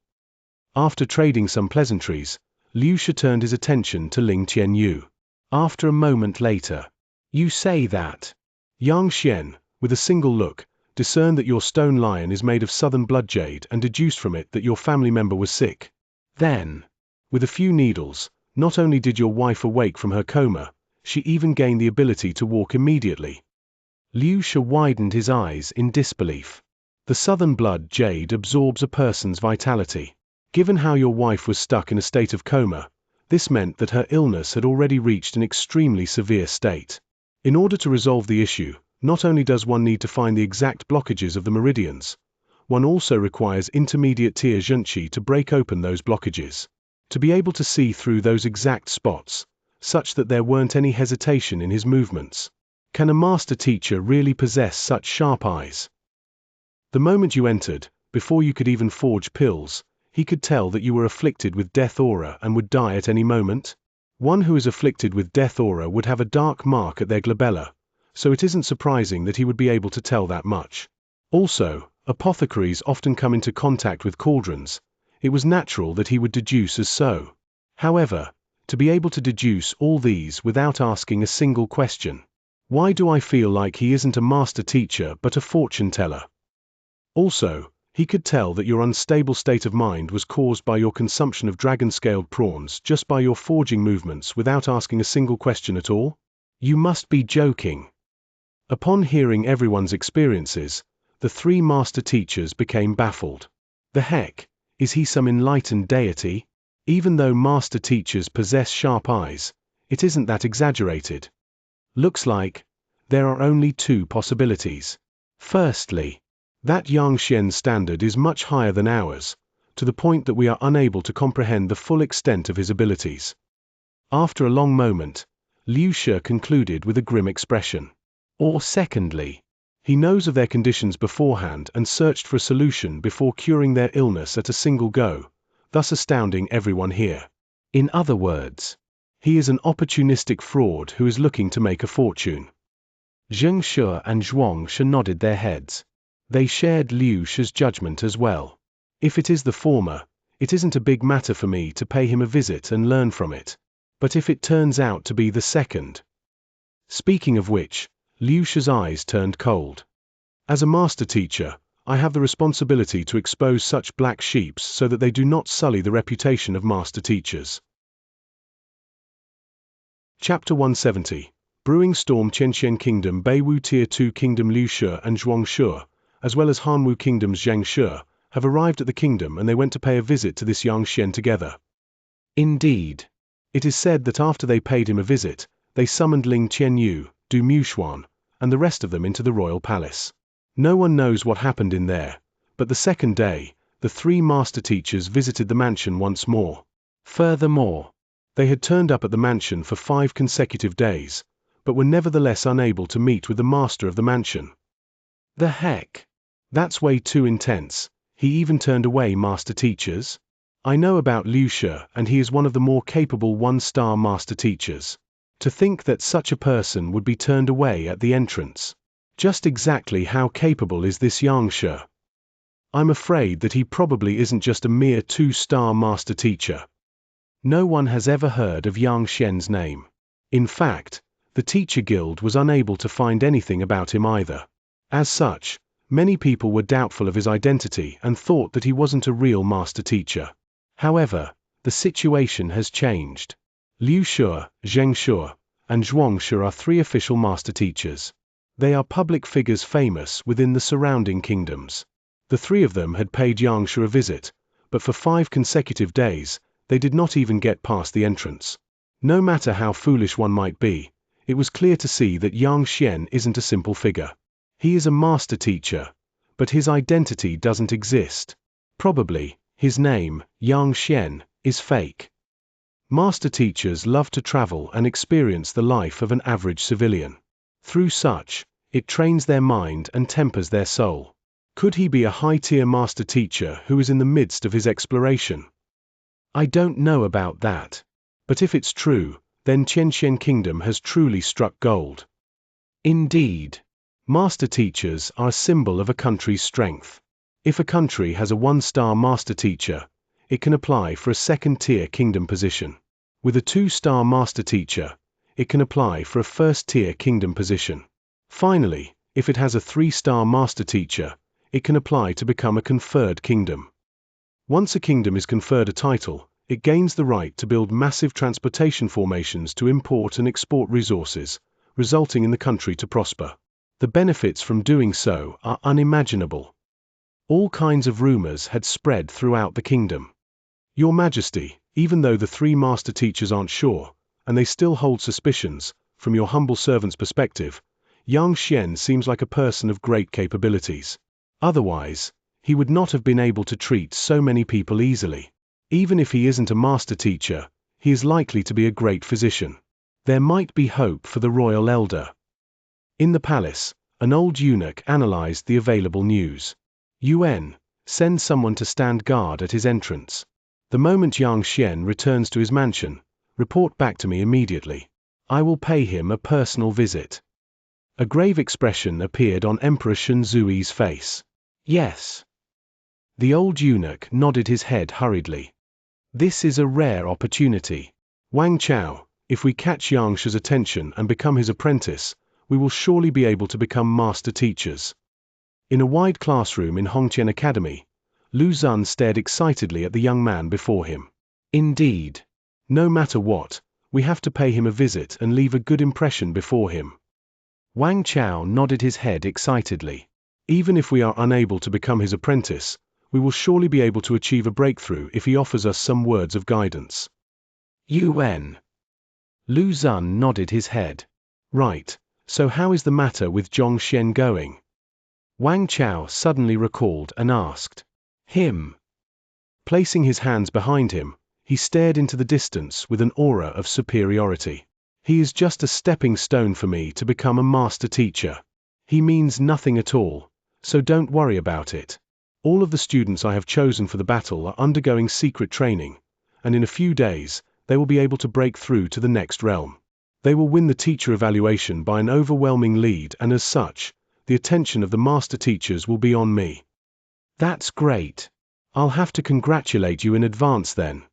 After trading some pleasantries, Liu Shi turned his attention to Ling Qianyu. After a moment later, you say that. Yang Xian, with a single look, discerned that your stone lion is made of southern blood jade and deduced from it that your family member was sick. Then, with a few needles, not only did your wife awake from her coma, she even gained the ability to walk immediately. Liu Shi widened his eyes in disbelief. The southern blood jade absorbs a person's vitality. Given how your wife was stuck in a state of coma, this meant that her illness had already reached an extremely severe state. In order to resolve the issue, not only does one need to find the exact blockages of the meridians, one also requires intermediate tier Xianxia to break open those blockages, to be able to see through those exact spots, such that there weren't any hesitation in his movements. Can a master teacher really possess such sharp eyes? The moment you entered, before you could even forge pills, he could tell that you were afflicted with death aura and would die at any moment. One who is afflicted with death aura would have a dark mark at their glabella, so it isn't surprising that he would be able to tell that much. Also, apothecaries often come into contact with cauldrons. It was natural that he would deduce as so. However, to be able to deduce all these without asking a single question. Why do I feel like he isn't a master teacher but a fortune teller? Also, he could tell that your unstable state of mind was caused by your consumption of dragon-scaled prawns just by your forging movements without asking a single question at all? You must be joking. Upon hearing everyone's experiences, the three master teachers became baffled. The heck, is he some enlightened deity? Even though master teachers possess sharp eyes, it isn't that exaggerated. Looks like there are only two possibilities. Firstly, that Xianxia's standard is much higher than ours, to the point that we are unable to comprehend the full extent of his abilities. After a long moment, Xianxia concluded with a grim expression. Or secondly, he knows of their conditions beforehand and searched for a solution before curing their illness at a single go, thus astounding everyone here. In other words, he is an opportunistic fraud who is looking to make a fortune. Xianxia and Xianxia nodded their heads. They shared Xia's judgment as well. If it is the former, it isn't a big matter for me to pay him a visit and learn from it. But if it turns out to be the second. Speaking of which, Xia's eyes turned cold. As a master teacher, I have the responsibility to expose such black sheep so that they do not sully the reputation of master teachers. Chapter 170. Brewing Storm. Qianxian Kingdom. Beiwu Tier 2 Kingdom. Xianxia and Xianxia, as well as Hanwu Kingdom's Xianxia, have arrived at the kingdom and they went to pay a visit to this Xianxian together. Indeed. It is said that after they paid him a visit, they summoned Ling Qianyu, Du Muxuan, and the rest of them into the royal palace. No one knows what happened in there, but the second day, the three master teachers visited the mansion once more. Furthermore, they had turned up at the mansion for 5 consecutive days, but were nevertheless unable to meet with the master of the mansion. The heck? That's way too intense. He even turned away master teachers? I know about Xianxia and he is one of the more capable 1-star master teachers. To think that such a person would be turned away at the entrance. Just exactly how capable is this Xianxia? I'm afraid that he probably isn't just a mere 2-star master teacher. No one has ever heard of Xianxia's name. In fact, the teacher guild was unable to find anything about him either. As such, many people were doubtful of his identity and thought that he wasn't a real master teacher. However, the situation has changed. Xianxia, Xianxia, and Xianxia are 3 official master teachers. They are public figures famous within the surrounding kingdoms. The 3 of them had paid Xianxia a visit, but for 5 consecutive days, they did not even get past the entrance. No matter how foolish one might be, it was clear to see that Xianxian isn't a simple figure. He is a master teacher, but his identity doesn't exist. Probably, his name, Xianxian, is fake. Master teachers love to travel and experience the life of an average civilian. Through such, it trains their mind and tempers their soul. Could he be a high-tier master teacher who is in the midst of his exploration? I don't know about that. But if it's true, then Qianxian Kingdom has truly struck gold. Indeed. Master teachers are a symbol of a country's strength. If a country has a 1-star master teacher, it can apply for a 2nd-tier kingdom position. With a 2-star master teacher, it can apply for a 1st-tier kingdom position. Finally, if it has a 3-star master teacher, it can apply to become a conferred kingdom. Once a kingdom is conferred a title, it gains the right to build massive transportation formations to import and export resources, resulting in the country to prosper. The benefits from doing so are unimaginable. All kinds of rumors had spread throughout the kingdom. Your Majesty, even though the 3 master teachers aren't sure, and they still hold suspicions, from your humble servant's perspective, Xianxian seems like a person of great capabilities. Otherwise, he would not have been able to treat so many people easily. Even if he isn't a master teacher, he is likely to be a great physician. There might be hope for the royal elder. In the palace, an old eunuch analyzed the available news. UN, send someone to stand guard at his entrance. The moment Xianxian returns to his mansion, report back to me immediately. I will pay him a personal visit. A grave expression appeared on Emperor Shunzui's face. Yes. The old eunuch nodded his head hurriedly. This is a rare opportunity. Wang Chao, if we catch Xianxia's attention and become his apprentice, we will surely be able to become master teachers. In a wide classroom in Hongqian Academy, Lu Zun stared excitedly at the young man before him. Indeed. No matter what, we have to pay him a visit and leave a good impression before him. Wang Chao nodded his head excitedly. Even if we are unable to become his apprentice, we will surely be able to achieve a breakthrough if he offers us some words of guidance. UN. Lu Xun nodded his head. Right, so how is the matter with Zhong Xian going? Wang Chao suddenly recalled and asked. Him. Placing his hands behind him, he stared into the distance with an aura of superiority. He is just a stepping stone for me to become a master teacher. He means nothing at all, so don't worry about it. All of the students I have chosen for the battle are undergoing secret training, and in a few days, they will be able to break through to the next realm. They will win the teacher evaluation by an overwhelming lead, and as such, the attention of the master teachers will be on me. That's great. I'll have to congratulate you in advance then.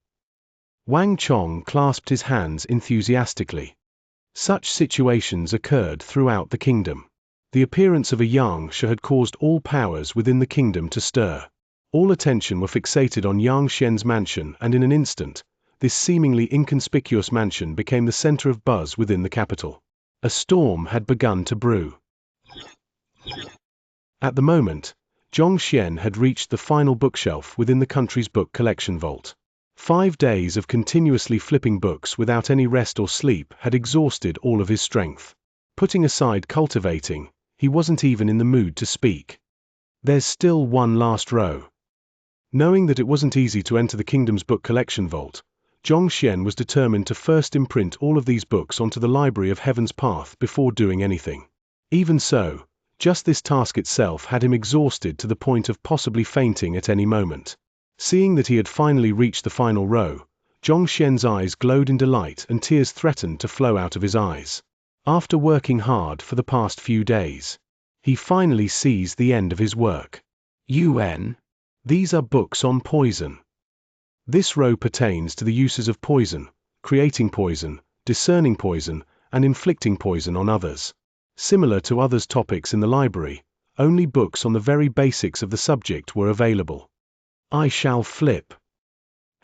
Wang Chong clasped his hands enthusiastically. Such situations occurred throughout the kingdom. The appearance of a Xianxia had caused all powers within the kingdom to stir. All attention were fixated on Yang Xian's mansion, and in an instant, this seemingly inconspicuous mansion became the center of buzz within the capital. A storm had begun to brew. At the moment, Zhong Xian had reached the final bookshelf within the country's book collection vault. 5 days of continuously flipping books without any rest or sleep had exhausted all of his strength. Putting aside cultivating, he wasn't even in the mood to speak. There's still one last row. Knowing that it wasn't easy to enter the kingdom's book collection vault, Zhong Xian was determined to first imprint all of these books onto the Library of Heaven's Path before doing anything. Even so, just this task itself had him exhausted to the point of possibly fainting at any moment. Seeing that he had finally reached the final row, Zhong Xian's eyes glowed in delight and tears threatened to flow out of his eyes. After working hard for the past few days, he finally sees the end of his work. UN. These are books on poison. This row pertains to the uses of poison, creating poison, discerning poison, and inflicting poison on others. Similar to others' topics in the library, only books on the very basics of the subject were available. I shall flip.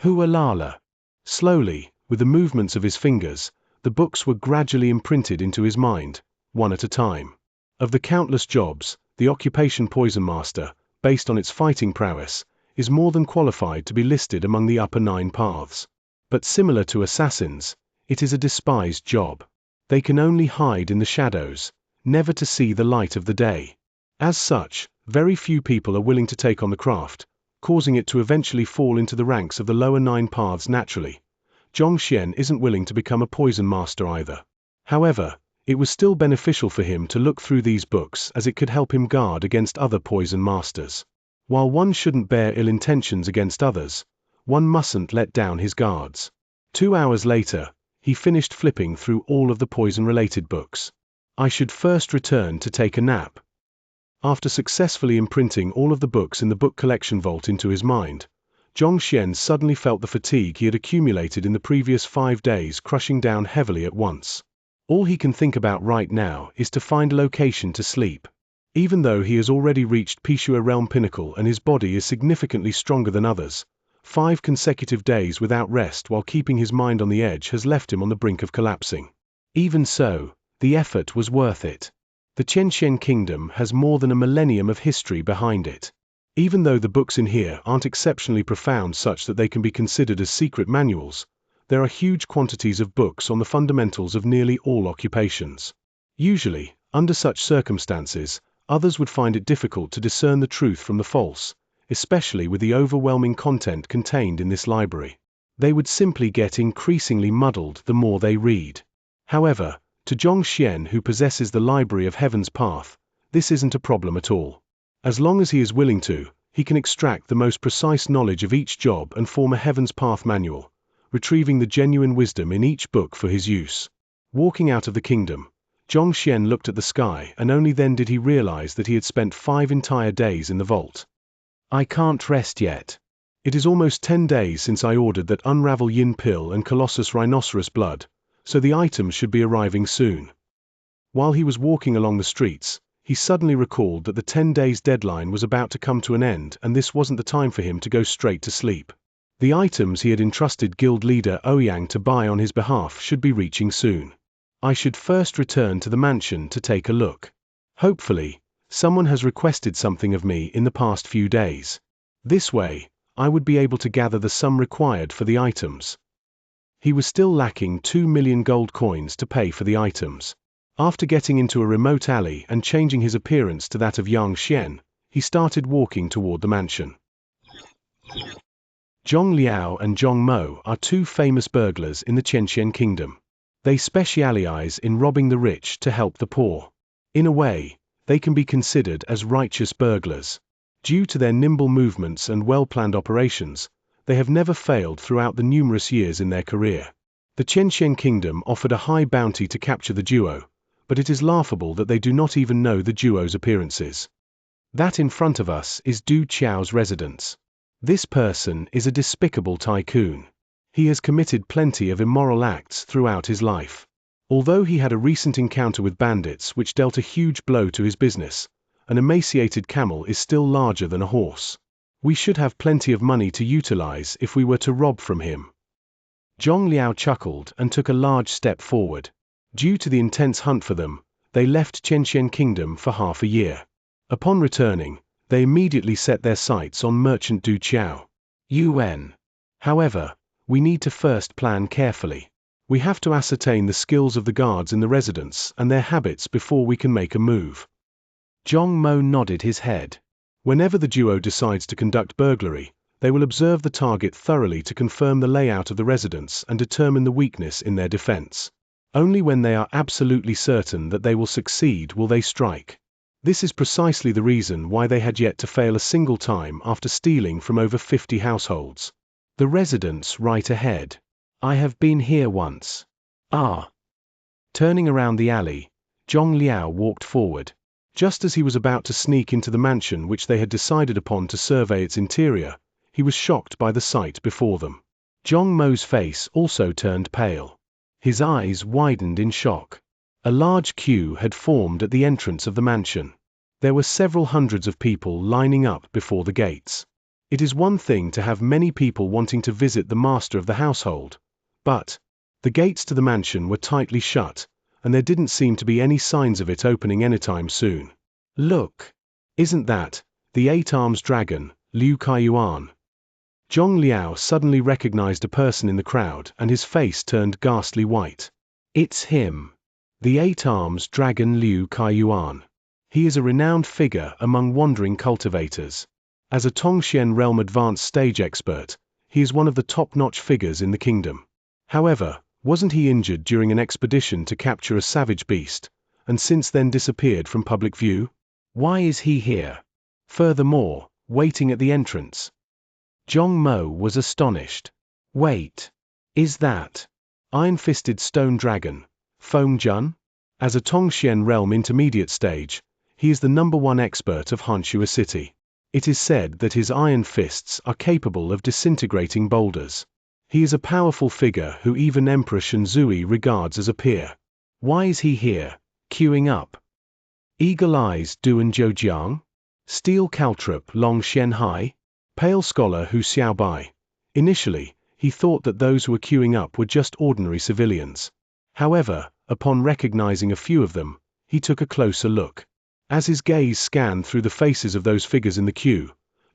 Hualala. Slowly, with the movements of his fingers, the books were gradually imprinted into his mind, one at a time. Of the countless jobs, the occupation Poison Master, based on its fighting prowess, is more than qualified to be listed among the upper 9 paths. But similar to assassins, it is a despised job. They can only hide in the shadows, never to see the light of the day. As such, very few people are willing to take on the craft, causing it to eventually fall into the ranks of the lower 9 paths naturally. Zhong Xian isn't willing to become a poison master either. However, it was still beneficial for him to look through these books as it could help him guard against other poison masters. While one shouldn't bear ill intentions against others, one mustn't let down his guards. 2 hours later, he finished flipping through all of the poison-related books. I should first return to take a nap. After successfully imprinting all of the books in the book collection vault into his mind, Zhong Xian suddenly felt the fatigue he had accumulated in the previous 5 days crushing down heavily at once. All he can think about right now is to find a location to sleep. Even though he has already reached Pishua Realm Pinnacle and his body is significantly stronger than others, 5 consecutive days without rest while keeping his mind on the edge has left him on the brink of collapsing. Even so, the effort was worth it. The Xianxia Kingdom has more than a millennium of history behind it. Even though the books in here aren't exceptionally profound such that they can be considered as secret manuals, there are huge quantities of books on the fundamentals of nearly all occupations. Usually, under such circumstances, others would find it difficult to discern the truth from the false, especially with the overwhelming content contained in this library. They would simply get increasingly muddled the more they read. However, to Zhong Xian, who possesses the Library of Heaven's Path, this isn't a problem at all. As long as he is willing to, he can extract the most precise knowledge of each job and form a Heaven's Path manual, retrieving the genuine wisdom in each book for his use. Walking out of the kingdom, Zhong Xian looked at the sky and only then did he realize that he had spent 5 entire days in the vault. I can't rest yet. It is almost 10 days since I ordered that Unravel Yin Pill and Colossus Rhinoceros Blood, so the items should be arriving soon. While he was walking along the streets, he suddenly recalled that the 10 days deadline was about to come to an end and this wasn't the time for him to go straight to sleep. The items he had entrusted guild leader Ouyang to buy on his behalf should be reaching soon. I should first return to the mansion to take a look. Hopefully, someone has requested something of me in the past few days. This way, I would be able to gather the sum required for the items. He was still lacking 2 million gold coins to pay for the items. After getting into a remote alley and changing his appearance to that of Xianxia, he started walking toward the mansion. Zhong Liao and Zhong Mo are two famous burglars in the Xianxia kingdom. They specialize in robbing the rich to help the poor. In a way, they can be considered as righteous burglars. Due to their nimble movements and well-planned operations, they have never failed throughout the numerous years in their career. The Xianxia kingdom offered a high bounty to capture the duo, but it is laughable that they do not even know the duo's appearances. That in front of us is Du Qiao's residence. This person is a despicable tycoon. He has committed plenty of immoral acts throughout his life. Although he had a recent encounter with bandits which dealt a huge blow to his business, an emaciated camel is still larger than a horse. We should have plenty of money to utilize if we were to rob from him. Zhong Liao chuckled and took a large step forward. Due to the intense hunt for them, they left Xianxia kingdom for half a year. Upon returning, they immediately set their sights on merchant Du Qiao. UN. However, we need to first plan carefully. We have to ascertain the skills of the guards in the residence and their habits before we can make a move. Zhong Mo nodded his head. Whenever the duo decides to conduct burglary, they will observe the target thoroughly to confirm the layout of the residence and determine the weakness in their defense. Only when they are absolutely certain that they will succeed will they strike. This is precisely the reason why they had yet to fail a single time after stealing from over 50 households. The residence right ahead. I have been here once. Ah. Turning around the alley, Zhong Liao walked forward. Just as he was about to sneak into the mansion which they had decided upon to survey its interior, he was shocked by the sight before them. Zhong Mo's face also turned pale. His eyes widened in shock. A large queue had formed at the entrance of the mansion. There were several hundreds of people lining up before the gates. It is one thing to have many people wanting to visit the master of the household, but the gates to the mansion were tightly shut, and there didn't seem to be any signs of it opening anytime soon. Look! Isn't that the eight-armed dragon, Liu Kaiyuan? Zhong Liao suddenly recognized a person in the crowd and his face turned ghastly white. It's him. The eight-armed dragon Liu Kaiyuan. He is a renowned figure among wandering cultivators. As a Tongxian realm advanced stage expert, he is one of the top-notch figures in the kingdom. However, wasn't he injured during an expedition to capture a savage beast, and since then disappeared from public view? Why is he here? Furthermore, waiting at the entrance. Zhong Mo was astonished. Wait. Is that iron-fisted stone dragon, Feng Jun? As a Tongxian realm intermediate stage, he is the #1 expert of Xianxia city. It is said that his iron fists are capable of disintegrating boulders. He is a powerful figure who even Emperor Shenzui regards as a peer. Why is he here, queuing up? Eagle Eyes Duan Zhoujiang? Steel Caltrip Long Xianhai? Pale Scholar Hu Xiaobai? Initially, he thought that those who were queuing up were just ordinary civilians. However, upon recognizing a few of them, he took a closer look. As his gaze scanned through the faces of those figures in the queue,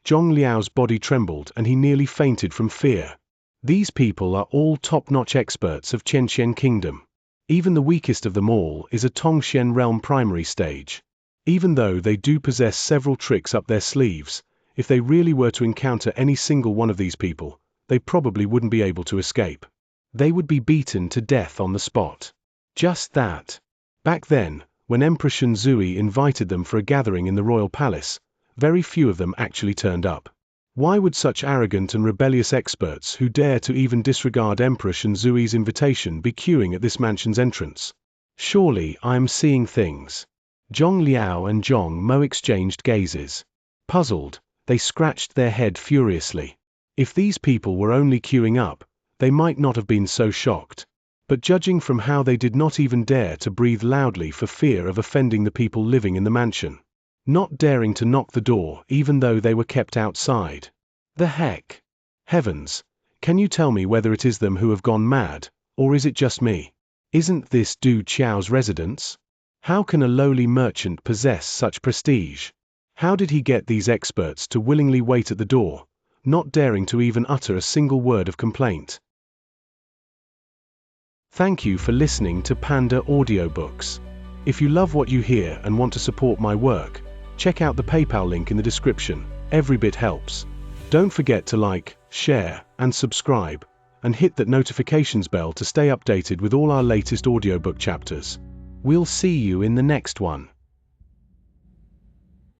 Zhong Liao's body trembled and he nearly fainted from fear. These people are all top-notch experts of Xianxia Kingdom. Even the weakest of them all is a Tongxian realm primary stage. Even though they do possess several tricks up their sleeves, if they really were to encounter any single one of these people, they probably wouldn't be able to escape. They would be beaten to death on the spot. Just that. Back then, when Emperor Shenzui invited them for a gathering in the royal palace, very few of them actually turned up. Why would such arrogant and rebellious experts who dare to even disregard Emperor Shenzui's invitation be queuing at this mansion's entrance? Surely I am seeing things. Zhong Liao and Zhong Mo exchanged gazes. Puzzled, they scratched their head furiously. If these people were only queuing up, they might not have been so shocked. But judging from how they did not even dare to breathe loudly for fear of offending the people living in the mansion. Not daring to knock the door even though they were kept outside. The heck? Heavens, can you tell me whether it is them who have gone mad, or is it just me? Isn't this Du Qiao's residence? How can a lowly merchant possess such prestige? How did he get these experts to willingly wait at the door, not daring to even utter a single word of complaint? Thank you for listening to Panda Audiobooks. If you love what you hear and want to support my work, check out the PayPal link in the description. Every bit helps. Don't forget to like, share, and subscribe, and hit that notifications bell to stay updated with all our latest audiobook chapters. We'll see you in the next one.